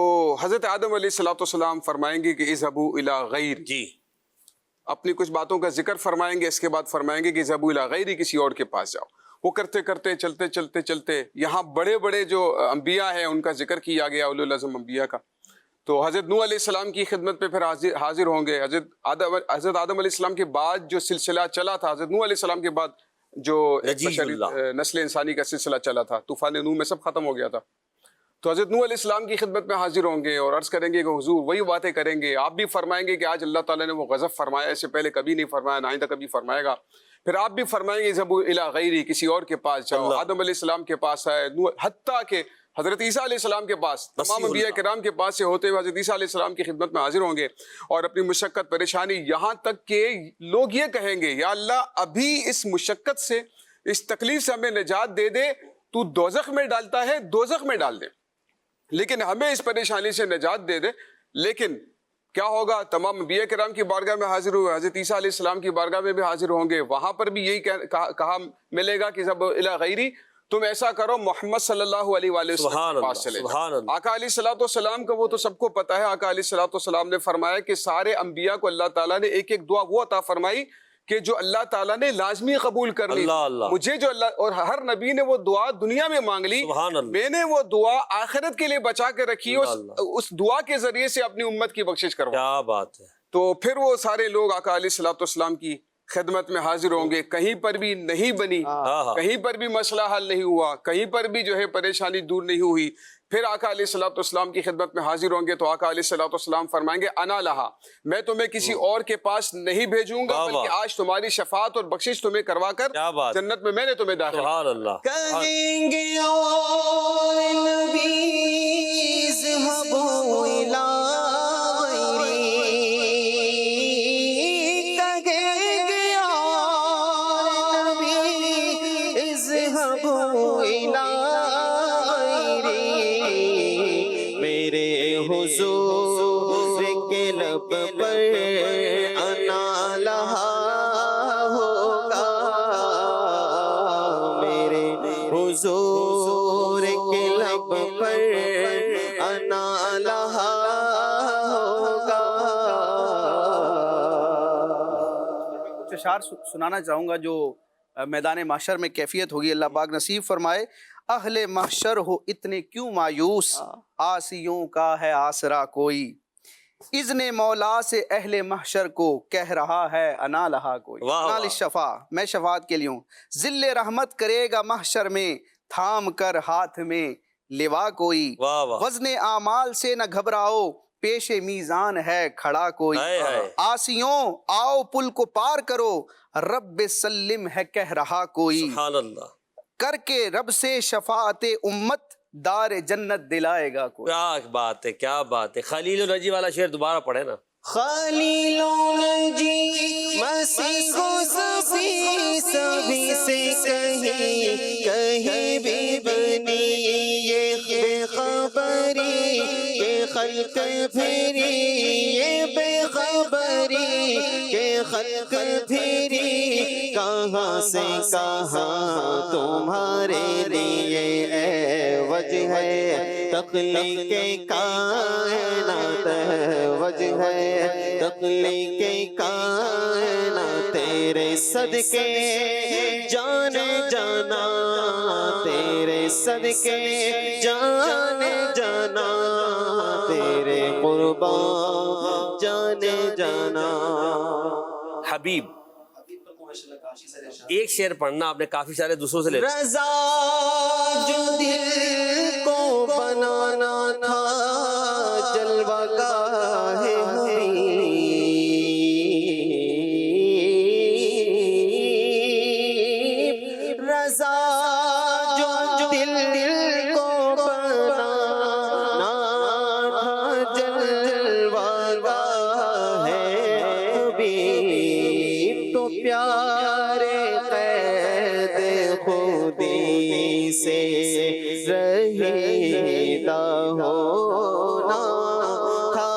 [SPEAKER 8] حضرت آدم علیہ السلام فرمائیں گے کہ اذهبوا الى غیر،
[SPEAKER 2] جی،
[SPEAKER 8] اپنی کچھ باتوں کا ذکر فرمائیں گے، اس کے بعد فرمائیں گے کہ اذهبوا الى غیر، کسی اور کے پاس جاؤ۔ وہ کرتے کرتے چلتے یہاں بڑے بڑے جو انبیاء ہیں ان کا ذکر کیا گیا، اولو العزم انبیاء کا۔ تو حضرت نوح علیہ السلام کی خدمت پہ پھر حاضر ہوں گے، حضرت آدم علیہ السلام کے بعد جو سلسلہ چلا تھا، حضرت نوح علیہ السلام کے بعد جو بشری نسل انسانی کا سلسلہ چلا تھا، طوفان نوح میں سب ختم ہو گیا تھا، تو حضرت نوح علیہ السلام کی خدمت میں حاضر ہوں گے اور عرض کریں گے کہ حضور وہی باتیں کریں گے، آپ بھی فرمائیں گے کہ آج اللہ تعالیٰ نے وہ غضب فرمایا، اس سے پہلے کبھی نہیں فرمایا، نہ آئندہ کبھی فرمائے گا۔ پھر آپ بھی فرمائیں گے اذهبوا الى غیری، کسی اور کے پاس جاؤ، آدم علیہ السلام کے پاس آئے، حتیٰ کہ حضرت عیسیٰ علیہ السلام کے پاس، تمام انبیاء کرام کے پاس سے ہوتے ہوئے حضرت عیسیٰ علیہ السلام کی خدمت میں حاضر ہوں گے اور اپنی مشقت، پریشانی، یہاں تک کہ لوگ یہ کہیں گے یا اللہ ابھی اس مشقت سے، اس تکلیف سے ہمیں نجات دے دے، تو دوزخ میں ڈالتا ہے، دوزخ میں ڈال دے، لیکن ہمیں اس پریشانی سے نجات دے دے۔ لیکن کیا ہوگا؟ تمام انبیاء کرام کی بارگاہ میں حاضر ہوئے، حضرت عیسیٰ علیہ السلام کی بارگاہ میں بھی حاضر ہوں گے، وہاں پر بھی یہی کہا ملے گا کہ اذهبوا الى غیری، تم ایسا کرو محمد صلی اللہ علیہ وآلہ وسلم کے پاس چلے جاؤ۔ آقا علیہ السلام کا وہ تو سب کو پتا ہے، آقا علیہ السلام نے فرمایا کہ سارے انبیاء کو اللہ تعالیٰ نے ایک ایک دعا وہ عطا فرمائی کہ جو اللہ تعالیٰ نے لازمی قبول کر لی، مجھے جو اللہ، اور ہر نبی نے وہ دعا دنیا میں مانگ لی، میں نے وہ دعا آخرت کے لیے بچا کے رکھی، اس دعا کے ذریعے سے اپنی امت کی بخشش کروا۔
[SPEAKER 2] کیا بات ہے!
[SPEAKER 8] تو پھر وہ سارے لوگ آقا علیہ السلام کی خدمت میں حاضر ہوں گے، کہیں پر بھی نہیں بنی، کہیں پر بھی مسئلہ حل نہیں ہوا، کہیں پر بھی جو ہے پریشانی دور نہیں ہوئی، پھر آقا علیہ السلام کی خدمت میں حاضر ہوں گے تو آقا علیہ السلام فرمائیں گے انا لہا، میں تمہیں کسی اور کے پاس نہیں بھیجوں گا، بلکہ آج تمہاری شفاعت اور بخشش تمہیں کروا کر جنت میں میں نے تمہیں داخل کیا۔
[SPEAKER 2] سبحان اللہ،
[SPEAKER 1] کہیں گے اور نبی اذهبوا الى حضور کے لب پر انا لہا ہوگا، میرے حضور کے لب پر انا لہا ہوگا۔
[SPEAKER 5] کچھ اشعار سنانا چاہوں گا جو میدان محشر میں کیفیت ہوگی، اللہ پاک نصیب فرمائے۔ اہل محشر ہو اتنے کیوں مایوس، آسیوں کا ہے آسرا کوئی، اذن مولا سے اہل محشر کو کہہ رہا ہے انا لہا کوئی۔ انا للشفاع، میں شفاعت کے لیے ہوں، ذل رحمت کرے گا محشر میں، تھام کر ہاتھ میں لوا کوئی، وزن اعمال سے نہ گھبراؤ، پیش میزان ہے کھڑا کوئی، آسیوں آؤ پل کو پار کرو، رب سلم ہے کہہ رہا کوئی،
[SPEAKER 2] سبحان اللہ،
[SPEAKER 5] کر کے رب سے شفاعت امت، دار جنت دلائے گا کوئی۔
[SPEAKER 2] کیا بات ہے، کیا بات ہے! خلیل و نجی والا شعر دوبارہ پڑھے نا۔
[SPEAKER 1] خلیل و نجی مسیح و صفی سبھی سے کہیں بھی بنی، یہ بے خبری کہ خلق پھری، یہ بے خبری کہ یہ خلق پھری کہاں سے کہاں تمہارے لیے وجہ ہے تخلیق کائنات وجہ ہے تخلیق کائنات تیرے صدقے جانے جانا تیرے صدقے جانے جانا تیرے قربان جانے جانا.
[SPEAKER 2] حبیب ایک شعر پڑھنا، آپ نے کافی سارے دوسروں سے لے لیا.
[SPEAKER 1] رضا جو دل کو بنانا تھا جلوہ گاہ حبیب رضا جو دل کو بنانا تھا جلوہ گاہ حبیب تو پیارے قید خودی سے رہیدہ ہونا تھا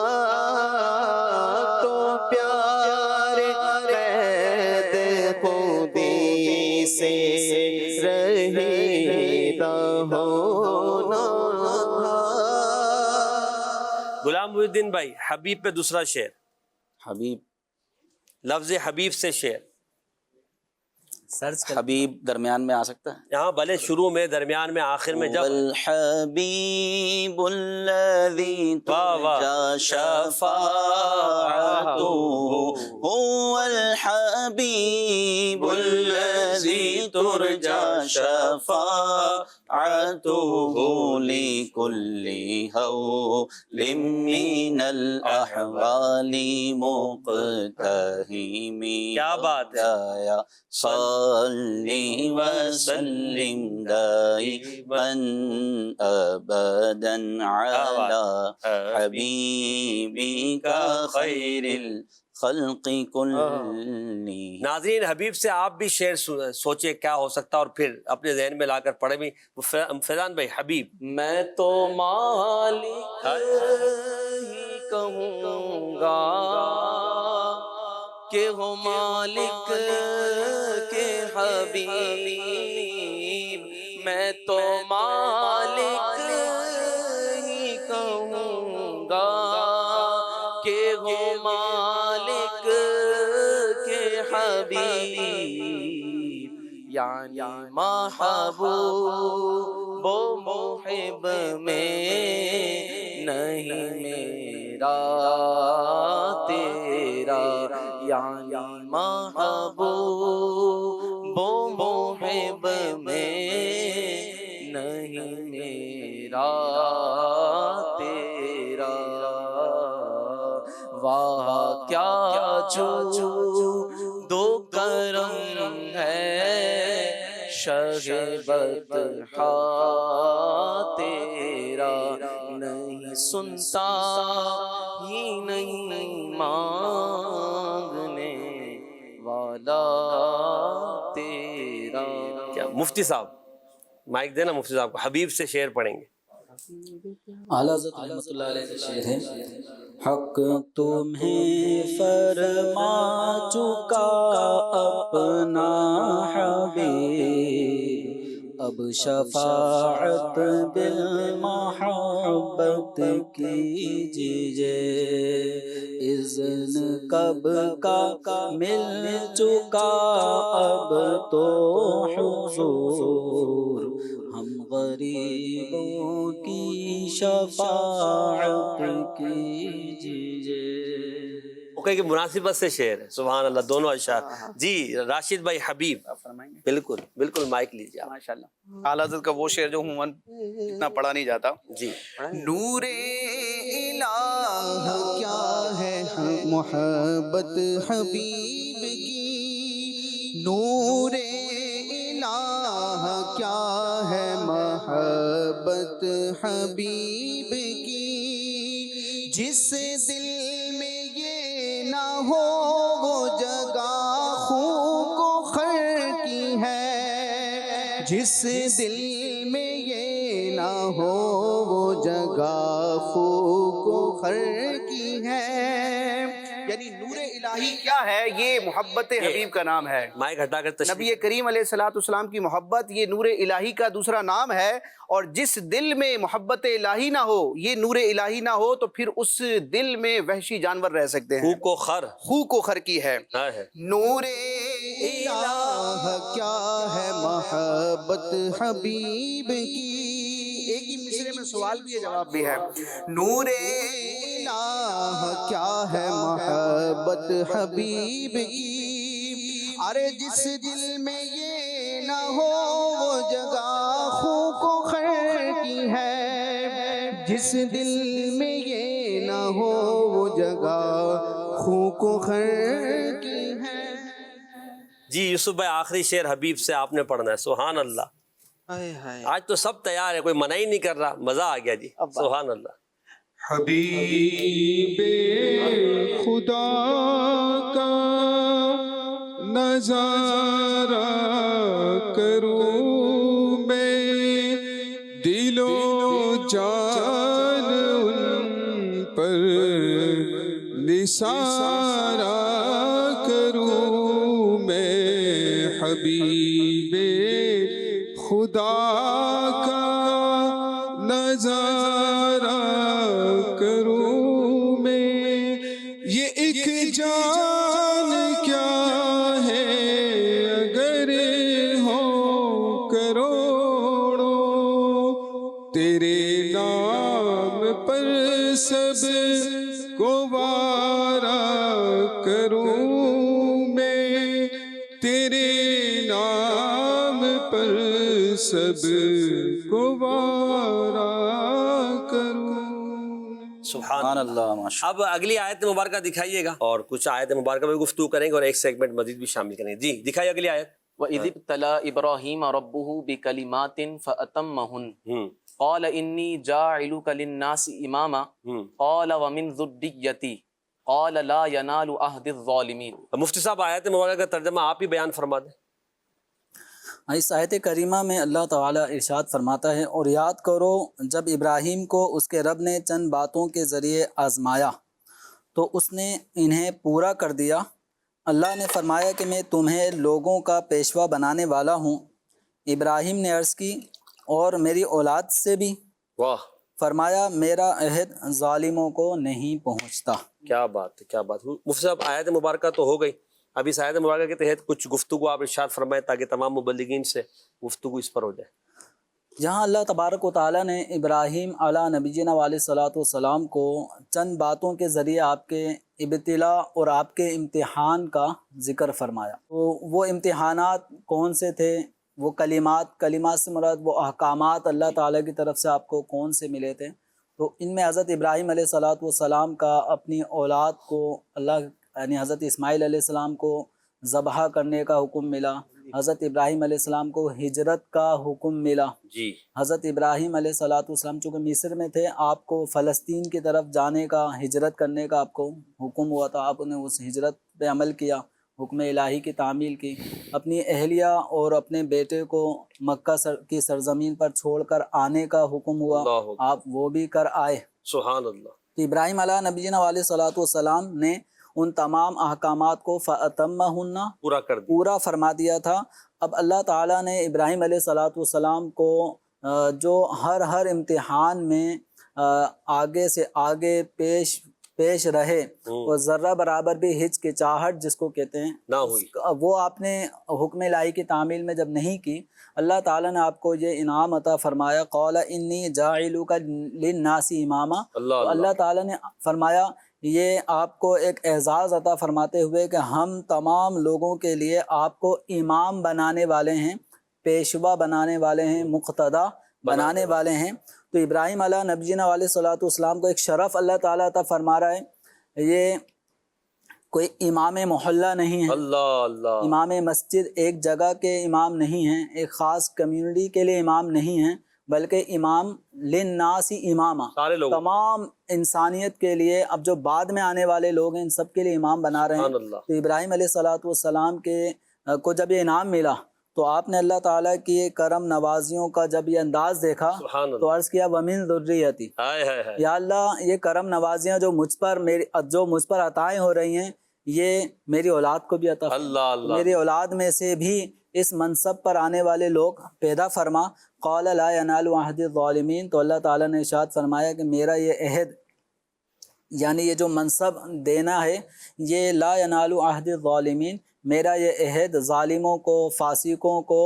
[SPEAKER 1] تو پیارے قید خودی سے رہیدہ ہونا تھا.
[SPEAKER 2] غلام محی الدین بھائی حبیب پہ دوسرا شعر،
[SPEAKER 7] حبیب
[SPEAKER 2] لفظ حبیب سے شعر.
[SPEAKER 4] سرچ کر
[SPEAKER 7] حبیب درمیان میں آ سکتا ہے.
[SPEAKER 2] یہاں بھلے شروع میں، درمیان میں، آخر میں. جب
[SPEAKER 7] الحبیب الذی ترجى شفاعته هو الحبیب الذی ترجى شفاعته لكل هول من الأحوال مقتحم.
[SPEAKER 2] کیا بات ہے.
[SPEAKER 7] صلی وسلم دائما ابدا علی حبیبک خیر الخلق کلی.
[SPEAKER 2] ناظرین، حبیب سے آپ بھی شعر سوچے کیا ہو سکتا اور پھر اپنے ذہن میں لا کر پڑھے بھی. فیضان بھائی حبیب.
[SPEAKER 6] میں تو مالک ہی کہوں گا کہ ہو مالک کے حبیب. میں تو مالک ہی کہوں گا کہ ہو مالک کے حبیب. یعنی محبوب و محب میں نہیں میرا تیرا. یعنی محبوب و محب میں نہیں میرا تیرا. واہ کیا جو دو کرم ہے شہ بطحا تیرا. نہیں سنتا ہی نہیں مانگنے والا تیرا.
[SPEAKER 2] کیا مفتی صاحب مائک دینا، مفتی صاحب کو حبیب سے شعر پڑھیں گے.
[SPEAKER 4] اعلیٰ حضرت رحمۃ اللہ علیہ کا شعر ہے. حق تمہیں فرما چکا اپنا حبیب، اب شفاعت بالمحبت کیجیے. اذن کب کا مل چکا اب تو حضور، ہم غریبوں کی شفاعت کیجیے.
[SPEAKER 2] اوکے کہ مناسبت سے شعر ہے. سبحان اللہ، دونوں اشعار. جی راشد بھائی حبیب.
[SPEAKER 5] فرمائیں گے.
[SPEAKER 2] بالکل بالکل، مائک لیجیے آپ.
[SPEAKER 5] ماشاءاللہ. اعلیٰ حضرت کا وہ شعر جو عموماً اتنا پڑھا نہیں جاتا.
[SPEAKER 2] جی.
[SPEAKER 1] نور الہ کیا ہے محبت حبیب کی. نور الہ کیا ہے محبت حبیب کی. جس دل میں یہ نہ ہو وہ جگہ خون کو خر کی ہے. جس دل میں یہ نہ ہو وہ جگہ خون کو خر کی ہے. یعنی نور
[SPEAKER 5] نور الہی کیا ہے؟ یہ محبت حبیب کا نام ہے.
[SPEAKER 2] مائک ہٹا کر تشریح.
[SPEAKER 5] نبی کریم علیہ الصلوۃ والسلام کی محبت یہ نور الہی کا دوسرا نام ہے. اور جس دل میں محبت الہی نہ ہو، یہ نور الہی نہ ہو، تو پھر اس دل میں وحشی جانور رہ سکتے ہیں. خوک و خر کی ہے. نور
[SPEAKER 1] الہ کیا ہے محبت حبیب کی.
[SPEAKER 5] ایک ہی مصرے میں سوال بھی ہے، جواب بھی ہے. نور
[SPEAKER 1] الہ کیا ہے محبت حبیب کی. ارے جس دل میں یہ نہ ہو وہ جگہ خوک و خر کی ہے. جس دل میں یہ نہ ہو وہ جگہ خوک و خر کی ہے.
[SPEAKER 2] جی یوسف بھائی آخری شعر حبیب سے آپ نے پڑھنا ہے. سبحان اللہ. آج تو سب تیار ہے، کوئی منع ہی نہیں کر رہا. مزہ آ گیا جی. سبحان اللہ.
[SPEAKER 8] حبیب خدا کا نظارہ کروں میں، دل و جان ان پر نثارہ کروں میں. حبیب خدا کا نظارہ کروں میں. یہ ایک جان کیا ہے اگر ہو کروڑوں، تیرے نام پر سب کو وارا کروں میں. تیرے نام پر سب کو وارا کروں.
[SPEAKER 2] سبحان اللہ. اب اگلی آیت مبارکہ دکھائیے گا، اور کچھ آیت مبارکہ میں گفتگو کریں گے اور ایک سیگمنٹ مزید بھی شامل کریں گے. جی دکھائیے اگلی آیت.
[SPEAKER 6] وَإِذِ ابْتَلَىٰ إِبْرَاهِيمَ رَبُّهُ بِكَلِمَاتٍ فَأَتَمَّهُنَّ قَالَ إِنِّي جَاعِلُكَ لِلنَّاسِ إِمَامًا قَالَ وَمِن ذُرِّيَّتِي قَالَ لَا يَنَالُ عَهْدِ الظَّالِمِينَ.
[SPEAKER 2] مفتی صاحب آیت مبارکہ کا ترجمہ آپ ہی بیان فرما دیں.
[SPEAKER 4] اس آیت کریمہ میں اللہ تعالیٰ ارشاد فرماتا ہے، اور یاد کرو جب ابراہیم کو اس کے رب نے چند باتوں کے ذریعے آزمایا تو اس نے انہیں پورا کر دیا. اللہ نے فرمایا کہ میں تمہیں لوگوں کا پیشوا بنانے والا ہوں. ابراہیم نے عرض کی اور میری اولاد سے بھی.
[SPEAKER 2] واہ.
[SPEAKER 4] فرمایا میرا عہد ظالموں کو نہیں پہنچتا.
[SPEAKER 2] کیا بات ہے، کیا بات. مفتی صاحب آیت مبارکہ تو ہو گئی، اب اس آیت مبارکہ کے تحت کچھ گفتگو آپ ارشاد فرمائیں تاکہ تمام مبلغین سے گفتگو اس پر ہو جائے.
[SPEAKER 4] جہاں اللہ تبارک و تعالیٰ نے ابراہیم علیہ نبینا علیہ صلاۃ والسلام کو چند باتوں کے ذریعے آپ کے ابتلا اور آپ کے امتحان کا ذکر فرمایا. تو وہ امتحانات کون سے تھے؟ وہ کلمات سے مراد وہ احکامات اللہ تعالیٰ کی طرف سے آپ کو کون سے ملے تھے؟ تو ان میں حضرت ابراہیم علیہ صلاۃ والسلام کا اپنی اولاد کو اللہ یعنی حضرت اسماعیل علیہ السلام کو ذبح کرنے کا حکم ملا. حضرت ابراہیم علیہ السلام کو ہجرت کا حکم ملا.
[SPEAKER 2] جی
[SPEAKER 4] حضرت ابراہیم علیہ صلاۃ والسلام چونکہ مصر میں تھے، آپ کو فلسطین کی طرف جانے کا، ہجرت کرنے کا آپ کو حکم ہوا تھا. آپ نے اس ہجرت پہ عمل کیا، حکم الہی کی تعمیل کی. اپنی اہلیہ اور اپنے بیٹے کو مکہ کی سرزمین پر چھوڑ کر آنے کا حکم ہوا، آپ وہ بھی کر آئے.
[SPEAKER 2] سبحان اللہ.
[SPEAKER 4] تو ابراہیم علیہ نبینا علیہ صلاۃ والسلام نے ان تمام احکامات کو فَأَتَمَّهُنَّ پورا فرما دیا تھا. اب اللہ تعالیٰ نے ابراہیم علیہ صلاۃ والسلام کو جو ہر امتحان میں آگے سے آگے پیش رہے اور ذرہ برابر بھی ہچکچاہٹ جس کو کہتے ہیں
[SPEAKER 2] نہ ہوئی،
[SPEAKER 4] وہ آپ نے حکم الہی کی تعمیل میں جب نہیں کی، اللہ تعالیٰ نے آپ کو یہ انعام عطا فرمایا. قَالَ إِنِّي جَاعِلُكَ لِلنَّاسِ إِمَامًا. تو اللہ تعالیٰ نے فرمایا یہ آپ کو ایک اعزاز عطا فرماتے ہوئے کہ ہم تمام لوگوں کے لیے آپ کو امام بنانے والے ہیں، پیشوا بنانے والے ہیں، مقتدا بنانے والے ہیں. تو ابراہیم علیہ نبینا علیہ صلاۃ والسلام کو ایک شرف اللہ تعالیٰ عطا فرما رہا ہے. یہ کوئی امام محلہ نہیں ہے،
[SPEAKER 2] اللہ
[SPEAKER 4] امام مسجد ایک جگہ کے امام نہیں ہیں، ایک خاص کمیونٹی کے لیے امام نہیں ہیں، بلکہ امام للناس امامہ، تمام انسانیت کے لیے. اب جو بعد میں آنے والے لوگ ہیں ان سب کے لیے امام بنا رہے ہیں. تو ابراہیم علیہ صلاۃ والسلام کو جب یہ انعام ملا تو آپ نے اللہ تعالیٰ کی کرم نوازیوں کا جب یہ انداز دیکھا تو عرض کیا وَمِن ذُرِّيَّتِي، یا اللہ یہ کرم نوازیاں جو مجھ پر عطائیں ہو رہی ہیں یہ میری اولاد کو بھی عطا فرما،
[SPEAKER 2] اللہ اللہ،
[SPEAKER 4] میری اولاد میں سے بھی اس منصب پر آنے والے لوگ پیدا فرما۔ قال لا ینال عہد الظالمین، تو اللہ تعالیٰ نے ارشاد فرمایا کہ میرا یہ عہد، یعنی یہ جو منصب دینا ہے، یہ لا ینال عہد الظالمین، میرا یہ عہد ظالموں کو، فاسقوں کو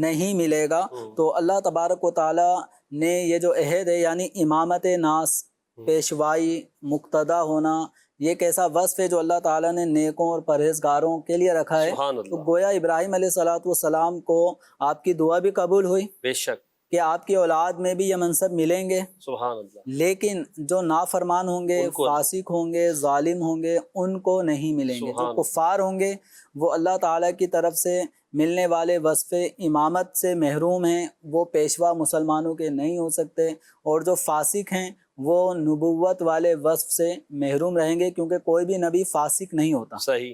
[SPEAKER 4] نہیں ملے گا۔ تو اللہ تبارک و تعالیٰ نے یہ جو عہد ہے، یعنی امامت ناس، پیشوائی، مقتدا ہونا، یہ ایک ایسا وصف ہے جو اللہ تعالیٰ نے نیکوں اور پرہیزگاروں کے لیے رکھا ہے۔
[SPEAKER 2] سبحان
[SPEAKER 4] تو
[SPEAKER 2] اللہ،
[SPEAKER 4] گویا ابراہیم علیہ السلام کو آپ کی دعا بھی قبول ہوئی
[SPEAKER 2] بے شک،
[SPEAKER 4] کہ آپ کی اولاد میں بھی یہ منصب ملیں گے،
[SPEAKER 2] سبحان اللہ،
[SPEAKER 4] لیکن جو نافرمان ہوں گے،
[SPEAKER 2] ان کو
[SPEAKER 4] فاسق ہوں گے، ظالم ہوں گے، ان کو نہیں ملیں گے۔
[SPEAKER 2] سبحان
[SPEAKER 4] جو کفار ہوں گے وہ اللہ تعالیٰ کی طرف سے ملنے والے وصف امامت سے محروم ہیں، وہ پیشوا مسلمانوں کے نہیں ہو سکتے، اور جو فاسق ہیں وہ نبوت والے وصف سے محروم رہیں گے، کیونکہ کوئی بھی نبی فاسق نہیں ہوتا۔
[SPEAKER 2] صحیح،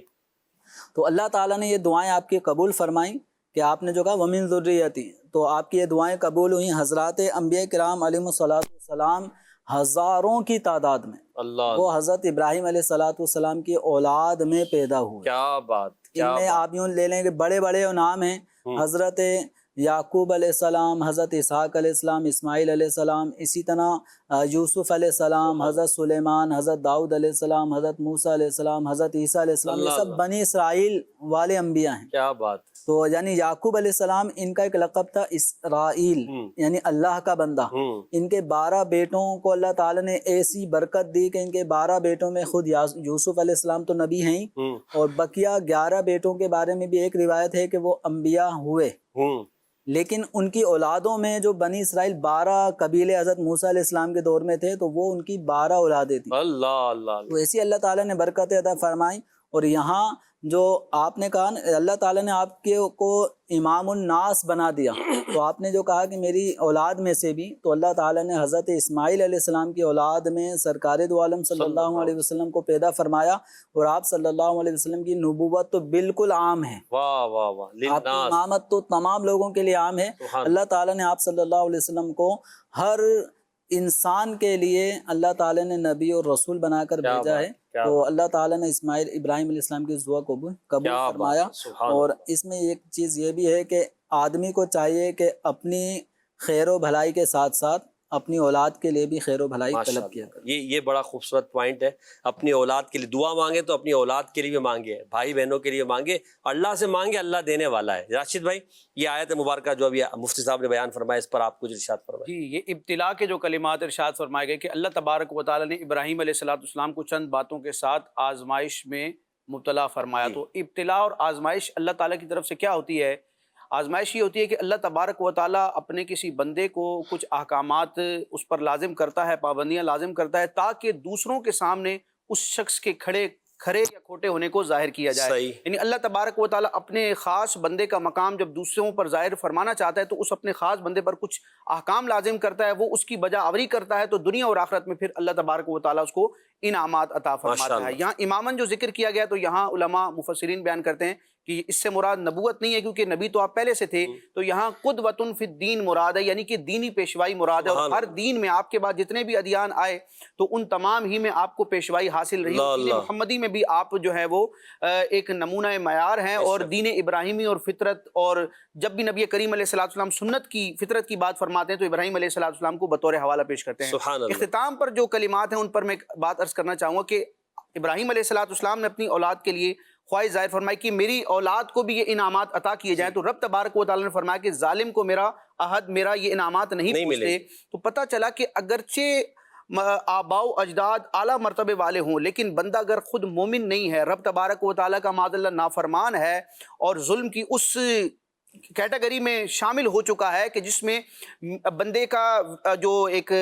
[SPEAKER 4] تو اللہ تعالیٰ نے یہ دعائیں آپ کی قبول فرمائیں کہ آپ نے جو کہا وَمِن ذُرِّيَّتِي، تو آپ کی یہ دعائیں قبول ہوئیں۔ حضرات انبیاء کرام علیہم السلام ہزاروں کی تعداد میں
[SPEAKER 2] اللہ،
[SPEAKER 4] وہ حضرت ابراہیم علیہ السلام کی اولاد میں پیدا ہوئے۔
[SPEAKER 2] کیا بات،
[SPEAKER 4] ان
[SPEAKER 2] کیا
[SPEAKER 4] میں
[SPEAKER 2] بات،
[SPEAKER 4] آپ یوں لے لیں کہ بڑے بڑے نام ہیں، حضرت یعقوب علیہ السلام، حضرت اسحاق علیہ السلام، اسماعیل علیہ السلام، اسی طرح یوسف علیہ السلام، حضرت سلیمان، حضرت داؤد علیہ السلام، حضرت موسیٰ علیہ السلام، حضرت عیسیٰ علیہ السلام، یہ سب بنی اسرائیل والے انبیاء ہیں۔
[SPEAKER 2] کیا بات،
[SPEAKER 4] تو یعنی یعقوب علیہ السلام، ان کا ایک لقب تھا اسرائیل، یعنی اللہ کا بندہ۔ ان کے 12 بیٹوں کو اللہ تعالیٰ نے ایسی برکت دی کہ ان کے 12 بیٹوں میں خود یوسف علیہ السلام تو نبی ہیں ہی، اور بقیہ 11 بیٹوں کے بارے میں بھی ایک روایت ہے کہ وہ انبیاء ہوئے، لیکن ان کی اولادوں میں جو بنی اسرائیل 12 قبیلے حضرت موسیٰ علیہ السلام کے دور میں تھے، تو وہ ان کی 12 اولادیں تھیں۔
[SPEAKER 2] اللہ اللہ،
[SPEAKER 4] تو ایسی اللہ تعالیٰ نے برکتیں عطا فرمائیں۔ اور یہاں جو آپ نے کہا اللہ تعالیٰ نے آپ کے کو امام الناس بنا دیا، تو آپ نے جو کہا کہ میری اولاد میں سے بھی، تو اللہ تعالیٰ نے حضرت اسماعیل علیہ السلام کی اولاد میں سرکار دو عالم صلی اللہ علیہ وسلم کو پیدا فرمایا، اور آپ صلی اللہ علیہ وسلم کی نبوت تو بالکل عام ہے،
[SPEAKER 2] واہ واہ واہ،
[SPEAKER 4] آپ کی
[SPEAKER 2] للناس،
[SPEAKER 4] امامت تو تمام لوگوں کے لیے عام ہے۔
[SPEAKER 2] سبحان
[SPEAKER 4] اللہ تعالیٰ نے آپ صلی اللہ علیہ وسلم کو ہر انسان کے لیے اللہ تعالیٰ نے نبی اور رسول بنا کر
[SPEAKER 2] کیا
[SPEAKER 4] بھیجا
[SPEAKER 2] بات،
[SPEAKER 4] ہے۔
[SPEAKER 2] کیا
[SPEAKER 4] تو اللہ تعالیٰ نے ابراہیم علیہ السلام کی دعا کو قبول
[SPEAKER 2] کیا بات،
[SPEAKER 4] فرمایا۔
[SPEAKER 2] سبحان
[SPEAKER 4] اور اس میں ایک چیز یہ بھی ہے کہ آدمی کو چاہیے کہ اپنی خیر و بھلائی کے ساتھ ساتھ اپنی اولاد کے لیے بھی خیر و بھلائی
[SPEAKER 2] ماشاء
[SPEAKER 4] طلب کیا
[SPEAKER 2] اللہ،
[SPEAKER 4] کرے۔
[SPEAKER 2] یہ بڑا خوبصورت پوائنٹ ہے۔ اپنی اولاد کے لیے دعا مانگے تو اپنی اولاد کے لیے بھی مانگے، بھائی بہنوں کے لیے مانگے، اللہ سے مانگے، اللہ دینے والا ہے۔ راشد بھائی، یہ آیت مبارکہ جو ابھی مفتی صاحب نے بیان فرمایا، اس پر آپ کچھ ارشاد فرمائیں۔
[SPEAKER 5] جی، یہ ابتلا کے جو کلمات ارشاد فرمائے گئے کہ اللہ تبارک و تعالیٰ نے ابراہیم علیہ السلام کو چند باتوں کے ساتھ آزمائش میں مبتلا فرمایا۔ تو ابتلا اور آزمائش اللہ تعالیٰ کی طرف سے کیا ہوتی ہے؟ آزمائش یہ ہوتی ہے کہ اللہ تبارک و تعالیٰ اپنے کسی بندے کو کچھ احکامات اس پر لازم کرتا ہے، پابندیاں لازم کرتا ہے، تاکہ دوسروں کے سامنے اس شخص کے کھڑے یا کھوٹے ہونے کو ظاہر کیا جائے۔
[SPEAKER 2] صحیح،
[SPEAKER 5] یعنی اللہ تبارک و تعالیٰ اپنے خاص بندے کا مقام جب دوسروں پر ظاہر فرمانا چاہتا ہے تو اس اپنے خاص بندے پر کچھ احکام لازم کرتا ہے، وہ اس کی بجا آوری کرتا ہے، تو دنیا اور آخرت میں پھر اللہ تبارک و تعالیٰ اس کو انعامات عطا فرماتا ہے۔ یہاں اماماً جو ذکر کیا گیا تو یہاں علماء مفسرین بیان کرتے ہیں کہ اس سے مراد نبوت نہیں ہے، کیونکہ نبی تو آپ پہلے سے تھے، تو یہاں قدوۃ فی الدین مراد ہے، یعنی کہ دینی پیشوائی مراد ہے، اور ہر دین میں آپ کے بعد جتنے بھی ادیان آئے تو ان تمام ہی میں آپ کو پیشوائی حاصل رہی۔ دین محمدی میں بھی آپ جو ہے وہ ایک نمونہ معیار ہیں، اور دین ابراہیمی اور فطرت، اور جب بھی نبی کریم علیہ السلام سنت کی فطرت کی بات فرماتے ہیں تو ابراہیم علیہ السلام کو بطور حوالہ پیش کرتے ہیں۔
[SPEAKER 2] سبحان اللہ۔
[SPEAKER 5] اختتام پر جو کلمات ہیں ان پر میں ایک بات عرض کرنا چاہوں گا کہ ابراہیم علیہ السلام نے اپنی اولاد کے لیے خواہش ظاہر فرمائی کہ میری اولاد کو بھی یہ انعامات عطا کیے جائیں، تو رب تبارک و تعالیٰ نے فرمایا کہ ظالم کو میرا عہد، میرا یہ انعامات نہیں پہنچتے۔ تو پتہ چلا کہ اگرچہ آباء و اجداد اعلیٰ مرتبے والے ہوں، لیکن بندہ اگر خود مومن نہیں ہے، رب تبارک و تعالیٰ کا معاذ اللہ نافرمان ہے، اور ظلم کی اس کیٹیگری میں شامل ہو چکا ہے کہ جس میں بندے کا جو ایک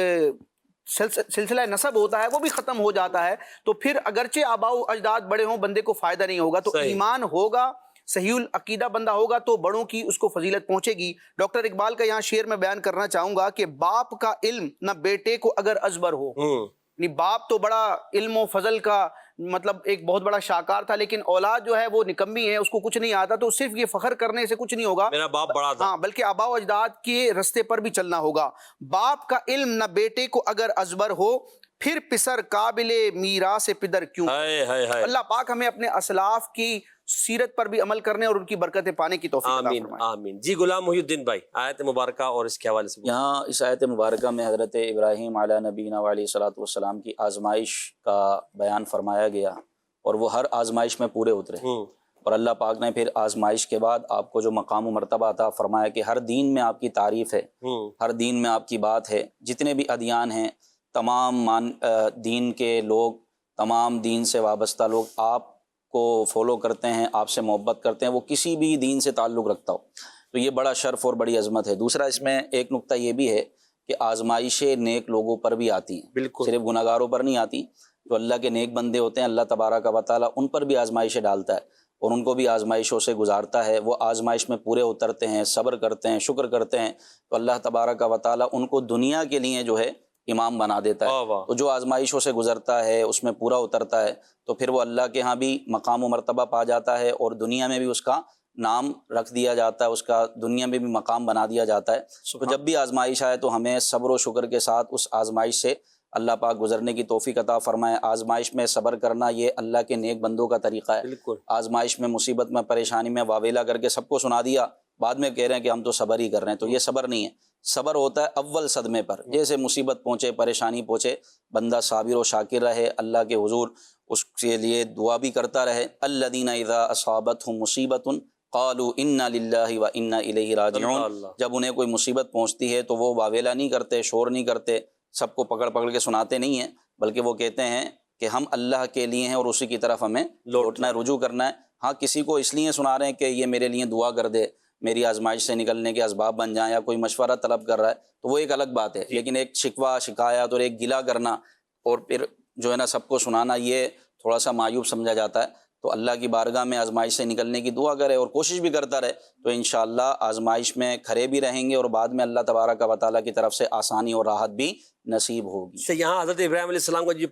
[SPEAKER 5] سلسلہ نسب ہوتا ہے وہ بھی ختم ہو جاتا ہے، تو پھر اگرچہ آباء و اجداد بڑے ہوں، بندے کو فائدہ نہیں ہوگا۔ تو ایمان ہوگا، صحیح العقیدہ بندہ ہوگا تو بڑوں کی اس کو فضیلت پہنچے گی۔ ڈاکٹر اقبال کا یہاں شعر میں بیان کرنا چاہوں گا کہ باپ کا علم نہ بیٹے کو اگر ازبر ہو، یعنی باپ تو بڑا علم و فضل کا مطلب ایک بہت بڑا شاہکار تھا، لیکن اولاد جو ہے وہ نکمی ہے، اس کو کچھ نہیں آتا، تو صرف یہ فخر کرنے سے کچھ نہیں ہوگا،
[SPEAKER 2] میرا باپ بڑا تھا،
[SPEAKER 5] ہاں، بلکہ آباء و اجداد کے رستے پر بھی چلنا ہوگا۔ باپ کا علم نہ بیٹے کو اگر ازبر ہو، پھر پسر قابل میراث پدر کیوں.
[SPEAKER 2] ہائے ہائے ہائے.
[SPEAKER 5] اللہ پاک ہمیں اپنے اسلاف کی سیرت پر بھی عمل کرنے اور ان کی برکتیں پانے کی توفیق عطا
[SPEAKER 2] آمین
[SPEAKER 5] فرمائے.
[SPEAKER 2] آمین. جی غلام محی الدین بھائی آیت مبارکہ اور اس کے حوالے سے.
[SPEAKER 7] یہاں اس آیت مبارکہ میں حضرت ابراہیم علیہ نبینا علیہ الصلوۃ والسلام کی آزمائش کا بیان فرمایا گیا اور وہ ہر آزمائش میں پورے اترے. اور اللہ پاک نے پھر آزمائش کے بعد آپ کو جو مقام و مرتبہ عطا فرمایا کہ ہر دین میں آپ کی تعریف ہے, ہر دین میں آپ کی بات ہے. جتنے بھی ادیان ہیں, تمام دین کے لوگ, تمام دین سے وابستہ لوگ آپ کو فالو کرتے ہیں, آپ سے محبت کرتے ہیں, وہ کسی بھی دین سے تعلق رکھتا ہو. تو یہ بڑا شرف اور بڑی عظمت ہے. دوسرا اس میں ایک نقطہ یہ بھی ہے کہ آزمائشیں نیک لوگوں پر بھی آتی ہیں,
[SPEAKER 2] بالکل
[SPEAKER 7] صرف گناہ گاروں پر نہیں آتی. جو اللہ کے نیک بندے ہوتے ہیں اللہ تبارک و تعالیٰ ان پر بھی آزمائشیں ڈالتا ہے اور ان کو بھی آزمائشوں سے گزارتا ہے. وہ آزمائش میں پورے اترتے ہیں, صبر کرتے ہیں, شکر کرتے ہیں, تو اللہ تبارک و تعالیٰ ان کو دنیا کے لیے جو ہے امام بنا دیتا ہے. تو جو آزمائشوں سے گزرتا ہے, اس میں پورا اترتا ہے, تو پھر وہ اللہ کے ہاں بھی مقام و مرتبہ پا جاتا ہے اور دنیا میں بھی اس کا نام رکھ دیا جاتا ہے, اس کا دنیا میں بھی مقام بنا دیا جاتا ہے. تو جب بھی آزمائش آئے تو ہمیں صبر و شکر کے ساتھ اس آزمائش سے اللہ پاک گزرنے کی توفیق عطا فرمائے. آزمائش میں صبر کرنا یہ اللہ کے نیک بندوں کا طریقہ ہے. آزمائش میں, مصیبت میں, پریشانی میں واویلا کر کے سب کو سنا دیا, بعد میں کہہ رہے ہیں کہ ہم تو صبر ہی کر رہے ہیں, تو یہ صبر نہیں ہے. صبر ہوتا ہے اول صدمے پر, جیسے مصیبت پہنچے, پریشانی پہنچے, بندہ صابر و شاکر رہے, اللہ کے حضور اس کے لیے دعا بھی کرتا رہے. الذین اذا اصابتہم مصیبۃ قالوا انا للہ و انا الیہ راجعون. جب انہیں کوئی مصیبت پہنچتی ہے تو وہ واویلا نہیں کرتے, شور نہیں کرتے, سب کو پکڑ پکڑ کے سناتے نہیں ہیں, بلکہ وہ کہتے ہیں کہ ہم اللہ کے لیے ہیں اور اسی کی طرف ہمیں لوٹنا ہے, رجوع کرنا ہے. ہاں کسی کو اس لیے سنا رہے ہیں کہ یہ میرے لیے دعا کر دے, میری آزمائش سے نکلنے کے اسباب بن جائیں, یا کوئی مشورہ طلب کر رہا ہے, تو وہ ایک الگ بات ہے. لیکن ایک شکوہ شکایت اور ایک گلہ کرنا اور پھر جو ہے نا سب کو سنانا, یہ تھوڑا سا معیوب سمجھا جاتا ہے. تو اللہ کی بارگاہ میں آزمائش سے نکلنے کی دعا کرے اور کوشش بھی کرتا رہے, تو انشاءاللہ آزمائش میں کھڑے بھی رہیں گے اور بعد میں اللہ تبارک و تعالیٰ کی طرف سے آسانی اور راحت بھی نصیب ہوگی.
[SPEAKER 2] یہاں حضرت ابراہیم علیہ السلام کا جو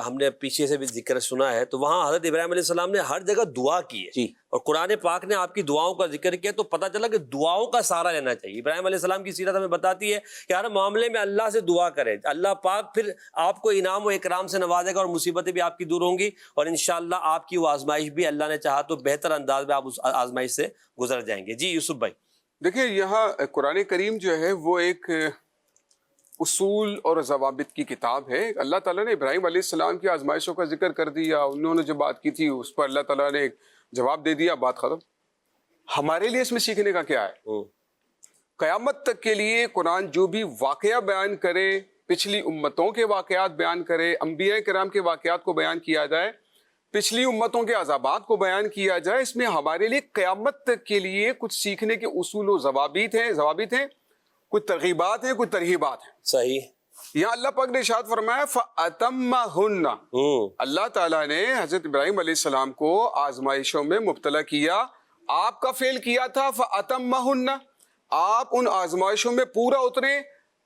[SPEAKER 2] ہم نے پیچھے سے بھی ذکر سنا ہے, تو وہاں حضرت ابراہیم علیہ السلام نے ہر جگہ دعا کی ہے.
[SPEAKER 7] جی.
[SPEAKER 2] اور قرآن پاک نے آپ کی دعاؤں کا ذکر کیا, تو پتہ چلا کہ دعاؤں کا سہارا لینا چاہیے. ابراہیم علیہ السلام کی سیرت ہمیں بتاتی ہے کہ ہر معاملے میں اللہ سے دعا کرے, اللہ پاک پھر آپ کو انعام و اکرام سے نوازے گا اور مصیبتیں بھی آپ کی دور ہوں گی, اور انشاءاللہ آپ کی وہ آزمائش بھی اللہ نے چاہا تو بہتر انداز میں آپ اس آزمائش سے گزر جائیں گے. جی یوسف بھائی.
[SPEAKER 8] دیکھیں یہاں قرآن کریم جو ہے وہ ایک اصول اور ضوابط کی کتاب ہے. اللہ تعالیٰ نے ابراہیم علیہ السلام کی آزمائشوں کا ذکر کر دیا, انہوں نے جو بات کی تھی اس پر اللہ تعالیٰ نے ایک جواب دے دیا, بات ختم. ہمارے لیے اس میں سیکھنے کا کیا ہے؟ قیامت تک کے لیے قرآن جو بھی واقعہ بیان کرے, پچھلی امتوں کے واقعات بیان کرے, انبیاء کرام کے واقعات کو بیان کیا جائے, پچھلی امتوں کے عذابات کو بیان کیا جائے, اس میں ہمارے لیے قیامت تک کے لیے کچھ سیکھنے کے اصول و ضوابط ہیں, کچھ ترغیبات ہیں, کچھ ترہیبات ہیں.
[SPEAKER 2] صحیح.
[SPEAKER 8] یہاں اللہ پاک نے ارشاد فرمایا فَأَتَمَّهُنَّ. اللہ تعالیٰ نے حضرت ابراہیم علیہ السلام کو آزمائشوں میں مبتلا کیا, آپ کا فعل کیا تھا فَأَتَمَّهُنَّ, آپ ان آزمائشوں میں پورا اترے,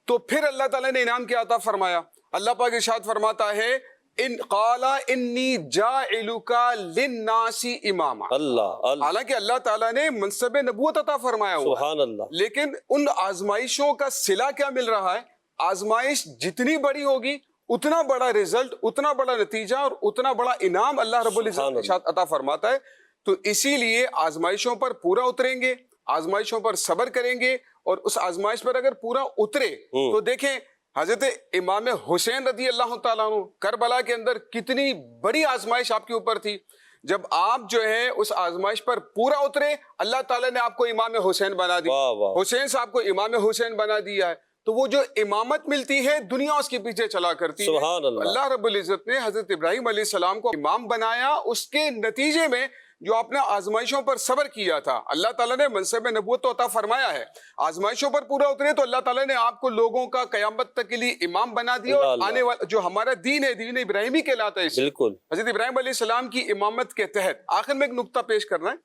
[SPEAKER 8] تو پھر اللہ تعالیٰ نے انعام کیا عطا فرمایا. اللہ پاک ارشاد فرماتا ہے ان قال انی جاعلک للناس اماما. حالانکہ اللہ تعالیٰ نے منصب نبوت عطا فرمایا ہوا, سبحان اللہ, لیکن ان آزمائشوں کا صلہ کیا مل رہا ہے؟ آزمائش جتنی بڑی ہوگی اتنا بڑا رزلٹ, اتنا بڑا نتیجہ اور اتنا بڑا انعام اللہ رب العزت عطا فرماتا ہے. تو اسی لیے آزمائشوں پر پورا اتریں گے, آزمائشوں پر صبر کریں گے, اور اس آزمائش پر اگر پورا اترے تو دیکھیں حضرت امام حسین رضی اللہ تعالیٰ عنہ کربلا کے اندر کتنی بڑی آزمائش آپ کے اوپر تھی. جب آپ جو ہے اس آزمائش پر پورا اترے, اللہ تعالیٰ نے آپ کو امام حسین بنا دیا, حسین صاحب کو امام حسین بنا دیا ہے. تو وہ جو امامت ملتی ہے دنیا اس کے پیچھے چلا کرتی ہے. اللہ رب العزت نے حضرت ابراہیم علیہ السلام کو امام بنایا, اس کے نتیجے میں جو آپ نے آزمائشوں پر صبر کیا تھا اللہ تعالیٰ نے منصب نبوت تو عطا فرمایا ہے. آزمائشوں پر پورا اترے تو اللہ تعالیٰ نے آپ کو لوگوں کا قیامت تک کے لیے امام بنا دیا, اور آنے والا جو ہمارا دین ہے, دین ابراہیمی کہلاتا ہے. بالکل حضرت ابراہیم علیہ السلام کی امامت کے تحت آخر میں ایک نقطہ پیش کرنا ہے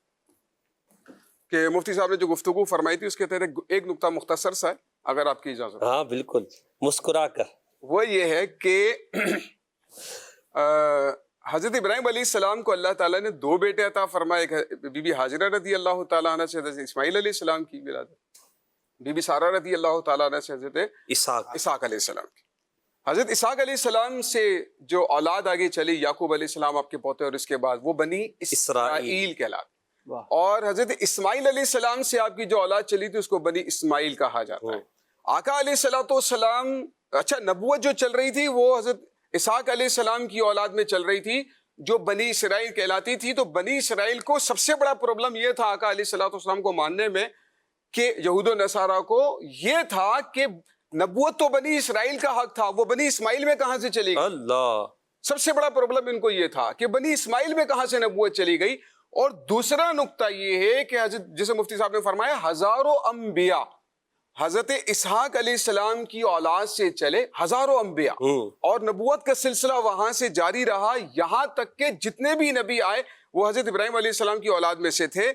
[SPEAKER 8] کہ مفتی صاحب نے جو گفتگو فرمائی تھی اس کے تحت ایک نقطہ مختصر سا ہے, اگر آپ کی اجازت. ہاں
[SPEAKER 2] بالکل, مسکرا کر. وہ
[SPEAKER 8] یہ ہے کہ حضرت ابراہیم علیہ السلام کو اللہ تعالیٰ نے دو بیٹے عطا فرمائے, ایک بی بی حاجرہ رضی اللہ تعالیٰ عنہ سے حضرت اسماعیل علیہ السلام کی ولادت, بی بی سارہ رضی اللہ تعالیٰ عنہ سے حضرت اسحاق علیہ السلام کی. حضرت اسحاق علیہ السلام سے جو اولاد آگے چلی، یعقوب علیہ السلام آپ کے پوتے، اور اس کے بعد وہ بنی اسرائیل کہلاتے، اور حضرت اسماعیل علیہ السلام سے آپ کی جو اولاد چلی تھی اس کو بنی اسماعیل کہا جاتا ہے۔ آقا علیہ السلام، اچھا نبوت جو چل رہی تھی وہ حضرت اسحاق علیہ السلام کی اولاد میں چل رہی تھی جو بنی اسرائیل کہلاتی تھی۔ تو بنی اسرائیل کو سب سے بڑا پرابلم یہ تھا آقا علیہ السلام کو ماننے میں کہ یہود و نصارہ کو یہ تھا کہ نبوت تو بنی اسرائیل کا حق تھا، وہ بنی اسماعیل میں کہاں سے چلی گئی؟
[SPEAKER 2] اللہ،
[SPEAKER 8] سب سے بڑا پرابلم ان کو یہ تھا کہ بنی اسماعیل میں کہاں سے نبوت چلی گئی۔ اور دوسرا نقطہ یہ ہے کہ حضرت جیسے مفتی صاحب نے فرمایا ہزاروں انبیاء حضرت اسحاق علیہ السلام کی اولاد سے چلے، ہزاروں انبیاء، اور نبوت کا سلسلہ وہاں سے جاری رہا، یہاں تک کہ جتنے بھی نبی آئے وہ حضرت ابراہیم علیہ السلام کی اولاد میں سے تھے،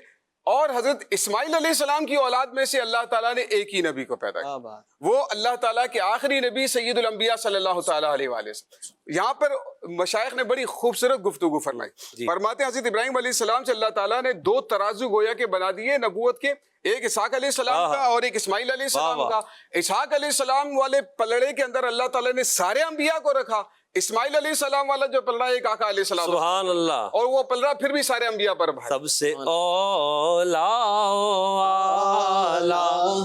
[SPEAKER 8] اور حضرت اسماعیل علیہ السلام کی اولاد میں سے اللہ تعالیٰ نے ایک ہی نبی کو پیدا کیا، وہ اللہ تعالیٰ کے آخری نبی سید الانبیاء صلی اللہ تعالیٰ علیہ وآلہ وسلم۔ یہاں پر مشائخ نے بڑی خوبصورت گفتگو فرمائی، فرماتے ہیں حضرت ابراہیم علیہ السلام سے اللہ تعالیٰ نے دو ترازو گویا کے بنا دیے نبوت کے، ایک اسحاق علیہ السلام کا اور ایک اسماعیل علیہ السلام کا۔ اسحاق علیہ السلام والے پلڑے کے اندر اللہ تعالیٰ نے سارے انبیاء کو رکھا، اسماعیل علیہ السلام والا جو پلڑا ایک آقا علیہ السلام،
[SPEAKER 2] سبحان اللہ،
[SPEAKER 8] اور وہ پلڑا پھر بھی سارے انبیاء پر بھائی۔
[SPEAKER 2] سب سے اولا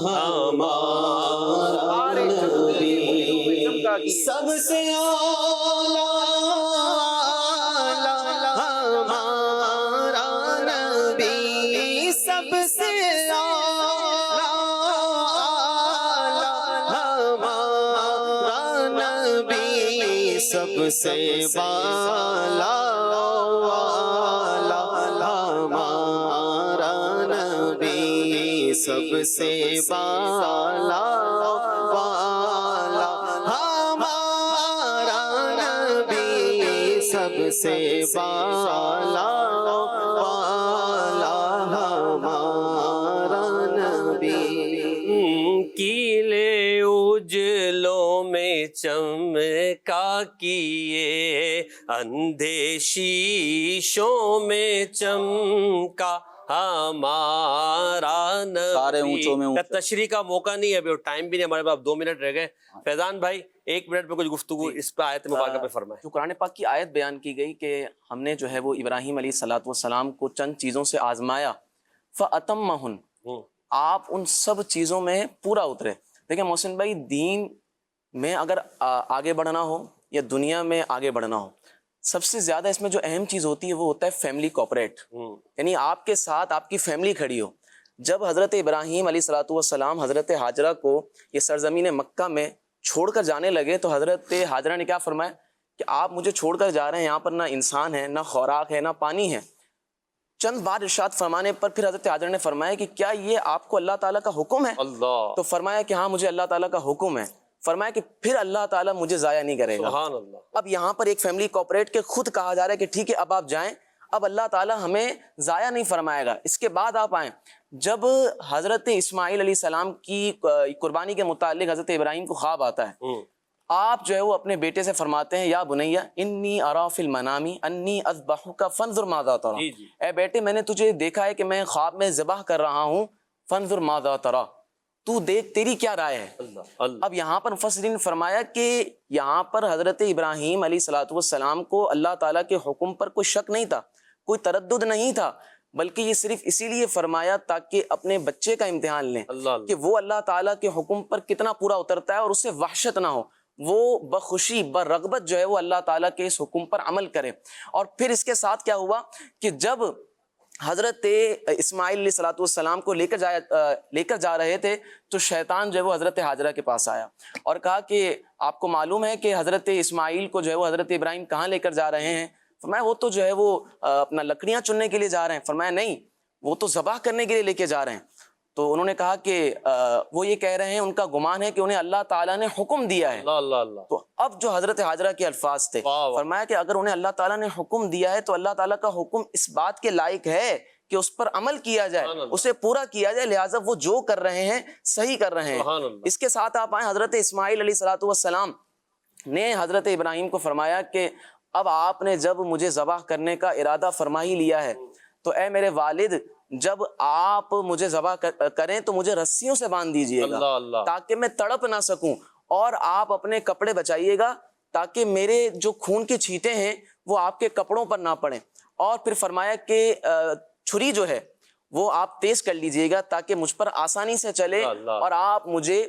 [SPEAKER 2] ہمارا نبی،
[SPEAKER 1] سب سے اولا ہمارا نبی، سب سے سب سے بالا والا ہمارا نبی، سب سے بالا والا ہمارا نبی، سب سے بالا والا ہمارا نبی۔
[SPEAKER 2] کیلے اجلوں میں چمکا کیے، اندھے شیشوں میں چمکا ہمارا
[SPEAKER 7] سارے اونچوں میں
[SPEAKER 2] نبی۔ تشریح کا موقع نہیں ہے ابھی، ٹائم بھی نہیں ہمارے پاس، 2 منٹ رہ گئے۔ فیضان بھائی 1 منٹ میں کچھ گفتگو اس پہ آیت مبارکہ پہ فرمائیں۔
[SPEAKER 6] جو قرآن پاک کی آیت بیان کی گئی کہ ہم نے جو ہے وہ ابراہیم علیہ الصلوۃ والسلام کو چند چیزوں سے آزمایا، فَأَتَمَّهُنْ، آپ ان سب چیزوں میں پورا اترے۔ دیکھیں محسن بھائی، دین میں اگر آگے بڑھنا ہو یا دنیا میں آگے بڑھنا ہو، سب سے زیادہ اس میں جو اہم چیز ہوتی ہے وہ ہوتا ہے فیملی کوپریٹ، یعنی آپ کے ساتھ آپ کی فیملی کھڑی ہو۔ جب حضرت ابراہیم علیہ الصلوۃ والسلام حضرت ہاجرہ کو یہ سرزمین مکہ میں چھوڑ کر جانے لگے تو حضرت ہاجرہ نے کیا فرمایا کہ آپ مجھے چھوڑ کر جا رہے ہیں، یہاں پر نہ انسان ہے، نہ خوراک ہے، نہ پانی ہے۔ چند بار ارشاد فرمانے پر پھر حضرت ہاجرہ نے فرمایا کہ کیا یہ آپ کو اللہ تعالیٰ کا حکم ہے؟
[SPEAKER 2] اللہ،
[SPEAKER 6] تو فرمایا کہ ہاں مجھے اللہ تعالیٰ کا حکم ہے۔ فرمایا کہ پھر اللہ تعالیٰ مجھے ضائع نہیں کرے گا۔
[SPEAKER 2] سبحان اللہ۔
[SPEAKER 6] اب یہاں پر ایک فیملی کوپریٹ کے خود کہا جا رہا ہے کہ ٹھیک ہے اب آپ جائیں، اب اللہ تعالیٰ ہمیں ضائع نہیں فرمائے گا، اس کے بعد آپ آئیں۔ جب حضرت اسماعیل علیہ السلام کی قربانی کے متعلق حضرت ابراہیم کو خواب آتا ہے، آپ جو ہے وہ اپنے بیٹے سے فرماتے ہیں یا بنیا انی ارا فی المنام انی اذبحک فانظر ماذا تری، اے بیٹے میں نے تجھے دیکھا ہے کہ میں خواب میں ذبح کر رہا ہوں، فانظر ماذا تری، تو دیکھ تیری کیا رائے ہے۔ اب یہاں پر مفسرین نے فرمایا کہ یہاں پر حضرت ابراہیم علیہ الصلوۃ والسلام کو اللہ تعالیٰ کے حکم پر کوئی شک نہیں تھا، کوئی تردد نہیں تھا، بلکہ یہ صرف اسی لیے فرمایا تاکہ اپنے بچے کا امتحان لیں کہ وہ اللہ تعالیٰ کے حکم پر کتنا پورا اترتا ہے اور اسے وحشت نہ ہو، وہ بخوشی برغبت جو ہے وہ اللہ تعالیٰ کے اس حکم پر عمل کرے۔ اور پھر اس کے ساتھ کیا ہوا کہ جب حضرت اسماعیل علیہ الصلوۃ والسلام کو لے کر جا رہے تھے تو شیطان جو ہے وہ حضرت ہاجرہ کے پاس آیا اور کہا کہ آپ کو معلوم ہے کہ حضرت اسماعیل کو جو ہے وہ حضرت ابراہیم کہاں لے کر جا رہے ہیں؟ فرمایا وہ تو جو ہے وہ اپنا لکڑیاں چننے کے لیے جا رہے ہیں۔ فرمایا نہیں، وہ تو ذبح کرنے کے لیے لے کے جا رہے ہیں۔ تو انہوں نے کہا کہ وہ یہ کہہ رہے ہیں، ان کا گمان ہے کہ انہیں اللہ تعالیٰ نے حکم دیا ہے۔ تو اب جو حضرت ہاجرہ کے الفاظ تھے، فرمایا کہ اگر انہیں اللہ تعالیٰ نے حکم دیا ہے تو اللہ تعالیٰ کا حکم اس بات کے لائق ہے کہ اس پر عمل کیا جائے، اسے پورا کیا جائے، لہٰذا وہ جو کر رہے ہیں صحیح کر رہے ہیں۔ اس کے ساتھ آپ آئیں، حضرت اسماعیل علیہ الصلوۃ والسلام نے حضرت ابراہیم کو فرمایا کہ اب آپ نے جب مجھے ذبح کرنے کا ارادہ فرما ہی لیا ہے تو اے میرے والد، جب آپ مجھے ذبح کریں تو مجھے رسیوں سے باندھ دیجئے گا تاکہ میں تڑپ نہ سکوں اور آپ اپنے کپڑے بچائیے گا تاکہ میرے جو خون کی چھینٹیں ہیں وہ آپ کے کپڑوں پر نہ پڑیں. اور پھر فرمایا کہ چھری جو ہے وہ آپ تیز کر لیجئے گا تاکہ مجھ پر آسانی سے چلے, اور آپ مجھے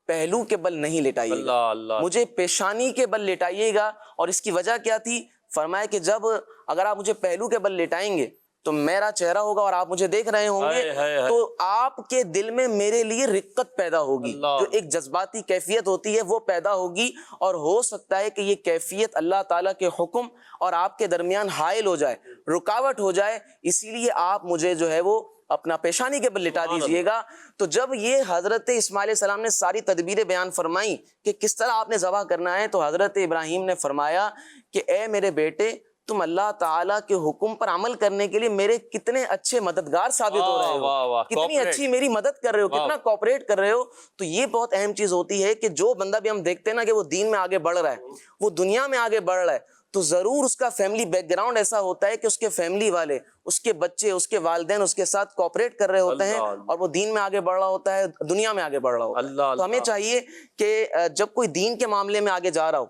[SPEAKER 6] پہلو کے بل نہیں لٹائیے گا, مجھے پیشانی کے بل لٹائیے گا. اور اس کی وجہ کیا تھی؟ فرمایا کہ جب اگر آپ مجھے پہلو کے بل لٹائیں گے تو میرا چہرہ ہوگا اور آپ مجھے دیکھ رہے ہوں گے, تو آپ کے دل میں میرے لیے رقت پیدا ہوگی, جو ایک جذباتی کیفیت ہوتی ہے وہ پیدا ہوگی, اور ہو سکتا ہے کہ یہ کیفیت اللہ تعالیٰ کے حکم اور آپ کے درمیان حائل ہو جائے, رکاوٹ ہو جائے. اسی لیے آپ مجھے جو ہے وہ اپنا پیشانی کے بل لٹا دیجئے گا. تو جب یہ حضرت اسماعیل علیہ السلام نے ساری تدبیریں بیان فرمائیں کہ کس طرح آپ نے ذبح کرنا ہے, تو حضرت ابراہیم نے فرمایا کہ اے میرے بیٹے, تم اللہ تعالیٰ کے حکم پر عمل کرنے کے لیے میرے کتنے اچھے مددگار ثابت ہو رہے ہو, کتنی اچھی میری مدد کر رہے ہو, کتنا کوپریٹ کر رہے ہو. تو یہ بہت اہم چیز ہوتی ہے کہ جو بندہ بھی ہم دیکھتے ہیں نا کہ وہ دین میں آگے بڑھ رہا ہے, وہ دنیا میں آگے بڑھ رہا ہے, تو ضرور اس کا فیملی بیک گراؤنڈ ایسا ہوتا ہے کہ اس کے فیملی والے, اس کے بچے, اس کے والدین اس کے ساتھ کوپریٹ کر رہے ہوتے ہیں, اور وہ دین میں آگے بڑھ رہا ہوتا ہے, دنیا میں آگے بڑھ رہا ہوتا ہے. تو ہمیں چاہیے کہ جب کوئی دین کے معاملے میں آگے جا رہا ہو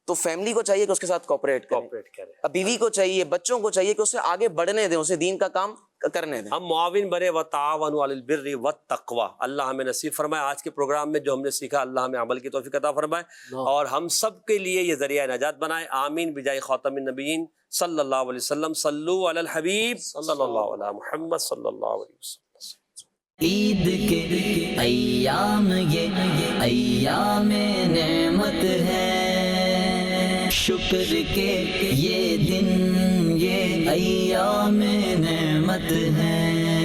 [SPEAKER 6] تو فیملی کو چاہیے کہ اس کے ساتھ کوپریٹ کرے, بیوی کو چاہیے, بچوں کو چاہیے کہ اسے آگے بڑھنے دیں, اسے دین کا کام کرنے دیں.
[SPEAKER 2] ہم معاون بنے, وتعاونوا علی البر والتقوی. اللہ ہمیں نصیب فرمائے. آج کے پروگرام میں جو ہم نے سیکھا اللہ ہمیں عمل کی توفیق عطا فرمائے, اور ہم سب کے لیے یہ ذریعہ نجات بنائے. آمین بجائے خاتم النبیین صلی اللہ علیہ وسلم. صلو علی الحبیب صلی اللہ علیہ محمد صلی اللہ علیہ وسلم.
[SPEAKER 10] عید کے ایام یہ ایام نعمت ہے, شکر کے یہ دن یہ ایام نعمت ہے.